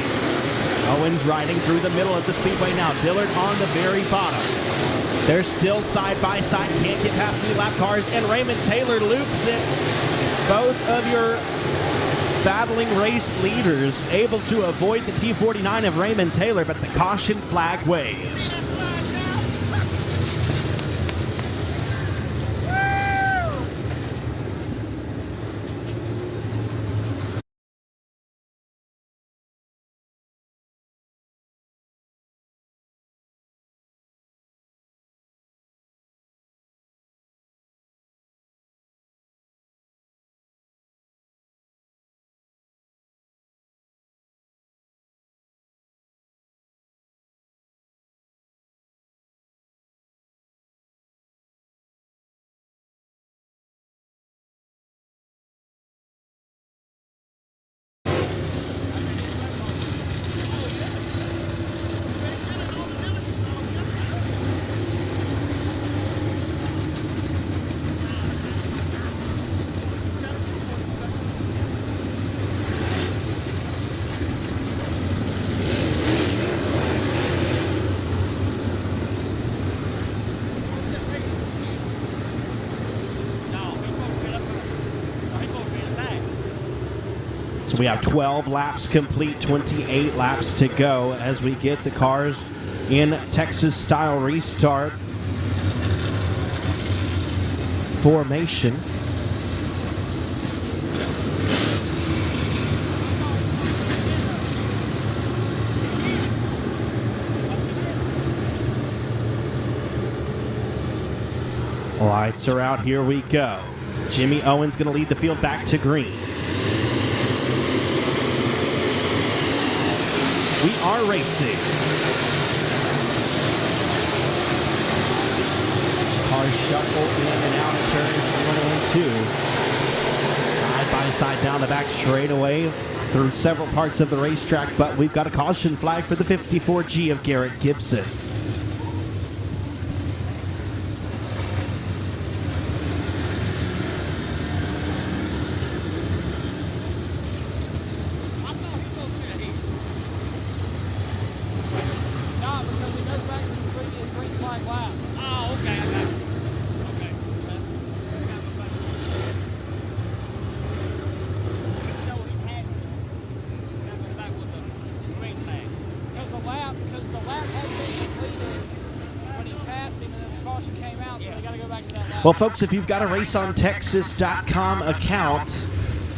S10: Owens riding through the middle of the speedway now. Dillard on the very bottom. They're still side by side, can't get past the lap cars, and Raymond Taylor loops it. Both of your battling race leaders able to avoid the T49 of Raymond Taylor, but the caution flag waves. So we have 12 laps complete, 28 laps to go as we get the cars in Texas-style restart formation. Lights are out, here we go. Jimmy Owens going to lead the field back to green. We are racing. Cars shuffle in and out of turns 1 and 2. Side by side down the back straightaway through several parts of the racetrack, but we've got a caution flag for the 54G of Garrett Gibson.
S2: racetrack lap.
S14: Oh, okay, I got you. Okay. No, he had to. Got to go back with the green flag.
S2: Because the lap had been completed when he passed him, and then the caution came out, so they got to go back to that lap.
S10: Well, folks, if you've got a raceontexas.com account,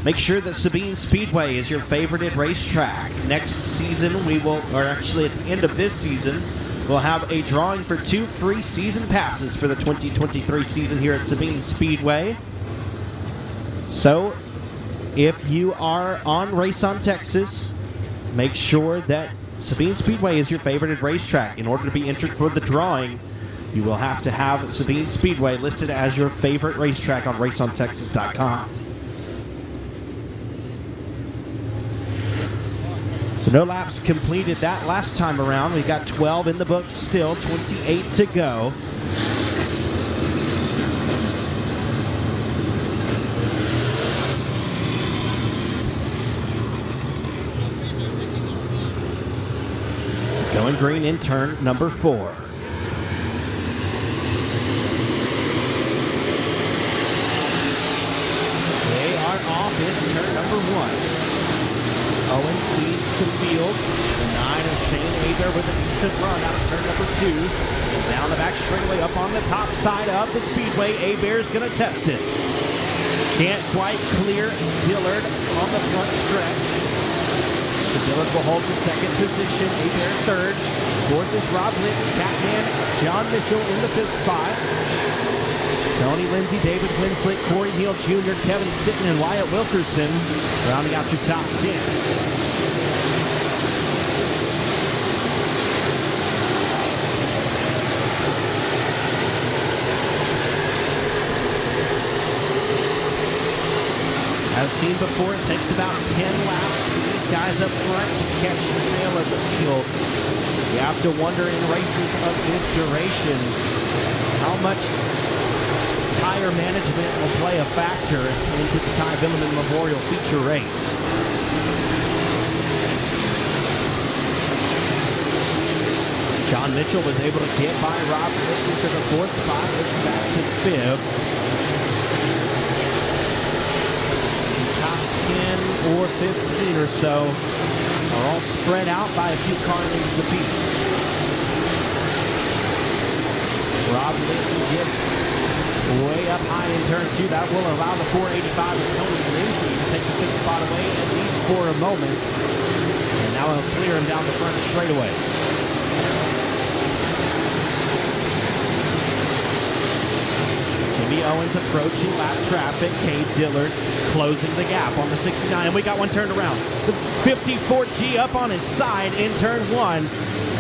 S10: make sure that Sabine Speedway is your favorited racetrack. Next season, or actually at the end of this season, we'll have a drawing for 2 free season passes for the 2023 season here at Sabine Speedway. So, if you are on Race on Texas, make sure that Sabine Speedway is your favorited racetrack. In order to be entered for the drawing, you will have to have Sabine Speedway listed as your favorite racetrack on raceontexas.com. So no laps completed that last time around. We've got 12 in the books still, 28 to go. Going green in turn number 4. They are off in turn number 1. Owens leads the field. The 9 of Shane Abear with a decent run out of turn number 2. And down the back straightaway up on the top side of the Speedway. Abear's going to test it. Can't quite clear Dillard on the front stretch. So Dillard will hold the second position. Abear third. Fourth is Rob Linton, Catman, John Mitchell in the 5th spot. Tony Lindsay, David Winslet, Corey Neal Jr., Kevin Sitton, and Wyatt Wilkerson rounding out your top 10. As seen before, it takes about 10 laps for these guys up front to catch the tail of the field. You have to wonder in races of this duration how much tire management will play a factor into the Ty Veuleman Memorial feature race. John Mitchell was able to get by Rob Litton to the 4th spot, looking back to 5th. Top 10 or 15 or so are all spread out by a few car lengths apiece. Rob Litton gets way up high in turn 2. That will allow the 485 of Tony Lindsay to take the 5th spot away, at least for a moment. And now he'll clear him down the front straightaway. Jimmy Owens approaching lap traffic. Cade Dillard closing the gap on the 69. And we got one turned around. The 54G up on his side in turn 1.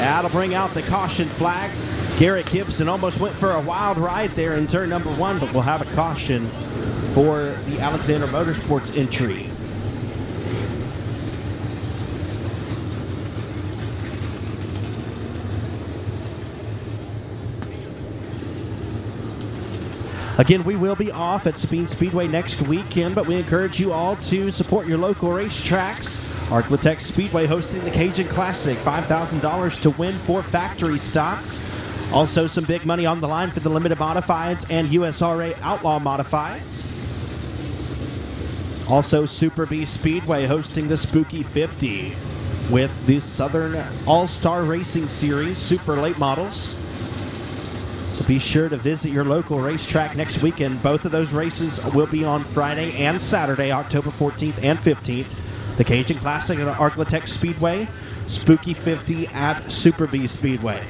S10: That'll bring out the caution flag. Garrett Gibson almost went for a wild ride there in turn number 1, but we'll have a caution for the Alexander Motorsports entry. Again, we will be off at Sabine Speedway next weekend, but we encourage you all to support your local racetracks. Arklatex Speedway hosting the Cajun Classic, $5,000 to win 4 factory stocks. Also, some big money on the line for the limited modifieds and USRA outlaw modifieds. Also, Super B Speedway hosting the Spooky 50 with the Southern All-Star Racing Series Super Late Models. So be sure to visit your local racetrack next weekend. Both of those races will be on Friday and Saturday, October 14th and 15th. The Cajun Classic at Arklatex Speedway, Spooky 50 at Super B Speedway.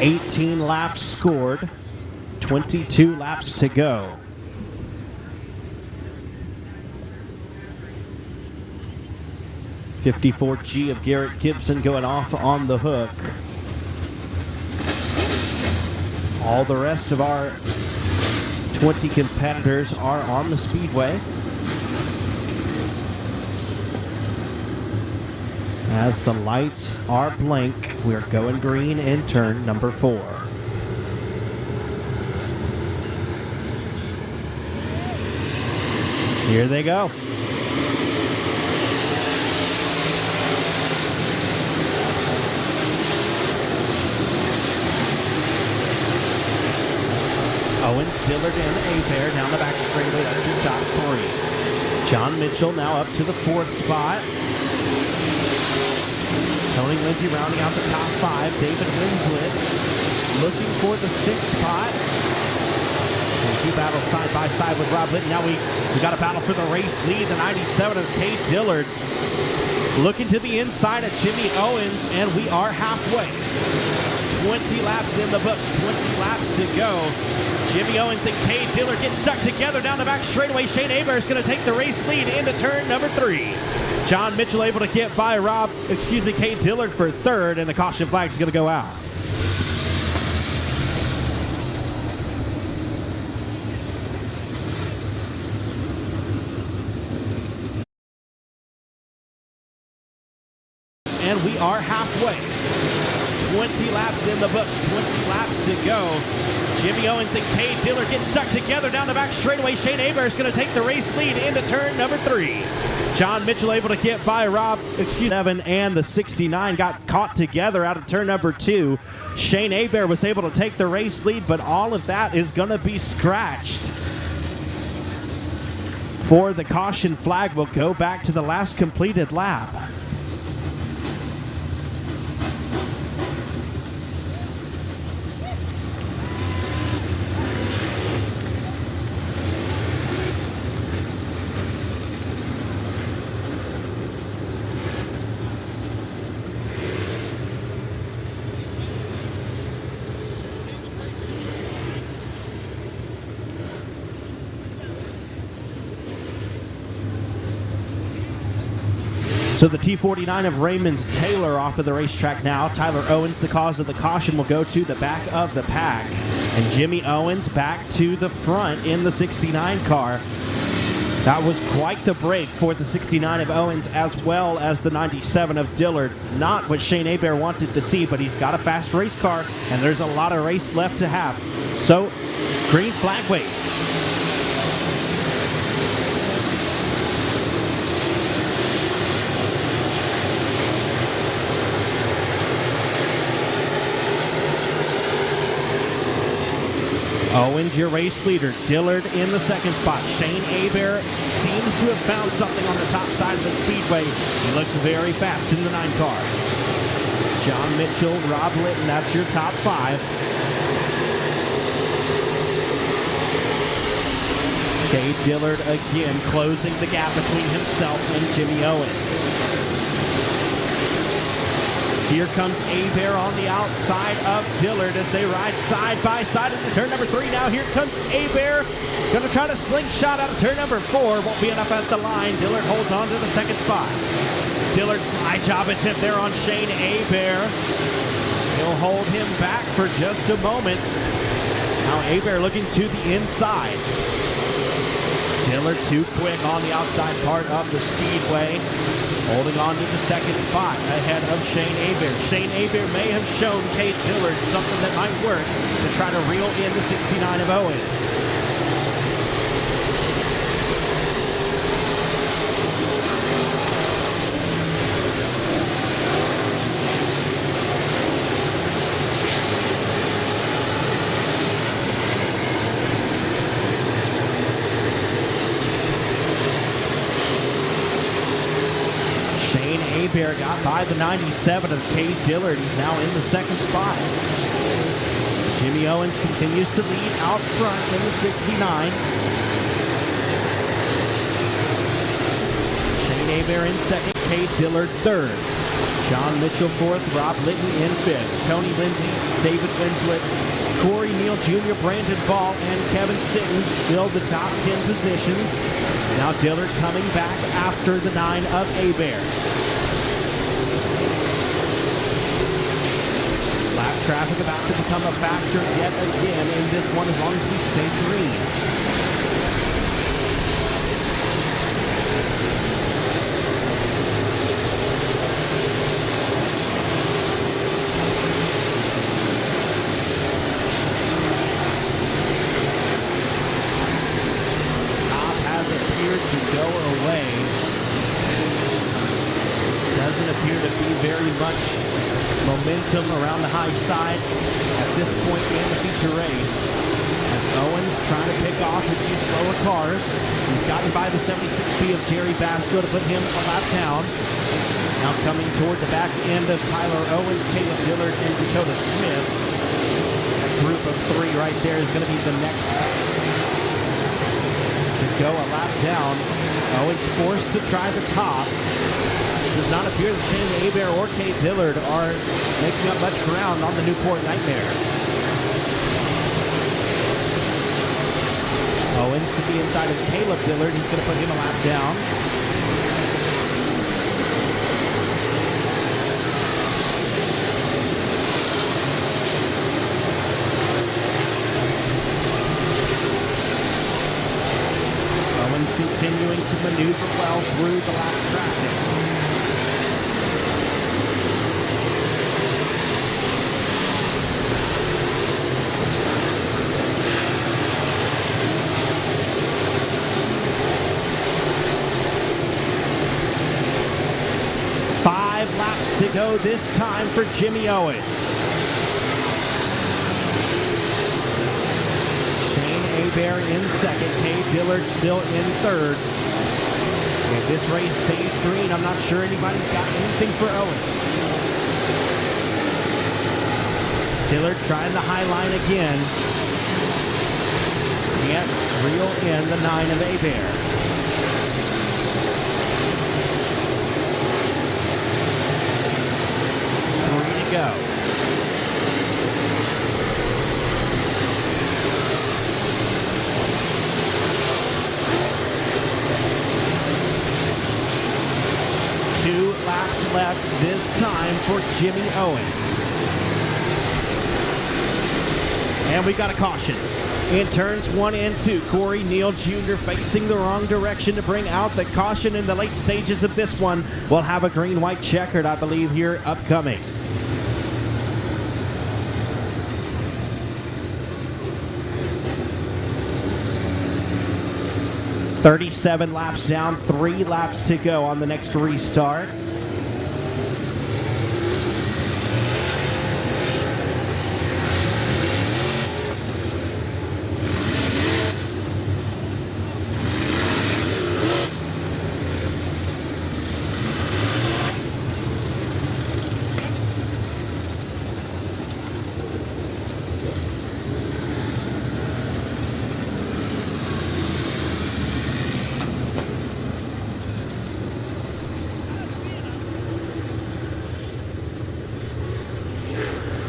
S10: 18 laps scored, 22 laps to go. .54G of Garrett Gibson going off on the hook. All the rest of our 20 competitors are on the Speedway. As the lights are blank, we're going green in turn number 4. Here they go. Owens, Dillard, and Abair down the back straightaway. That's your top 3. John Mitchell now up to the 4th spot. Tony Lindsay rounding out the top 5. David Winslet looking for the 6th spot. As he battles side by side with Rob Litton. Now we got a battle for the race lead. The 97 of Cade Dillard looking to the inside of Jimmy Owens, and we are halfway. 20 laps in the books, 20 laps to go. Jimmy Owens and Cade Dillard get stuck together down the back straightaway. Shane Abair is going to take the race lead into turn number 3. John Mitchell able to get by Cade Dillard for 3rd, and the caution flag is going to go out. And we are halfway. 20 laps in the books, 20 laps to go. Jimmy Owens and Cade Dillard get stuck together down the back straightaway. Shane Abair is going to take the race lead into turn number 3. John Mitchell able to get by 7 and the 69 got caught together out of turn number 2. Shane Abair was able to take the race lead, but all of that is going to be scratched. For the caution flag, we'll go back to the last completed lap. So the T49 of Raymond's Taylor off of the racetrack now. Tyler Owens, the cause of the caution, will go to the back of the pack. And Jimmy Owens back to the front in the 69 car. That was quite the break for the 69 of Owens as well as the 97 of Dillard. Not what Shane Abair wanted to see, but he's got a fast race car, and there's a lot of race left to have. So, green flag waves. Owens, your race leader. Dillard in the 2nd spot. Shane Abair seems to have found something on the top side of the Speedway. He looks very fast in the 9 car. John Mitchell, Rob Litton, that's your top 5. Cade Dillard again closing the gap between himself and Jimmy Owens. Here comes Abair on the outside of Dillard as they ride side by side into turn number 3. Now here comes Abair. Going to try to slingshot out of turn number 4. Won't be enough at the line. Dillard holds on to the 2nd spot. Dillard slide job attempt there on Shane Abair. He'll hold him back for just a moment. Now Abair looking to the inside. Dillard too quick on the outside part of the Speedway. Holding on to the 2nd spot ahead of Shane Abair. Shane Abair may have shown Cade Dillard something that might work to try to reel in the 69 of Owens. Abair got by the 97 of Cade Dillard. He's now in the 2nd spot. Jimmy Owens continues to lead out front in the 69. Shane Abair in 2nd, Cade Dillard 3rd. John Mitchell fourth, Rob Litton in fifth. Tony Lindsay, David Winslet, Corey Neal Jr., Brandon Ball, and Kevin Sitton still the top 10 positions. Now Dillard coming back after the 9 of Hebert. Lap traffic about to become a factor yet again in this one as long as we stay green. To go away. Doesn't appear to be very much momentum around the high side at this point in the feature race. As Owens trying to pick off a few slower cars. He's gotten by the 76B of Jerry Basco to put him a lap down. Now coming toward the back end of Tyler Owens, Caleb Dillard, and Dakota Smith. That group of three right there is going to be the next to go a lap down. Owens forced to try the top. It does not appear that Shane Hebert or Kate Dillard are making up much ground on the Newport Nightmare. Owens to be inside of Caleb Dillard. He's going to put him a lap down. Continuing to maneuver well through the lap traffic. Five laps to go this time for Jimmy Owens. Hebert in second, Kate Dillard still in third. If this race stays green, I'm not sure anybody's got anything for Owens. Dillard trying the high line again. Can't reel in the 9 of Hebert. Three to go. Laps left this time for Jimmy Owens. And we got a caution. In turns 1 and 2, Corey Neal Jr. facing the wrong direction to bring out the caution in the late stages of this one. We'll have a green-white checkered, I believe, here upcoming. .37 laps down, 3 laps to go on the next restart.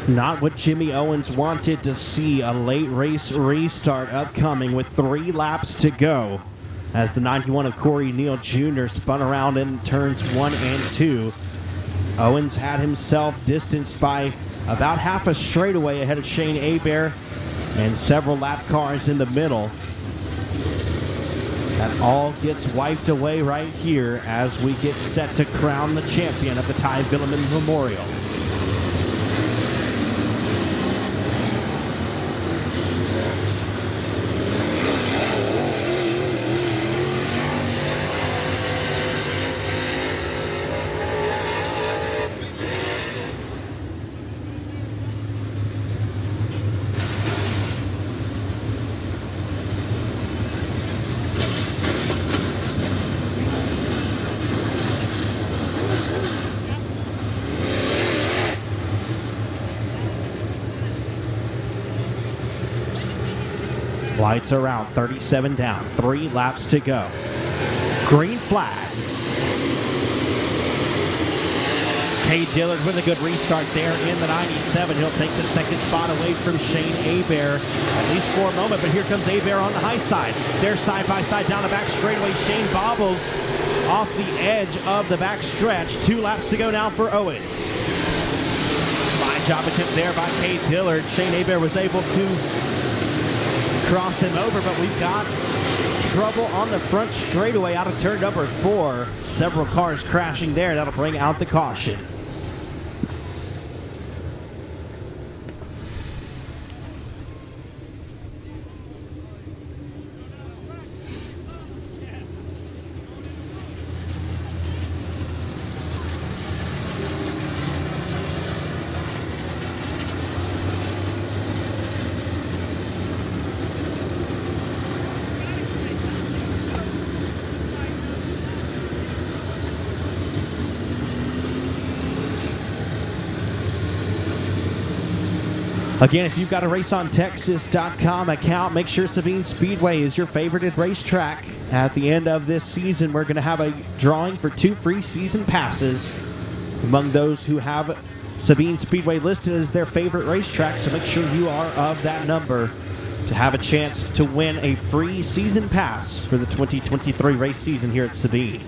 S10: Not what Jimmy Owens wanted to see, a late race restart upcoming with 3 laps to go as the 91 of Corey Neal Jr. spun around in turns 1 and 2. Owens had himself distanced by about half a straightaway ahead of Shane Hebert and several lap cars in the middle. That all gets wiped away right here as we get set to crown the champion of the Ty Veuleman Memorial. Lights are out, 37 down, 3 laps to go. Green flag. Cade Dillard with a good restart there in the 97. He'll take the second spot away from Shane Hebert, at least for a moment, but here comes Hebert on the high side. They're side by side down the back straightaway. Shane bobbles off the edge of the back stretch. 2 laps to go now for Owens. Slide job attempt there by Cade Dillard. Shane Hebert was able to cross him over, but we've got trouble on the front straightaway out of turn number 4. Several cars crashing there. That'll bring out the caution. Again, if you've got a RaceOnTexas.com account, make sure Sabine Speedway is your favorited racetrack. At the end of this season, we're going to have a drawing for 2 free season passes among those who have Sabine Speedway listed as their favorite racetrack, so make sure you are of that number to have a chance to win a free season pass for the 2023 race season here at Sabine.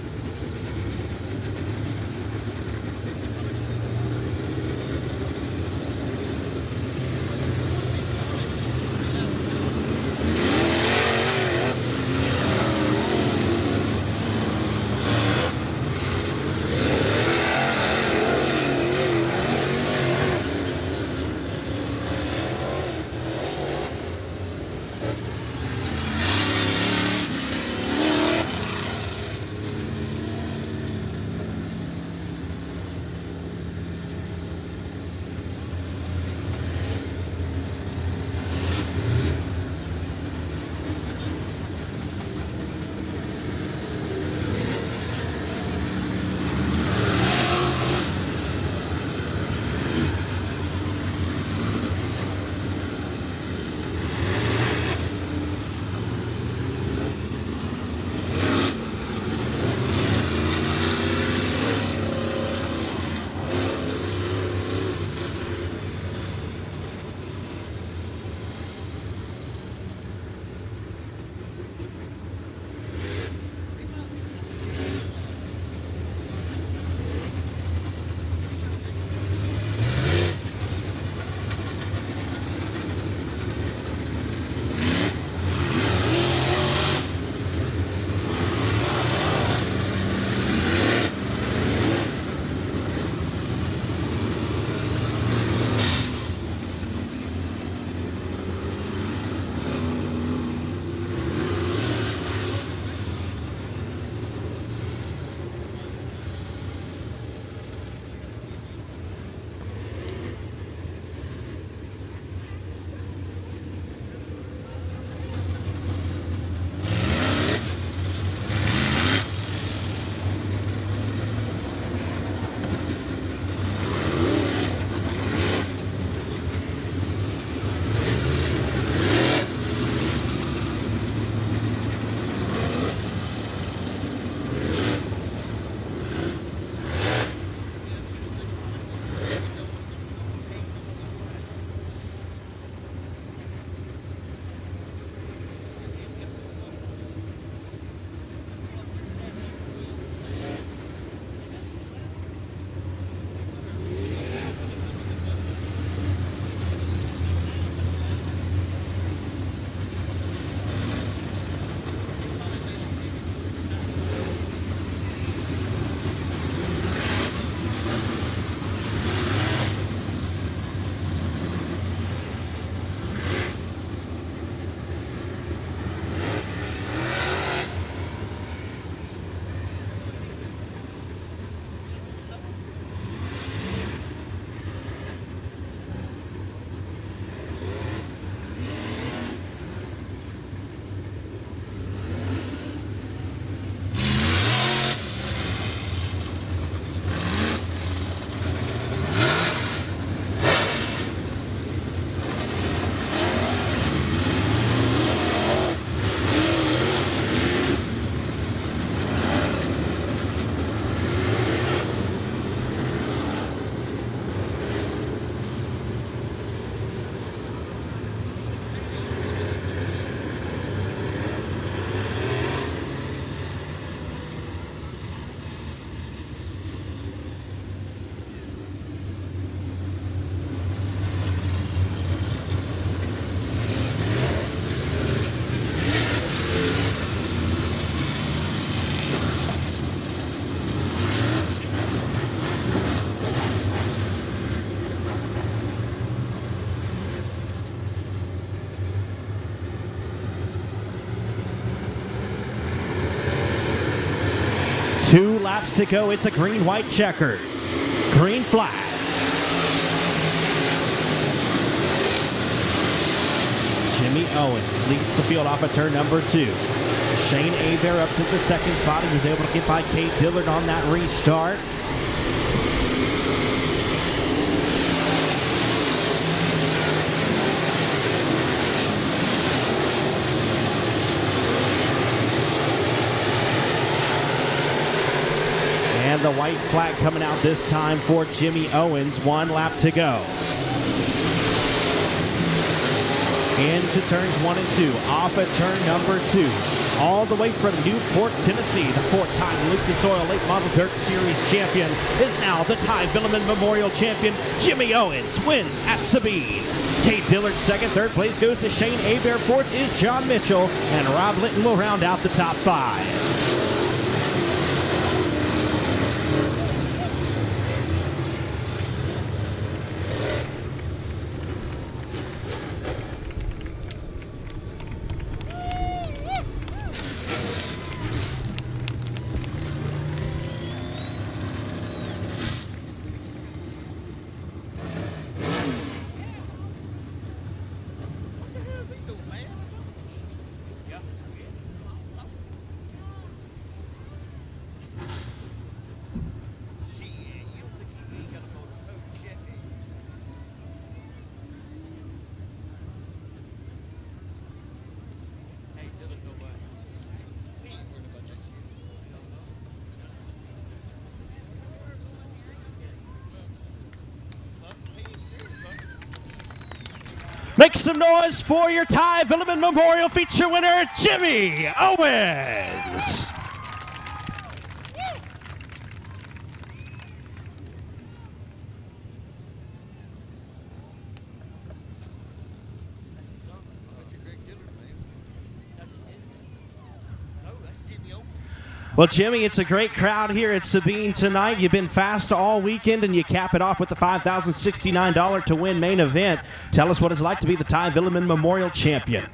S10: laps to go. It's a green-white checker. Green flag. Jimmy Owens leads the field off of turn number 2. Shane Abear up to the second spot. He was able to get by Kate Dillard on that restart. And the white flag coming out this time for Jimmy Owens. 1 lap to go. Into turns 1 and 2. Off at turn number 2. All the way from Newport, Tennessee, the 4-time Lucas Oil Late Model Dirt Series champion is now the Ty Villeman Memorial champion. Jimmy Owens wins at Sabine. Kate Dillard second. Third place goes to Shane Abear. Fourth is John Mitchell. And Rob Litton will round out the top 5. Make some noise for your Ty Villeman Memorial feature winner, Jimmy Owens. Well, Jimmy, it's a great crowd here at Sabine tonight. You've been fast all weekend, and you cap it off with the $5,069 to win main event. Tell us what it's like to be the Ty Villeman Memorial champion.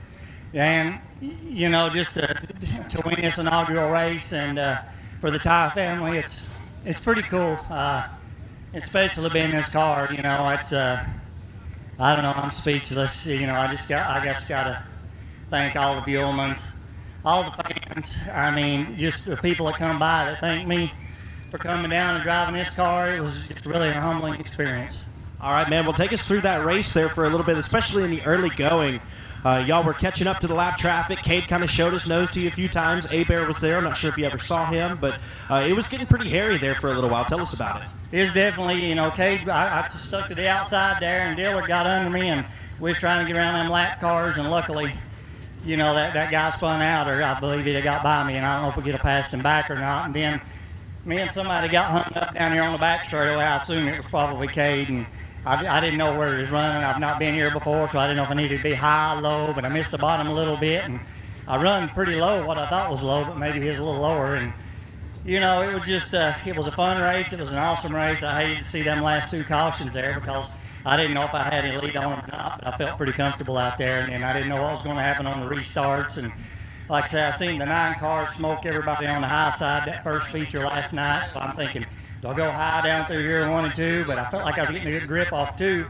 S17: And, you know, just to win this inaugural race and for the Ty family, it's pretty cool. Especially being in this car, you know, it's, I don't know, I'm speechless. You know, I just got to thank all the Veulemans. All the fans, I mean, just the people that come by that thank me for coming down and driving this car. It was just really a humbling experience.
S10: All right, man. Well, take us through that race there for a little bit, especially in the early going. Y'all were catching up to the lap traffic. Cade kind of showed his nose to you a few times. Abear was there. I'm not sure if you ever saw him, but it was getting pretty hairy there for a little while. Tell us about it.
S17: It's definitely, you know, Cade, I stuck to the outside there, and Dillard got under me, and we was trying to get around them lap cars, and luckily, you know, that guy spun out, or I believe he got by me, and I don't know if we could have passed him back or not. And then me and somebody got hung up down here on the back straightaway. I assume it was probably Cade, and I didn't know where he was running. I've not been here before, so I didn't know if I needed to be high, low, but I missed the bottom a little bit, and I run pretty low, what I thought was low, but maybe he was a little lower. And, you know, it was just, it was a fun race. It was an awesome race. I hated to see them last 2 cautions there because I didn't know if I had any lead on them or not, but I felt pretty comfortable out there, and I didn't know what was going to happen on the restarts. And like I said, I seen the 9 cars smoke everybody on the high side that first feature last night, so I'm thinking, do I go high down through here 1 and 2? But I felt like I was getting a good grip off 2,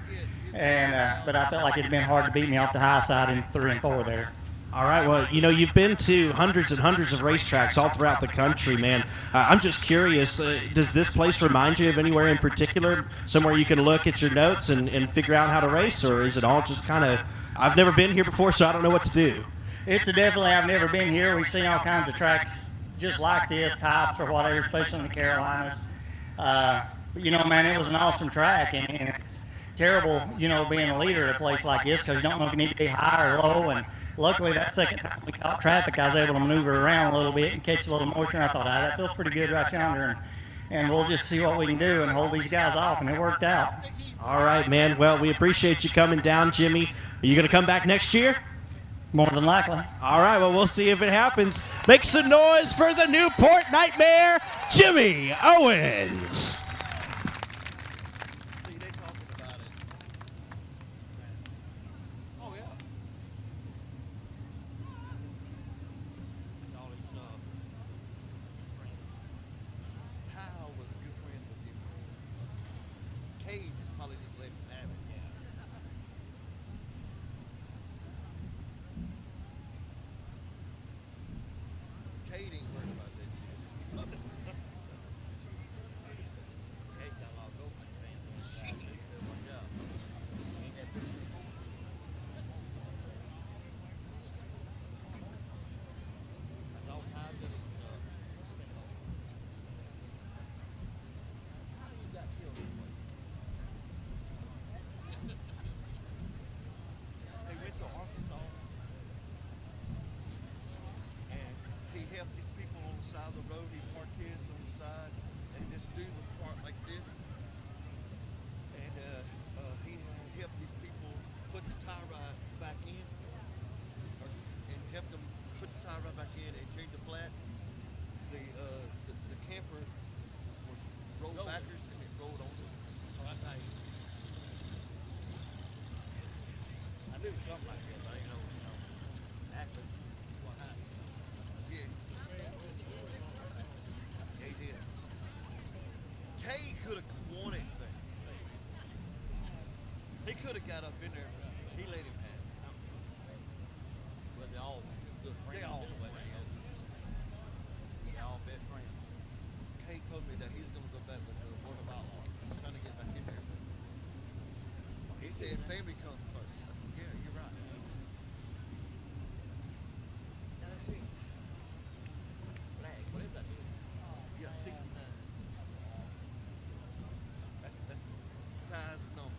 S17: and but I felt like it had been hard to beat me off the high side in 3 and 4 there.
S10: All right, well, you know, you've been to hundreds and hundreds of racetracks all throughout the country, man. I'm just curious, does this place remind you of anywhere in particular, somewhere you can look at your notes and figure out how to race, or is it all just kind of, I've never been here before, so I don't know what to do?
S17: It's definitely, I've never been here. We've seen all kinds of tracks just like this, types or whatever, especially in the Carolinas. You know, man, it was an awesome track, and it's terrible, you know, being a leader at a place like this because you don't know if you need to be high or low. And luckily, that second time we caught traffic, I was able to maneuver around a little bit and catch a little moisture. And I thought, that feels pretty good right yonder, and we'll just see what we can do and hold these guys off, and it worked out.
S10: All right, man. Well, we appreciate you coming down, Jimmy. Are you going to come back next year?
S17: More than likely.
S10: All right, well, we'll see if it happens. Make some noise for the Newport Nightmare, Jimmy Owens.
S13: it was something like this. I ain't know. Actually, what happened? Yeah. Yeah, he did. Kay could have won it. He could have got up in there, but he let him have it.
S16: Well, they all good friends.
S13: They all
S16: anyway. They all best friends.
S13: Kay told me that he's gonna go back with the Board of Outlaws. He's trying to get back in there. But he said family comes first. I said, yeah, you're right.
S16: Now let's see. Flag, what is that doing?
S13: Yeah, 69. That's Ty's number.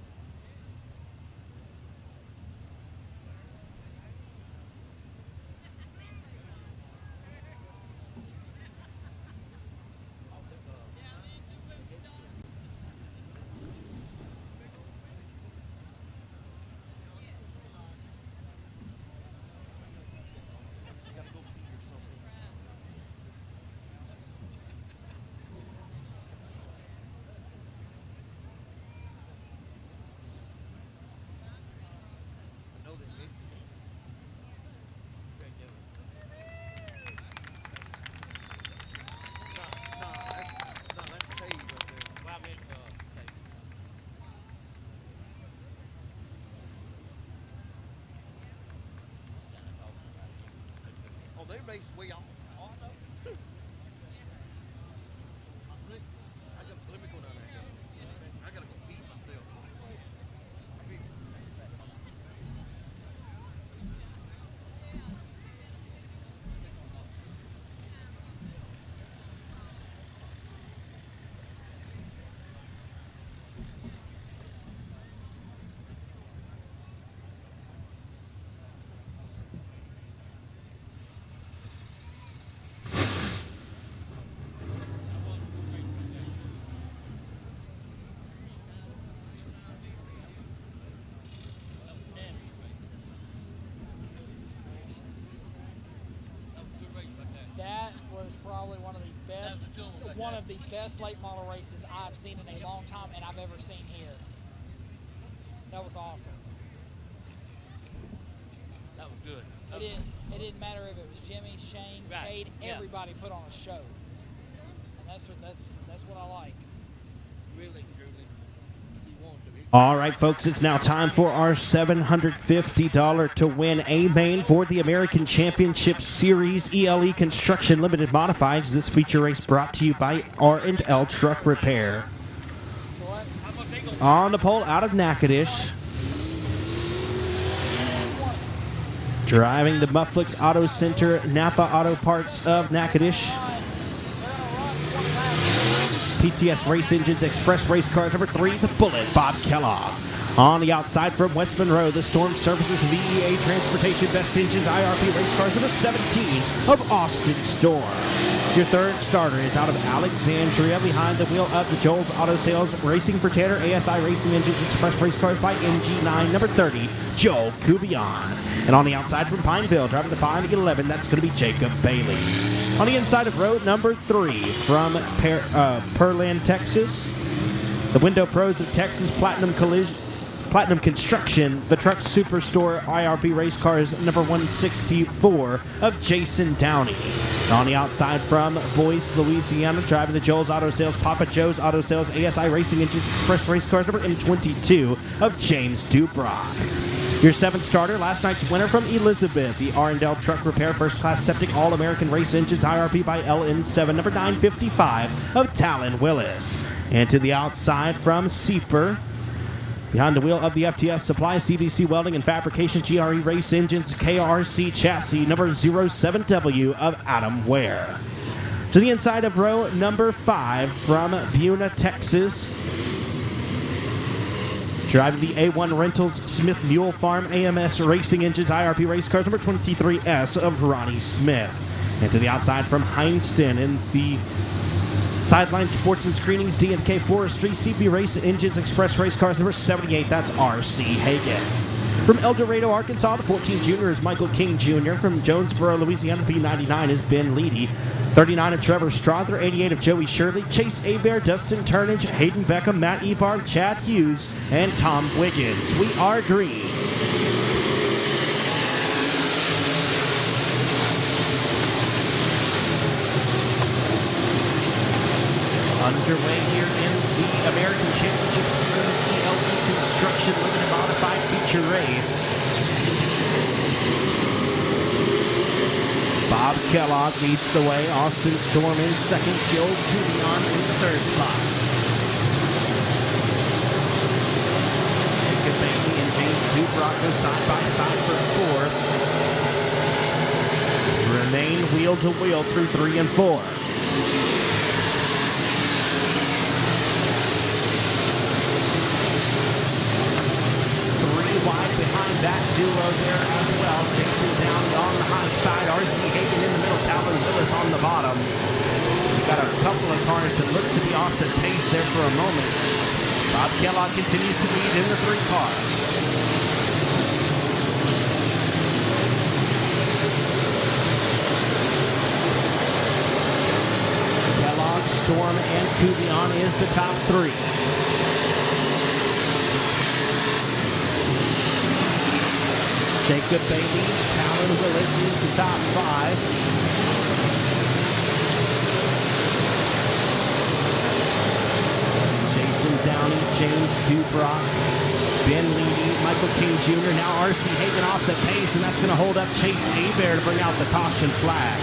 S13: They race way off. Oh, I know. Let me go down there. I gotta go feed myself.
S2: That was probably one of the best late model races I've seen in a long time, and I've ever seen here. That was awesome.
S16: That was good.
S2: It didn't matter if it was Jimmy, Shane, Cade, everybody put on a show. And that's what I like.
S16: Really, truly. He wanted to be.
S10: All right, folks, it's now time for our $750 to win A-Main for the American Championship Series ELE Construction Limited Modifieds. This feature race brought to you by R&L Truck Repair. On the pole out of Natchitoches. Driving the Mufflix Auto Center, Napa Auto Parts of Natchitoches. PTS Race Engines Express Race Car number 3, the Bullet, Bob Kellogg. On the outside from West Monroe, the Storm Services VEA Transportation Best Engines IRP Race Cars number 17 of Austin Storm. Your third starter is out of Alexandria behind the wheel of the Joel's Auto Sales Racing for Tanner ASI Racing Engines Express Race Cars by MG9 number 30, Joel Cubion. And on the outside from Pineville, driving the 5-11, that's going to be Jacob Bailey. On the inside of row number 3 from Pearland, Texas, the Window Pros of Texas Platinum Construction, the Truck Superstore IRP Race Cars number 164 of Jason Downey. And on the outside from Boyce, Louisiana, driving the Joel's Auto Sales, Papa Joe's Auto Sales, ASI Racing Engines Express Race Cars number M22 of James Dubrock. Your 7th starter, last night's winner from Elizabeth, the R&L Truck Repair First Class Septic All-American Race Engines IRP by LN7 number 955 of Talon Willis. And to the outside from Seeper, behind the wheel of the FTS Supply, CBC Welding and Fabrication GRE Race Engines KRC Chassis number 07W of Adam Ware. To the inside of row number 5 from Buna, Texas, driving the A1 Rentals Smith Mule Farm AMS Racing Engines IRP Race Cars number 23S of Ronnie Smith. And to the outside from Heinston in the Sideline Sports and Screenings D&K Forestry CB Race Engines Express Race Cars number 78, that's R.C. Hagan. From El Dorado, Arkansas, the 14 junior is Michael King Jr. From Jonesboro, Louisiana, P99 is Ben Leedy. 39 of Trevor Strother, 88 of Joey Shirley, Chase Abear, Dustin Turnage, Hayden Beckham, Matt Ebarn, Chad Hughes, and Tom Wiggins. We are green. Underway here in the American Championship Series ELE Construction Limited Modified Feature Race. Bob Kellogg leads the way. Austin Storm in second. Joe Cuvion in the third spot. Jacob Bailey and James Dubrock go side by side for fourth. Remain wheel to wheel through 3 and 4. Wide behind that duo there as well. Jason Downey on the high side. R.C. Hagan in the middle. Talon Willis on the bottom. We've got a couple of cars that look to be off the pace there for a moment. Bob Kellogg continues to lead in the 3 car. Kellogg, Storm, and Cuvion is the top 3. Jacob Bailey, Talon Willis is the top 5. Jason Downey, James Dubrock, Ben Leedy, Michael King Jr. Now R.C. Hagan off the pace, and that's going to hold up Chase Hebert to bring out the caution flag.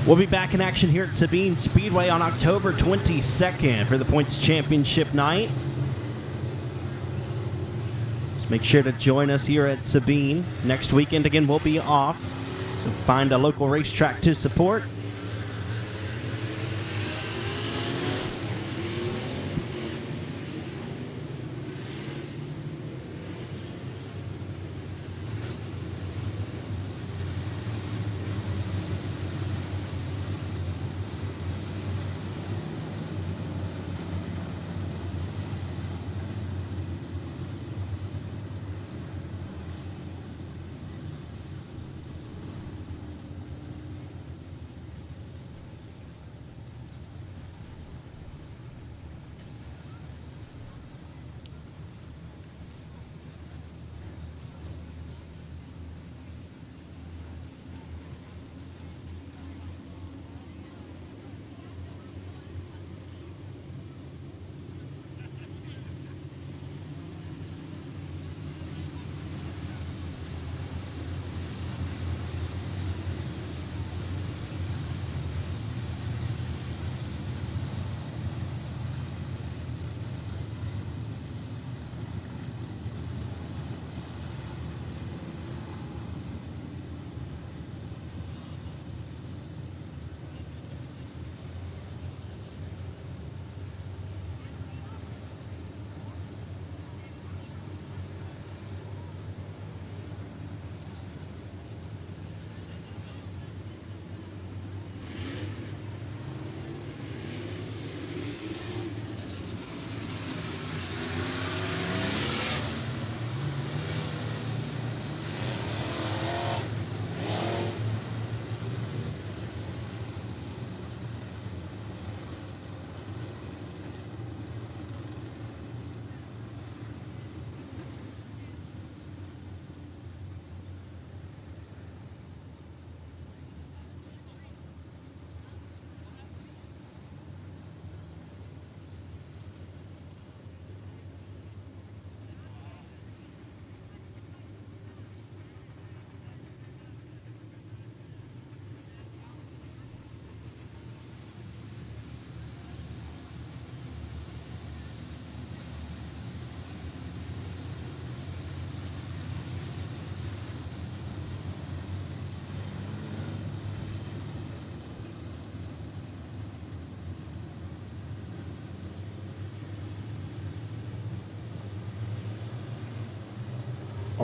S10: We'll be back in action here at Sabine Speedway on October 22nd for the Points Championship night. Just make sure to join us here at Sabine. Next weekend, again, we'll be off, so find a local racetrack to support.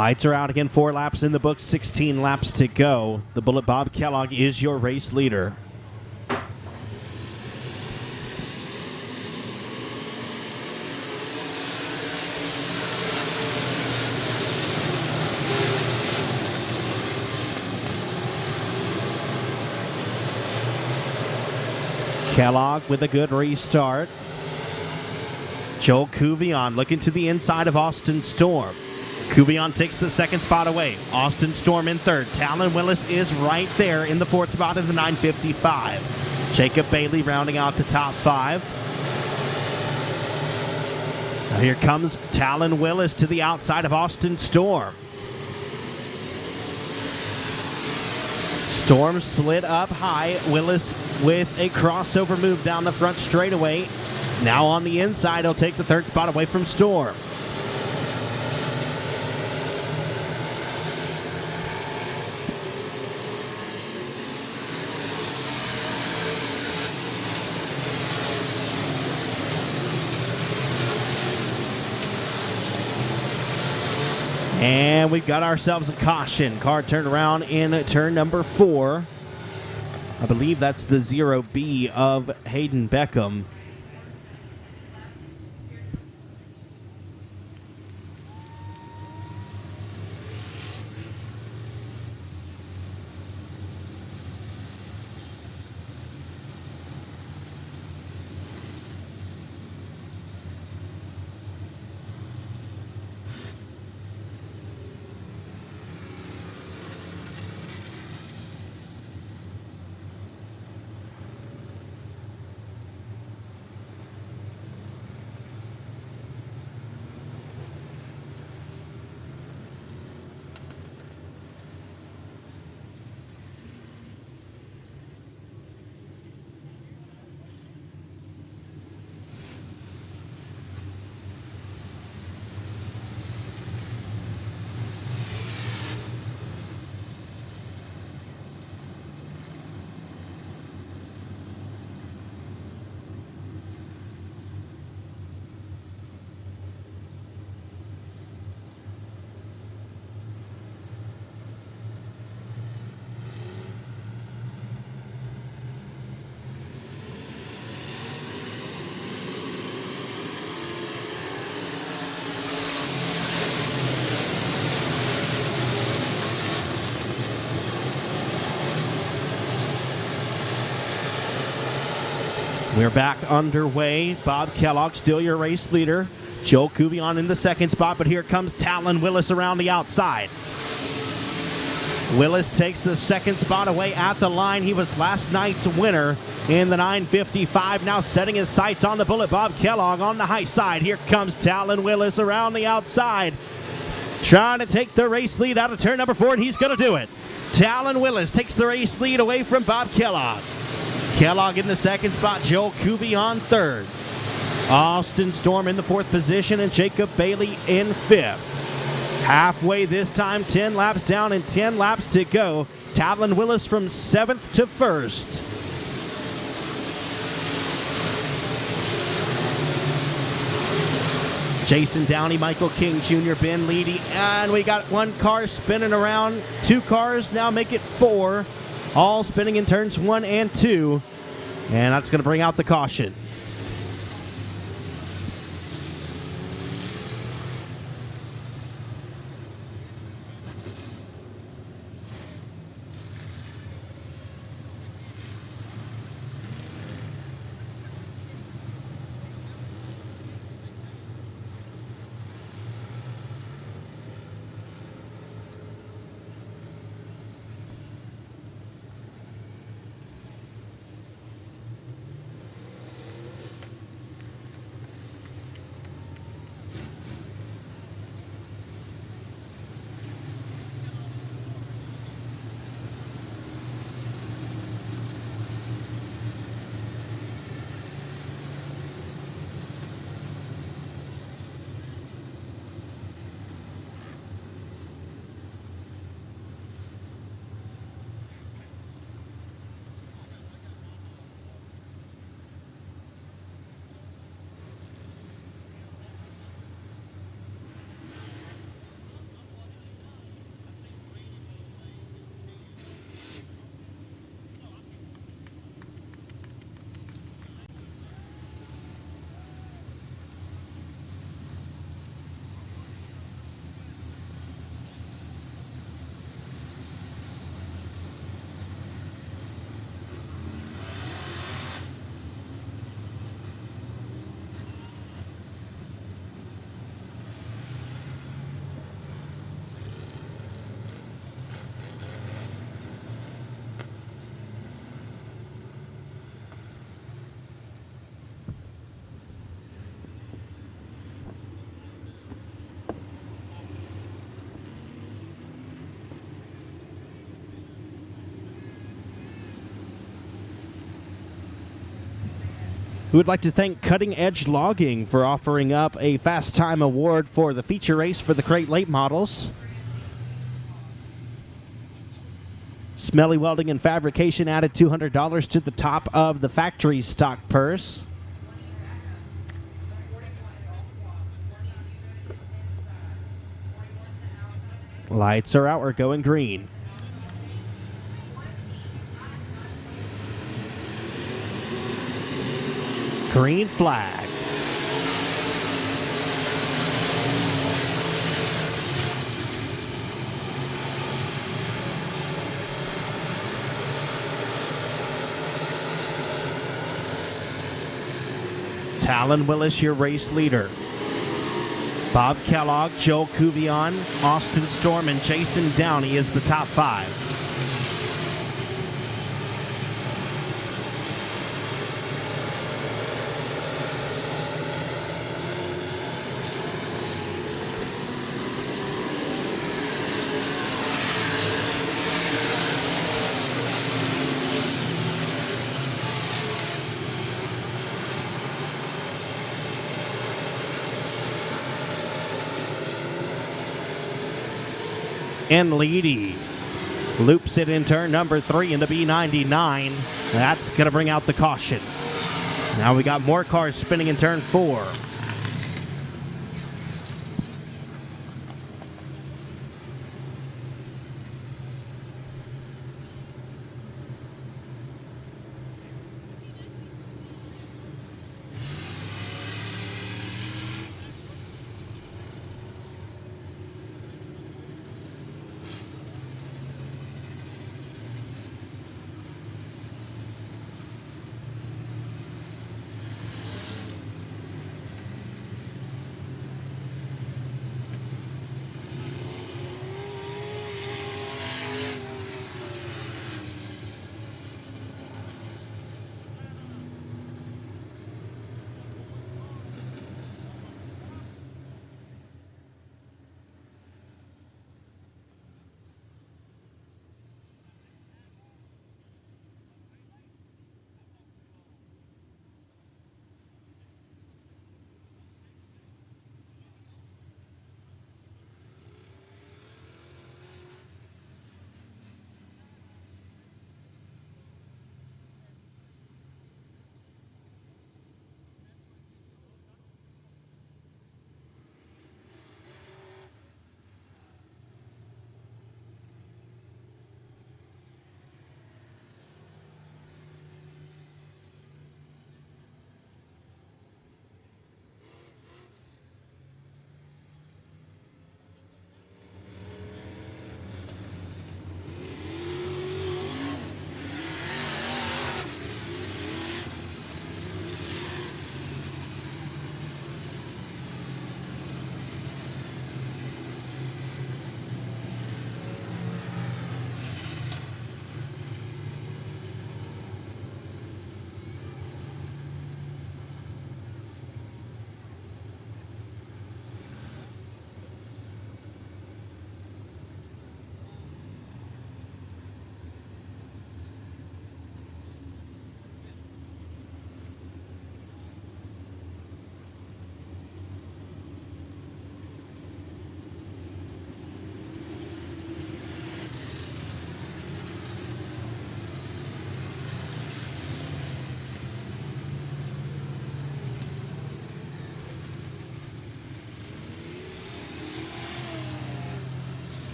S10: Lights are out again. 4 laps in the book, 16 laps to go. The Bullet Bob Kellogg is your race leader. Kellogg with a good restart. Joel Cuvion looking to the inside of Austin Storm. Cuvion takes the second spot away. Austin Storm in third. Talon Willis is right there in the fourth spot in the 955. Jacob Bailey rounding out the top 5. Now here comes Talon Willis to the outside of Austin Storm. Storm slid up high. Willis with a crossover move down the front straightaway. Now on the inside, he'll take the third spot away from Storm. And we've got ourselves a caution. Car turned around in turn number 4. I believe that's the 0B of Hayden Beckham. We're back underway. Bob Kellogg still your race leader. Joe Cuvion in the second spot, but here comes Talon Willis around the outside. Willis takes the second spot away at the line. He was last night's winner in the 955. Now setting his sights on the Bullet Bob Kellogg on the high side. Here comes Talon Willis around the outside, trying to take the race lead out of turn number 4, and he's going to do it. Talon Willis takes the race lead away from Bob Kellogg. Kellogg in the second spot, Joel Cuvion third. Austin Storm in the fourth position, and Jacob Bailey in fifth. Halfway this time, 10 laps down and 10 laps to go. Talon Willis from 7th to 1st. Jason Downey, Michael King Jr., Ben Leedy, and we got one car spinning around. 2 cars now make it 4, all spinning in turns 1 and 2, and that's going to bring out the caution. We would like to thank Cutting Edge Logging for offering up a Fast Time Award for the feature race for the Crate Late models. Smelly Welding and Fabrication added $200 to the top of the factory stock purse. Lights are out. We're going green. Green flag. Talon Willis, your race leader. Bob Kellogg, Joel Cuvion, Austin Storm, and Jason Downey is the top 5. And Leedy loops it in turn number 3 in the B99. That's going to bring out the caution. Now we got more cars spinning in turn 4.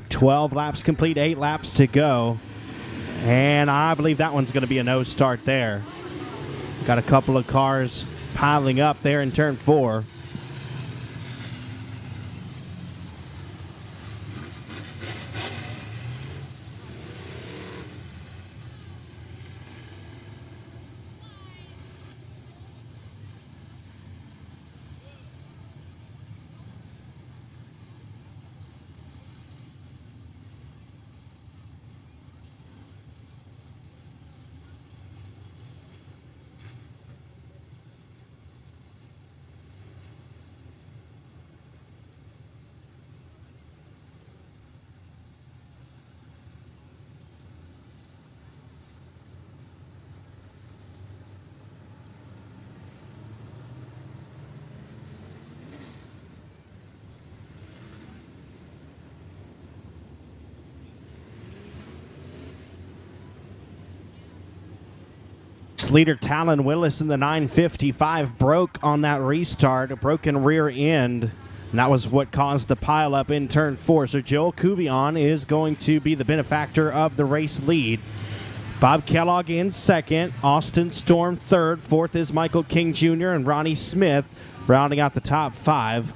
S10: "12 laps complete, 8 laps to go." And I believe that one's going to be a no start there. Got a couple of cars piling up there in turn 4. Race leader Talon Willis in the 955 broke on that restart, a broken rear end, and that was what caused the pileup in turn 4. So Joel Cuvion is going to be the benefactor of the race lead. Bob Kellogg in second, Austin Storm third, fourth is Michael King Jr. and Ronnie Smith rounding out the top 5.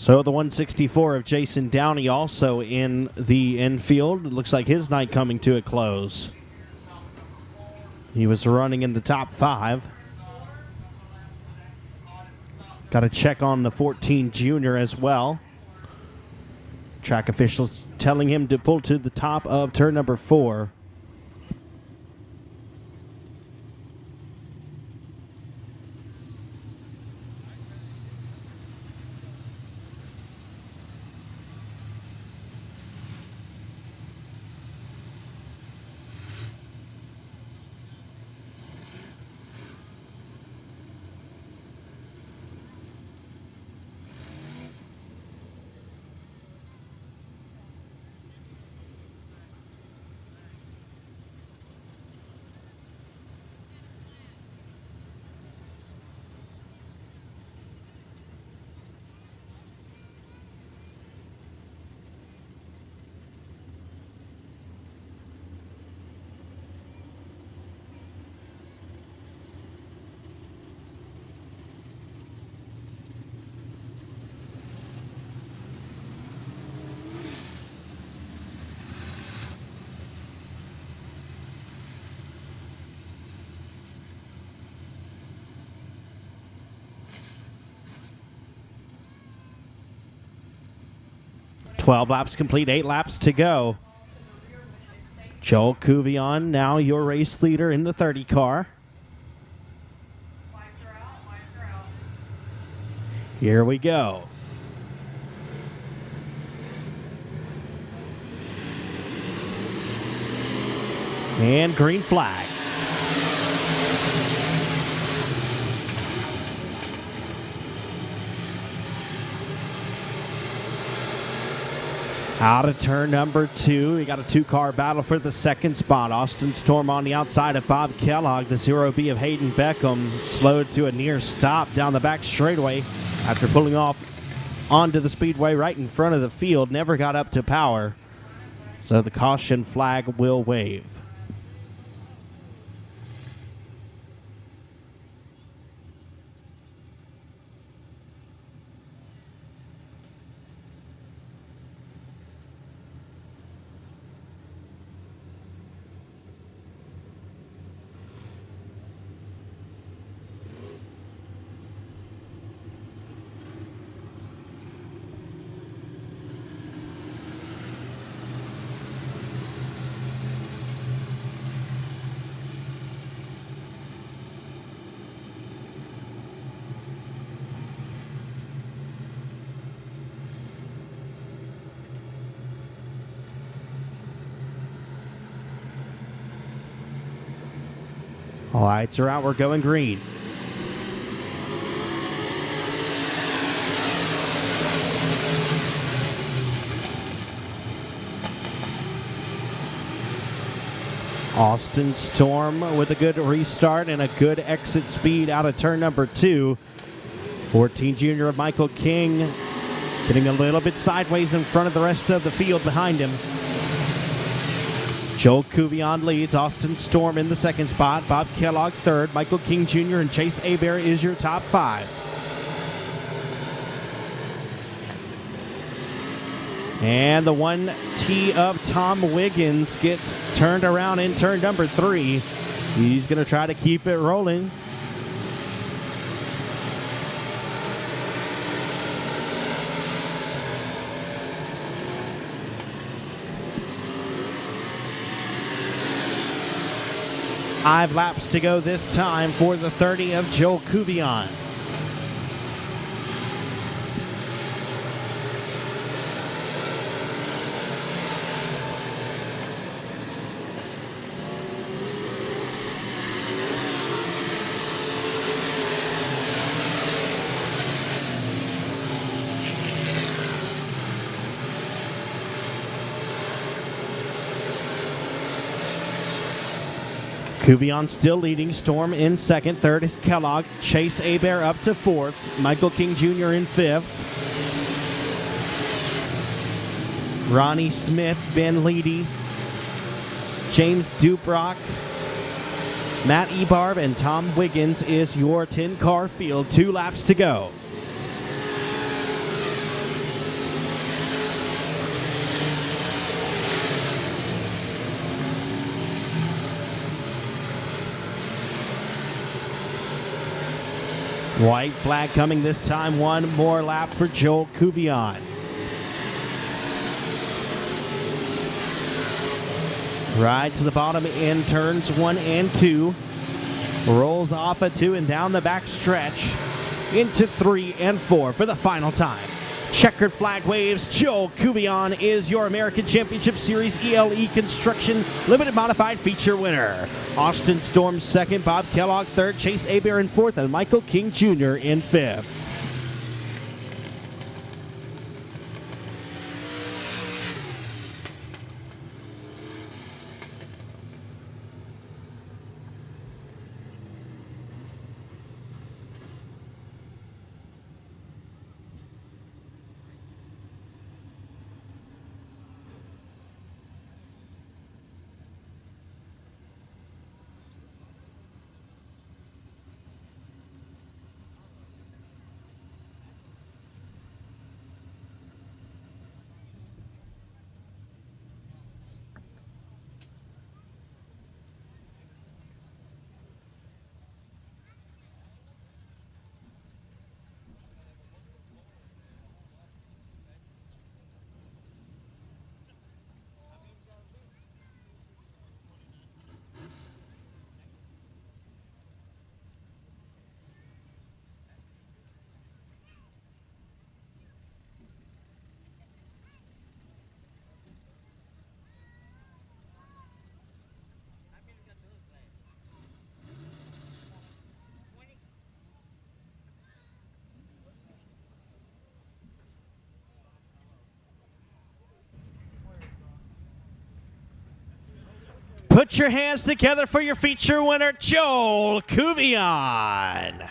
S10: So the 164 of Jason Downey also in the infield. It looks like his night coming to a close. He was running in the top 5. Got to check on the 14 junior as well. Track officials telling him to pull to the top of turn number 4. Twelve laps complete, 8 laps to go. Joel Cuvion, now your race leader in the 30 car. Here we go. And green flag. Out of turn number 2, we got a 2-car battle for the second spot. Austin Storm on the outside of Bob Kellogg. The 0B of Hayden Beckham slowed to a near stop down the back straightaway after pulling off onto the speedway right in front of the field. Never got up to power, so the caution flag will wave. All lights are out. We're going green. Austin Storm with a good restart and a good exit speed out of turn number 2. 14 junior of Michael King getting a little bit sideways in front of the rest of the field behind him. Joel Cuvion leads. Austin Storm in the second spot. Bob Kellogg third. Michael King Jr. and Chase Hebert is your top 5. And the 1T of Tom Wiggins gets turned around in turn number 3. He's going to try to keep it rolling. Five laps to go this time for the 30 of Joel Cuvion. Cuvion still leading. Storm in second. Third is Kellogg. Chase Abear up to fourth. Michael King Jr. in fifth. Ronnie Smith, Ben Leedy, James Dubrock, Matt Ebarb, and Tom Wiggins is your 10-car field. 2 laps to go. White flag coming this time. 1 more lap for Joel Cuvion. Right to the bottom in turns 1 and 2. Rolls off a 2 and down the back stretch into 3 and 4 for the final time. Checkered flag waves. Joel Cuvion is your American Championship Series ELE Construction Limited Modified Feature winner. Austin Storm second, Bob Kellogg third, Chase Abear in fourth, and Michael King Jr. in fifth. Put your hands together for your feature winner, Joel Cuvion.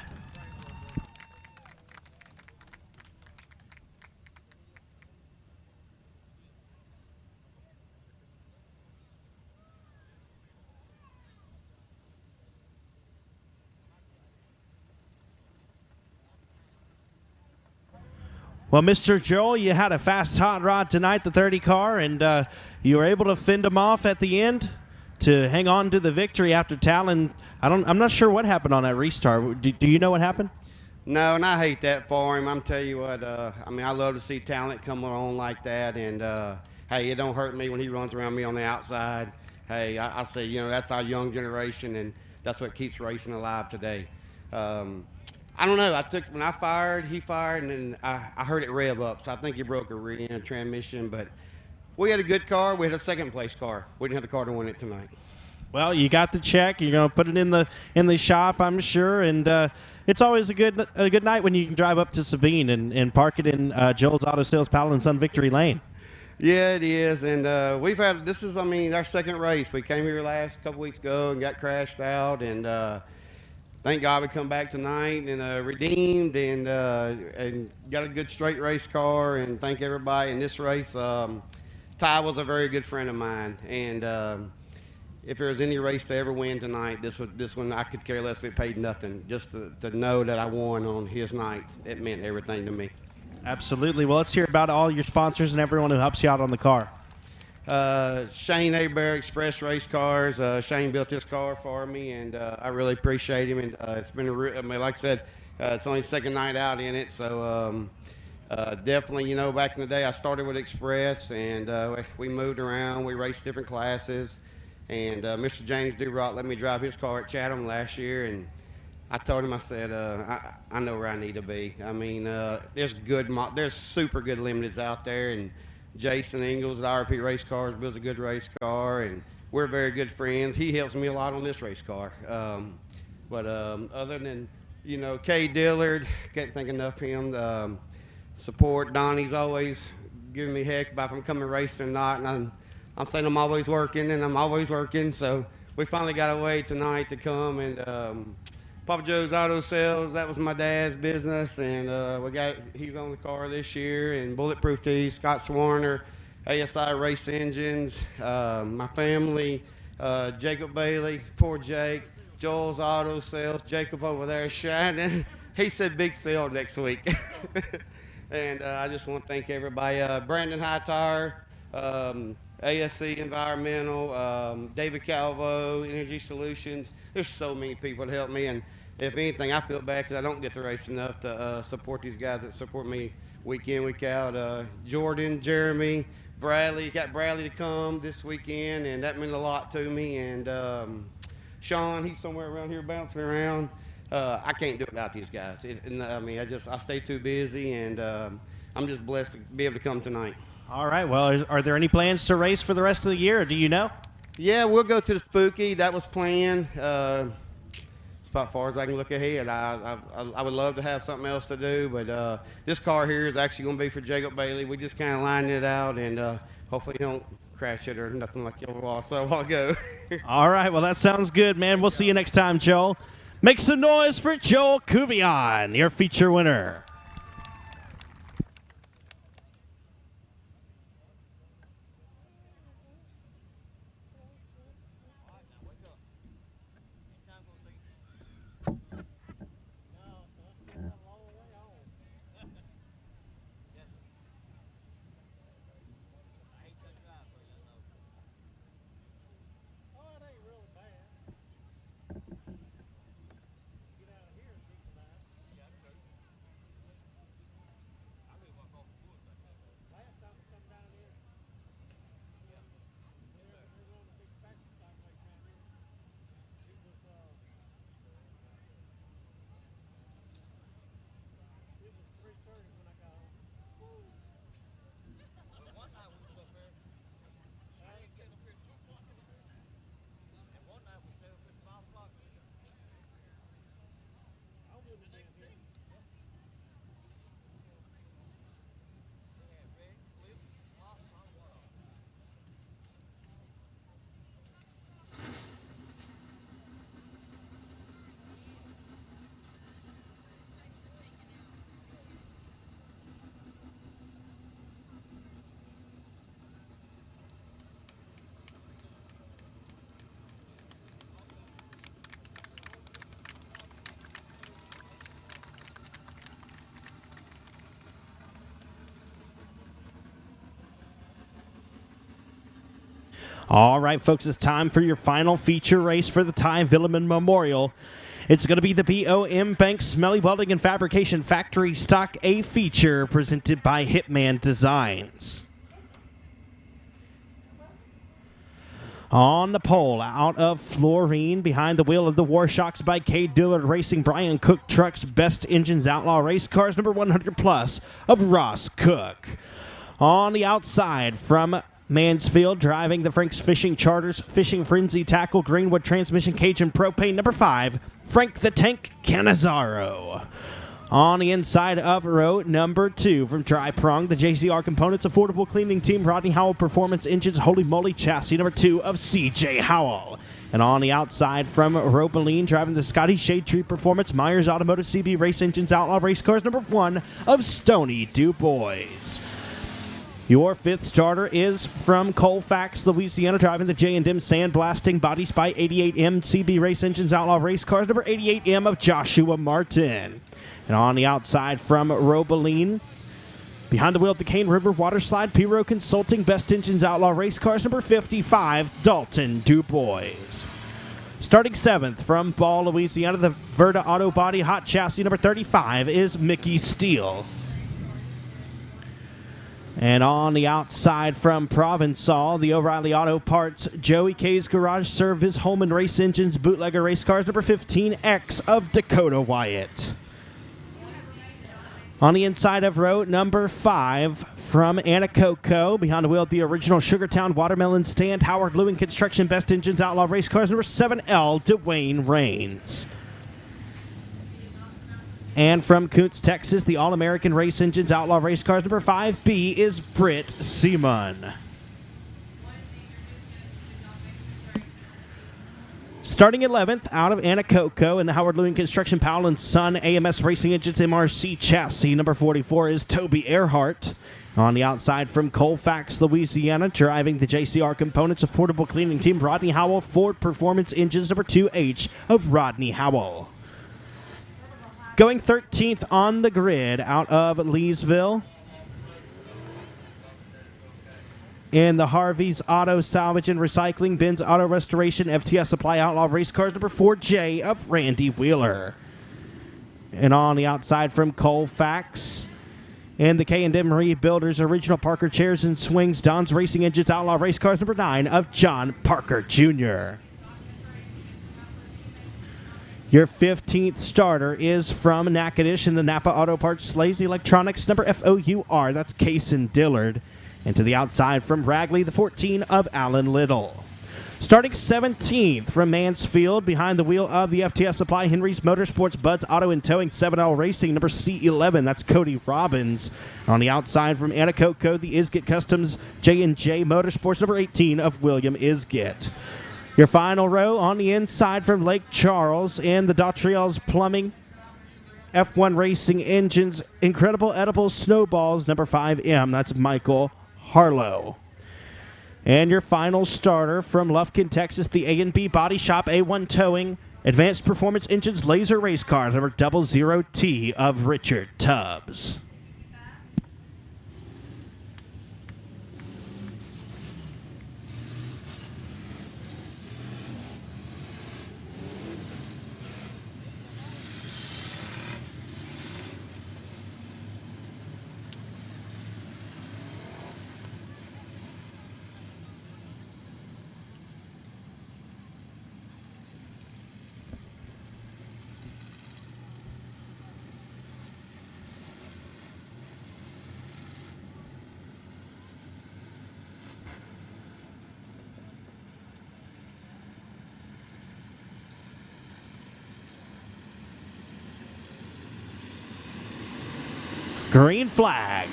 S10: Well, Mr. Joel, you had a fast hot rod tonight, the 30 car, and you were able to fend them off at the end to hang on to the victory after Talon. I'm not sure what happened on that restart. Do you know what happened?
S18: No, and I hate that for him. I'm tell you what, I mean, I love to see talent come on like that, and hey, it don't hurt me when he runs around me on the outside. Hey, I say, you know, that's our young generation, and that's what keeps racing alive today. I don't know. When I fired, he fired, and then I heard it rev up, so I think he broke a rear end transmission, but we had a good car. We had a second-place car. We didn't have the car to win it tonight.
S10: Well, you got the check. You're going to put it in the shop, I'm sure, and it's always a good night when you can drive up to Sabine and park it in Joel's Auto Sales Paladin Sun Victory Lane.
S18: Yeah, it is, and we've had I mean, our second race. We came here last couple weeks ago and got crashed out, and thank God we come back tonight and redeemed and got a good straight race car, and thank everybody in this race. Ty was a very good friend of mine, and if there was any race to ever win tonight, this one I could care less if it paid nothing. Just to know that I won on his night, it meant everything to me.
S10: Absolutely. Well, let's hear about all your sponsors and everyone who helps you out on the car.
S18: Shane Abear Express Race Cars. Shane built this car for me, and I really appreciate him. And it's been like I said, it's only the second night out in it, so definitely, back in the day, I started with Express, and we moved around. We raced different classes, and Mr. James Durot let me drive his car at Chatham last year, and I told him, I said, I know where I need to be. I mean, there's super good limiteds out there, and Jason Ingles at RP Race Cars builds a good race car, and we're very good friends. He helps me a lot on this race car. But other than, Kay Dillard, can't think enough of him. Support, Donnie's always giving me heck about if I'm coming racing or not, and I'm saying I'm always working, and I'm always working, so we finally got a way tonight to come, and Papa Joe's Auto Sales, that was my dad's business, and he's on the car this year, and Bulletproof Tees, Scott Swarner, ASI Race Engines, my family, Jacob Bailey, poor Jake, Joel's Auto Sales, Jacob over there shining. He said big sale next week. And I just want to thank everybody, Brandon Hightower, ASC Environmental, David Calvo, Energy Solutions. There's so many people that help me, and if anything, I feel bad because I don't get to race enough to support these guys that support me week in, week out. Jordan, Jeremy, Bradley, got Bradley to come this weekend, and that meant a lot to me. And Sean, he's somewhere around here bouncing around. I can't do it without these guys. I stay too busy, and I'm just blessed to be able to come tonight.
S10: All right. Well, are there any plans to race for the rest of the year? Or do you know?
S18: Yeah, we'll go to the Spooky. That was planned. It's about as far as I can look ahead. I would love to have something else to do, but this car here is actually going to be for Jacob Bailey. We just kind of lined it out, and hopefully you don't crash it or nothing like you saw a while ago.
S10: All right. Well, that sounds good, man. We'll see you next time, Joel. Make some noise for Joel Kubion, your feature winner. All right, folks, it's time for your final feature race for the Ty Veuleman Memorial. It's going to be the BOM Bank Smelly Welding and Fabrication Factory Stock A feature presented by Hitman Designs. On the pole, out of Florine, behind the wheel of the Warshocks by K. Dillard Racing, Brian Cook Trucks, Best Engines Outlaw Race Cars, number 100 plus of Ross Cook. On the outside from Mansfield, driving the Frank's Fishing Charters, Fishing Frenzy Tackle, Greenwood Transmission, Cajun Propane, number 5, Frank the Tank Canizaro. On the inside of row number 2 from Dry Prong, the JCR Components Affordable Cleaning Team, Rodney Howell Performance Engines, Holy Moly Chassis, number 2 of CJ Howell. And on the outside from Ropaline, driving the Scotty Shade Tree Performance, Myers Automotive CB Race Engines, Outlaw Race Cars, number 1 of Stony DuBois. Your 5th starter is from Colfax, Louisiana, driving the J&M Sandblasting Bodies by 88M CB Race Engines, Outlaw Race Cars, number 88M of Joshua Martin. And on the outside from Robaline, Behind the wheel at the Cane River Waterslide, P-Row Consulting, Best Engines Outlaw Race Cars, number 55, Dalton Dubois. Starting 7th from Ball, Louisiana, the Verta Auto Body Hot Chassis, number 35, is Mickey Steele. And on the outside from Provençal, the O'Reilly Auto Parts, Joey K's Garage Service, Holman Race Engines, Bootlegger Race Cars, number 15, X of Dakota Wyatt. On the inside of row number 5 from Anacoco, behind the wheel at the original Sugartown Watermelon Stand, Howard Lewin Construction, Best Engines Outlaw Race Cars, number 7L, Dwayne Rains. And from Kuntz, Texas, the All-American Race Engines Outlaw Race Cars, number 5B, is Britt Seaman. Starting 11th out of Anacoco in the Howard Lewin Construction Powell & Son AMS Racing Engines MRC Chassis, number 44, is Toby Earhart. On the outside from Colfax, Louisiana, driving the JCR Components Affordable Cleaning Team, Rodney Howell, Ford Performance Engines, number 2H of Rodney Howell. Going 13th on the grid out of Leesville in the Harvey's Auto Salvage and Recycling, Ben's Auto Restoration, FTS Supply Outlaw Race Cars, number 4J of Randy Wheeler. And on the outside from Colfax in the K&M Rebuilders Original Parker Chairs and Swings, Don's Racing Engines Outlaw Race Cars, number 9 of John Parker Jr. Your 15th starter is from Natchitoches in the Napa Auto Parts Slays Electronics, number FOUR. That's Cason Dillard. And to the outside from Ragley, the 14 of Alan Little. Starting 17th from Mansfield, behind the wheel of the FTS Supply, Henry's Motorsports, Bud's Auto and Towing, 7L Racing, number C11. That's Cody Robbins. On the outside from Anacoco, the Isget Customs, J&J Motorsports, number 18 of William Isget. Your final row on the inside from Lake Charles in the Dautriel's Plumbing, F1 Racing Engines, Incredible Edible Snowballs, number 5M. That's Michael Harlow. And your final starter from Lufkin, Texas, the A&B Body Shop, A1 Towing, Advanced Performance Engines, Laser Race Cars, number 00T of Richard Tubbs. Green flag.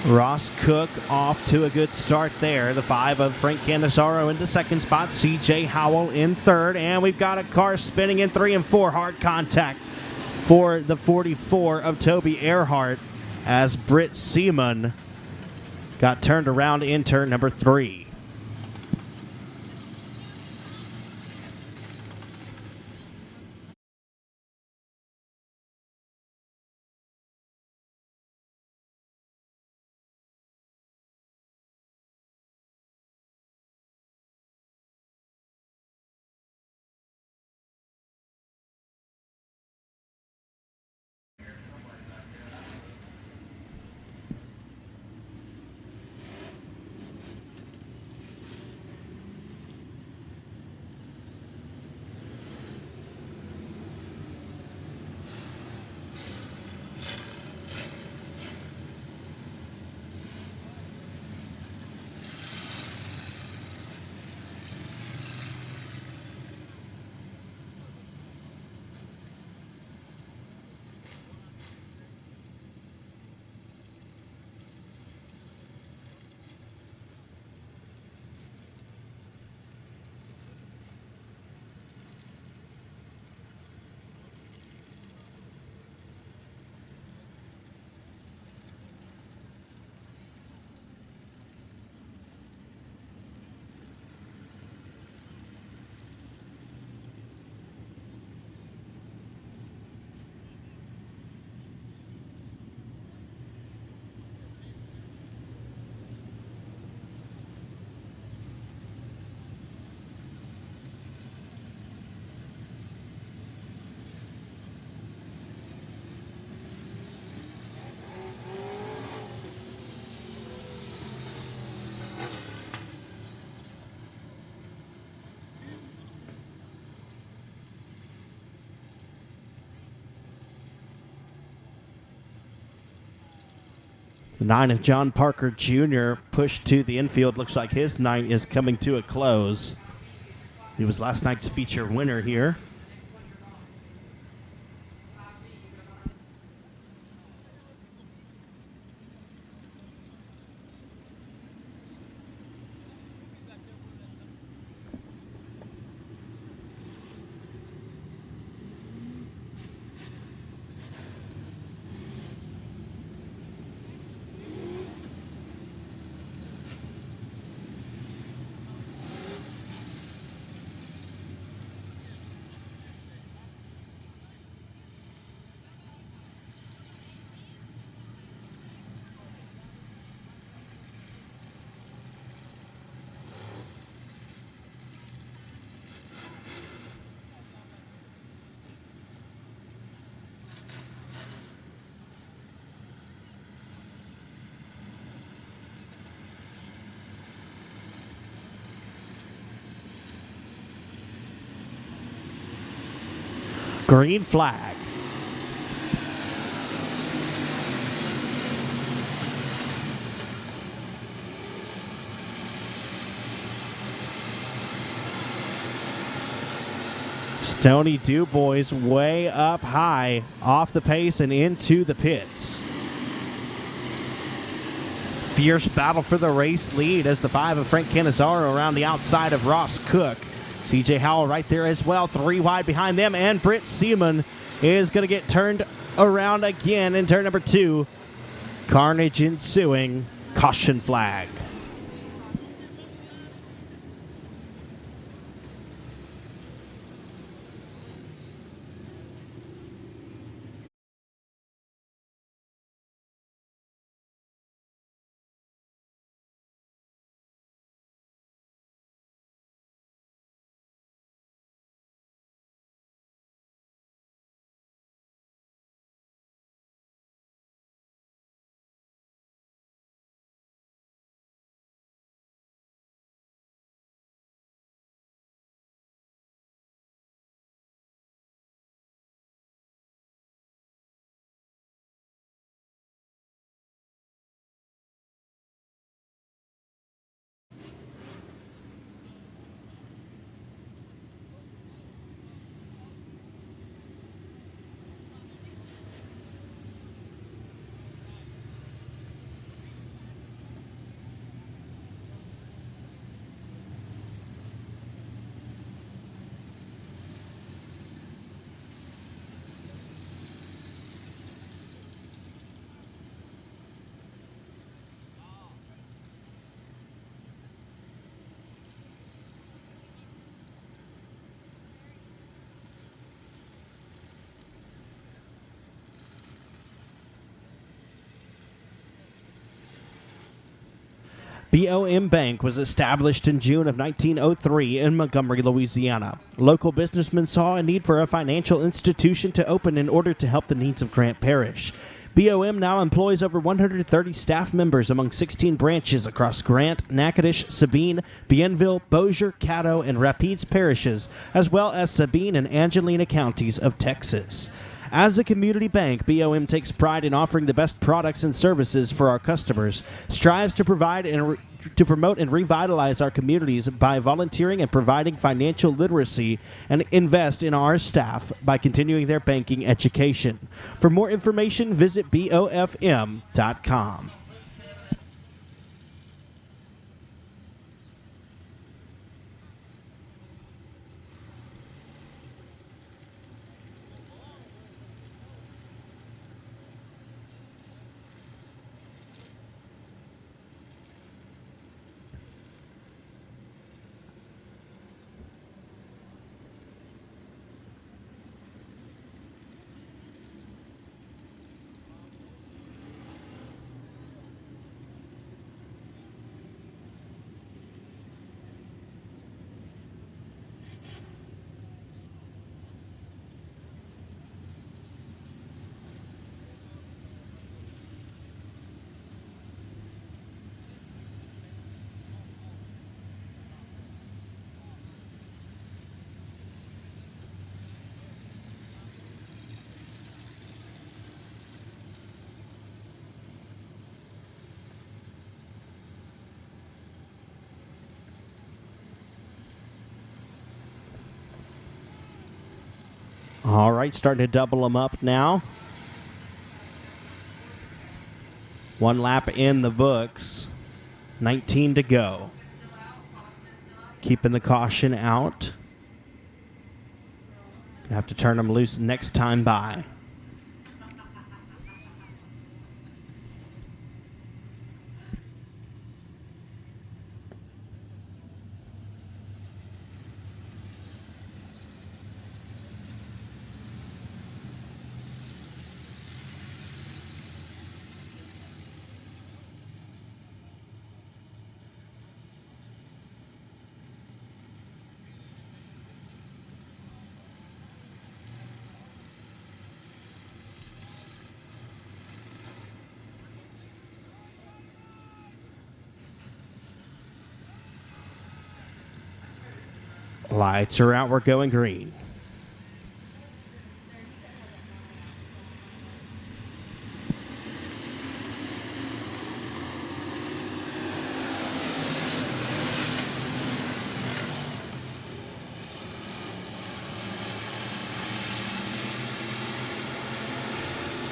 S10: Ross Cook off to a good start there. The 5 of Frank Canizaro into second spot. C.J. Howell in third. And we've got a car spinning in 3 and 4. Hard contact for the 44 of Toby Earhart as Britt Seaman got turned around in turn number 3. The 9 of John Parker Jr. pushed to the infield. Looks like his night is coming to a close. He was last night's feature winner here. Green flag. Stony DuBois way up high, off the pace and into the pits. Fierce battle for the race lead as the 5 of Frank Cannizzaro around the outside of Ross Cook. CJ Howell right there as well, 3 wide behind them, and Britt Seaman is going to get turned around again in turn number 2. Carnage ensuing, caution flag. BOM Bank was established in June of 1903 in Montgomery, Louisiana. Local businessmen saw a need for a financial institution to open in order to help the needs of Grant Parish. BOM now employs over 130 staff members among 16 branches across Grant, Natchitoches, Sabine, Bienville, Bossier, Caddo, and Rapides parishes, as well as Sabine and Angelina counties of Texas. As a community bank, BOM takes pride in offering the best products and services for our customers, strives to provide and to promote and revitalize our communities by volunteering and providing financial literacy, and invest in our staff by continuing their banking education. For more information, visit BOFM.com. All right, starting to double them up now. 1 lap in the books. 19 to go. Keeping the caution out. Gonna have to turn them loose next time by. Lights are out, we're going green.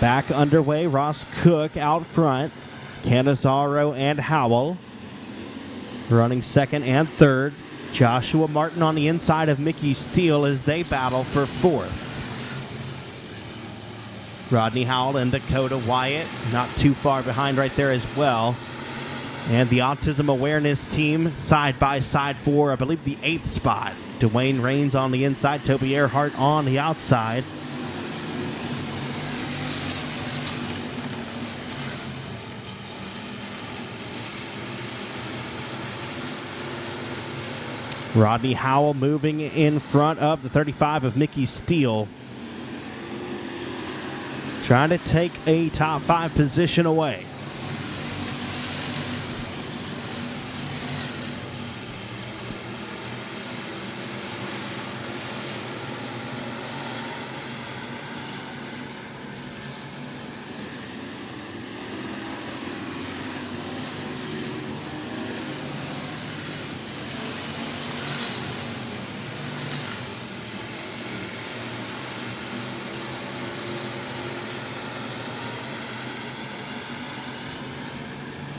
S10: Back underway, Ross Cook out front. Canizaro and Howell running second and third. Joshua Martin on the inside of Mickey Steele as they battle for fourth. Rodney Howell and Dakota Wyatt not too far behind right there as well. And the Autism Awareness team side by side for, I believe, the 8th spot. Dwayne Raines on the inside, Toby Earhart on the outside. Rodney Howell moving in front of the 35 of Mickey Steele. Trying to take a top 5 position away.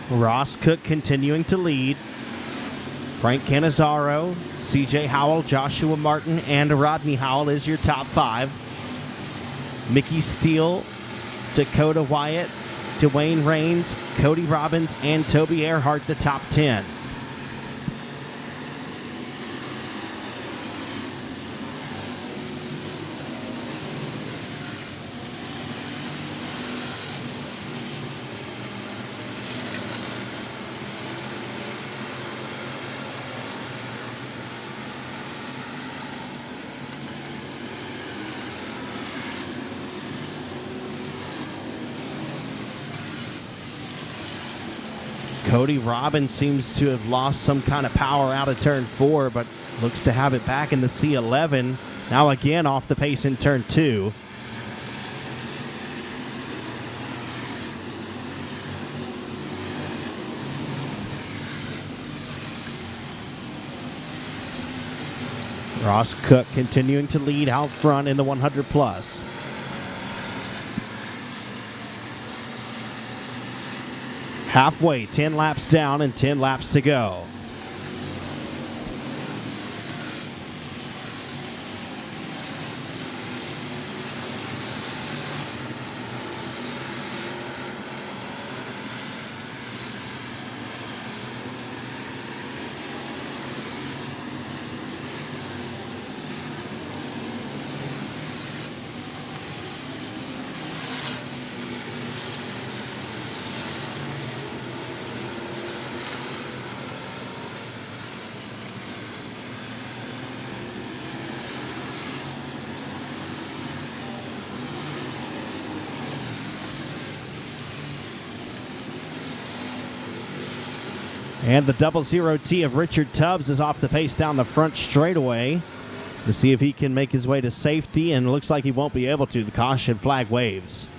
S10: Ross Cook continuing to lead. Frank Canizaro, CJ Howell, Joshua Martin, and Rodney Howell is your top 5. Mickey Steele, Dakota Wyatt, Dwayne Raines, Cody Robbins, and Toby Earhart the top 10. Cody Robbins seems to have lost some kind of power out of turn 4, but looks to have it back in the C11. Now again off the pace in turn 2. Ross Cook continuing to lead out front in the 100 plus. Halfway, 10 laps down and 10 laps to go. And the 00T of Richard Tubbs is off the pace down the front straightaway to see if he can make his way to safety, and it looks like he won't be able to. The caution flag waves.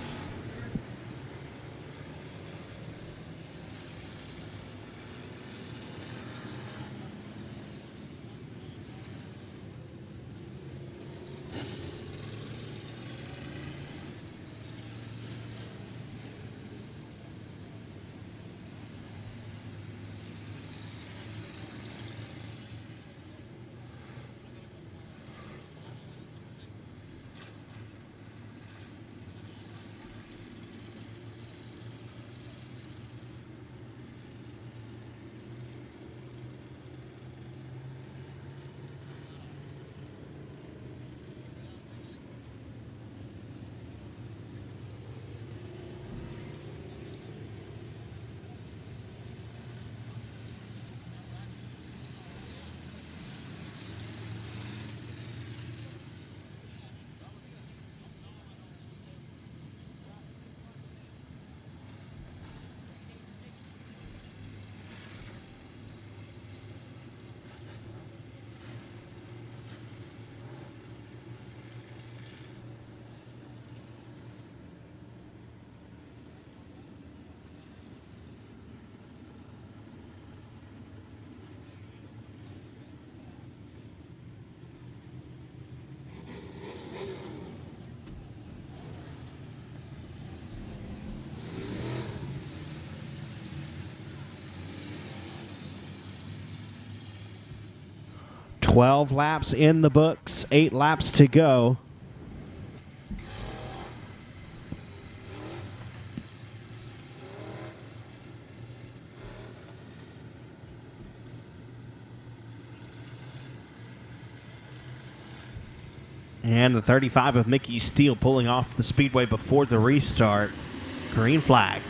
S10: 12 laps in the books, 8 laps to go. And the 35 of Mickey Steele pulling off the speedway before the restart. Green flag.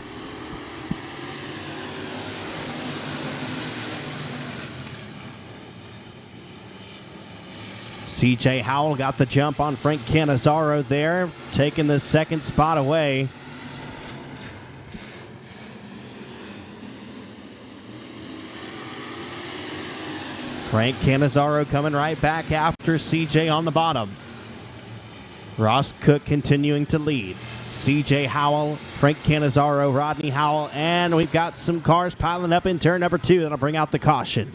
S10: CJ Howell got the jump on Frank Cannizzaro there, taking the second spot away. Frank Cannizzaro coming right back after CJ on the bottom. Ross Cook continuing to lead. CJ Howell, Frank Cannizzaro, Rodney Howell, and we've got some cars piling up in turn number 2 that'll bring out the caution.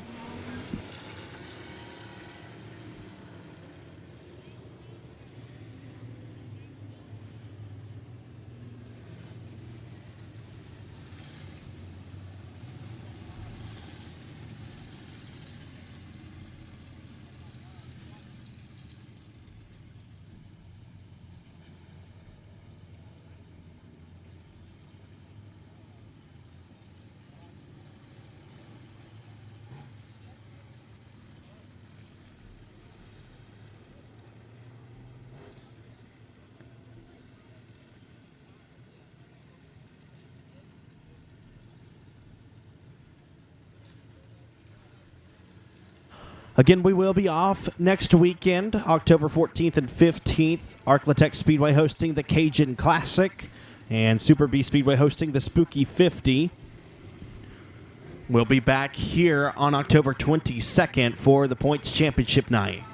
S10: Again, we will be off next weekend, October 14th and 15th. Arclatech Speedway hosting the Cajun Classic, and Super B Speedway hosting the Spooky 50. We'll be back here on October 22nd for the Points Championship night.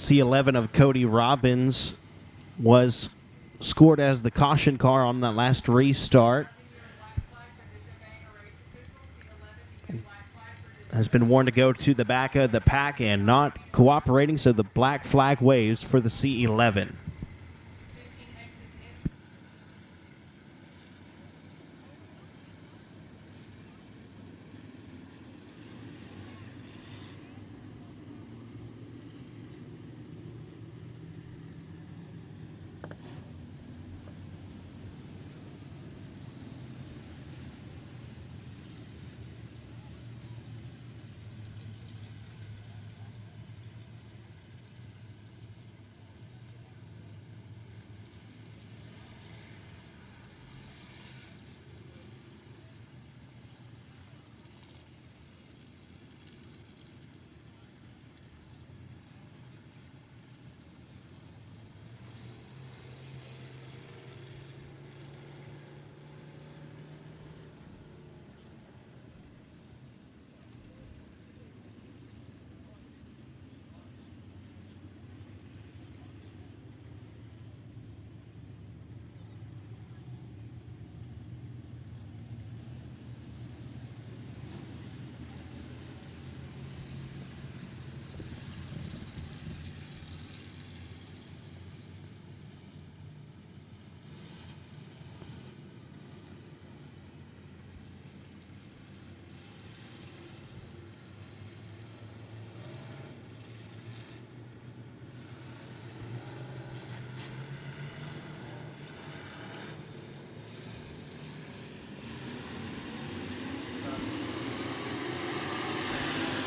S10: C11 of Cody Robbins was scored as the caution car on that last restart. Has been warned to go to the back of the pack and not cooperating, so the black flag waves for the C11.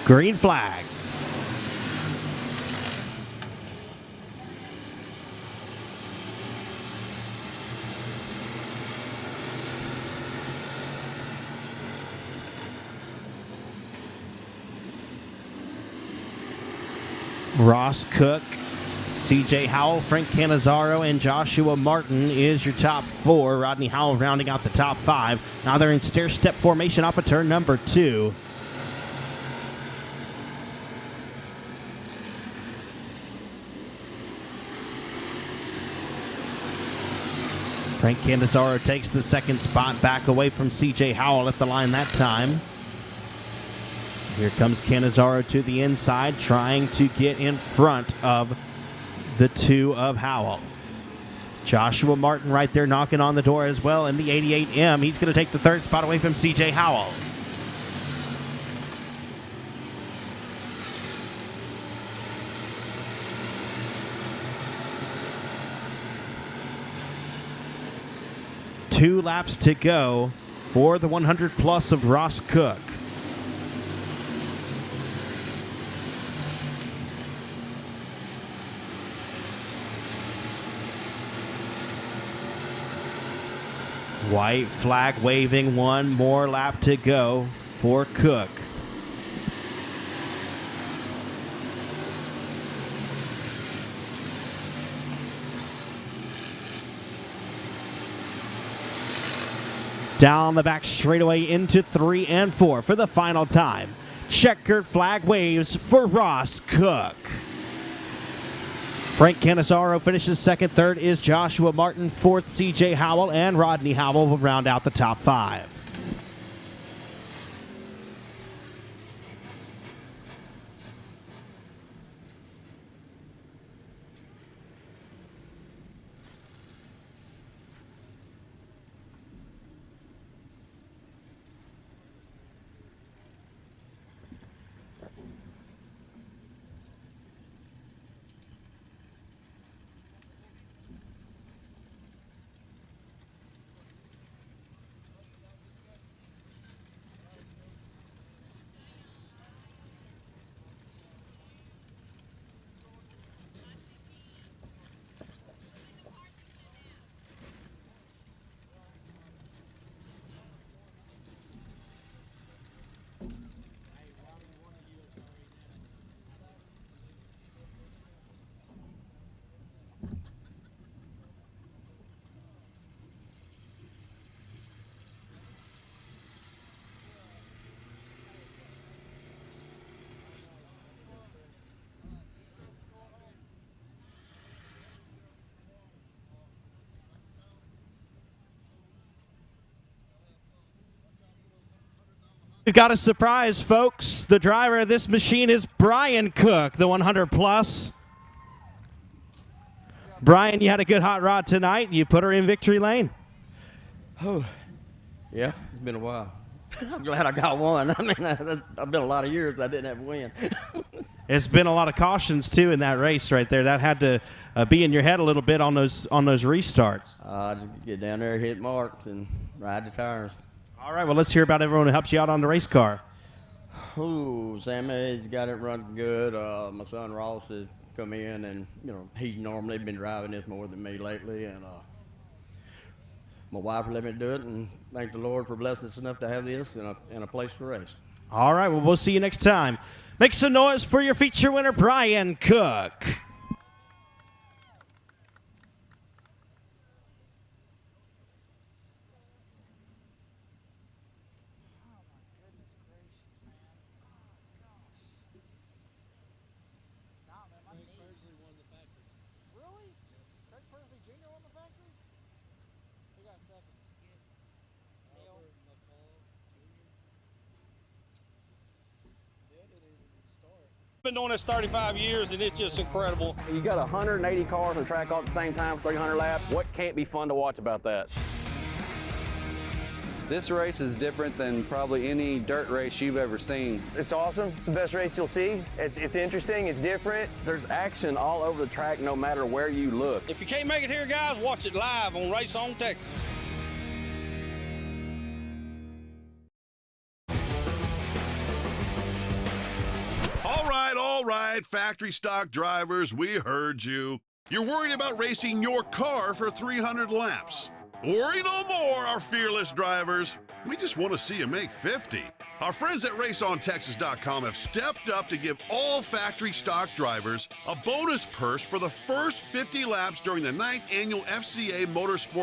S10: Green flag. Ross Cook, CJ Howell, Frank Cannizzaro, and Joshua Martin is your top 4. Rodney Howell rounding out the top 5. Now they're in stair-step formation off of turn number 2. Frank Cannizzaro takes the second spot, back away from CJ Howell at the line that time. Here comes Cannizzaro to the inside, trying to get in front of the 2 of Howell. Joshua Martin right there knocking on the door as well in the 88M. He's going to take the third spot away from CJ Howell. Two laps to go for the 100 plus of Ross Cook. White flag waving, one more lap to go for Cook. Down the back straightaway into 3 and 4 for the final time. Checkered flag waves for Ross Cook. Frank Cannizzaro finishes second. Third is Joshua Martin. Fourth, CJ Howell, and Rodney Howell will round out the top 5. We've got a surprise, folks. The driver of this machine is Brian Cook, the 100 plus. Brian, you had a good hot rod tonight. You put her in victory lane.
S16: Oh, yeah, it's been a while. I'm glad I got one. I mean, I've been a lot of years I didn't have a win.
S10: It's been a lot of cautions, too, in that race right there. That had to be in your head a little bit on those restarts.
S16: Just get down there, hit marks, and ride the tires.
S10: All right, well, let's hear about everyone who helps you out on the race car.
S16: Oh, Sammy's got it running good. My son Ross has come in, and, you know, he's normally been driving this more than me lately, and my wife let me do it, and thank the Lord for blessing us enough to have this and a place to race.
S10: All right, well, we'll see you next time. Make some noise for your feature winner, Brian Cook.
S14: Been doing this 35 years, and it's just incredible.
S3: You got 180 cars on the track all at the same time, 300 laps. What can't be fun to watch about that?
S4: This race is different than probably any dirt race you've ever seen.
S5: It's awesome. It's the best race you'll see. It's interesting. It's different.
S3: There's action all over the track no matter where you look.
S14: If you can't make it here, guys, watch it live on Race On Texas.
S6: right, factory stock drivers, we heard you. You're worried about racing your car for 300 laps. Worry no more, our fearless drivers. We just want to see you make 50. Our friends at RaceOnTexas.com have stepped up to give all factory stock drivers a bonus purse for the first 50 laps during the 9th annual FCA Motorsport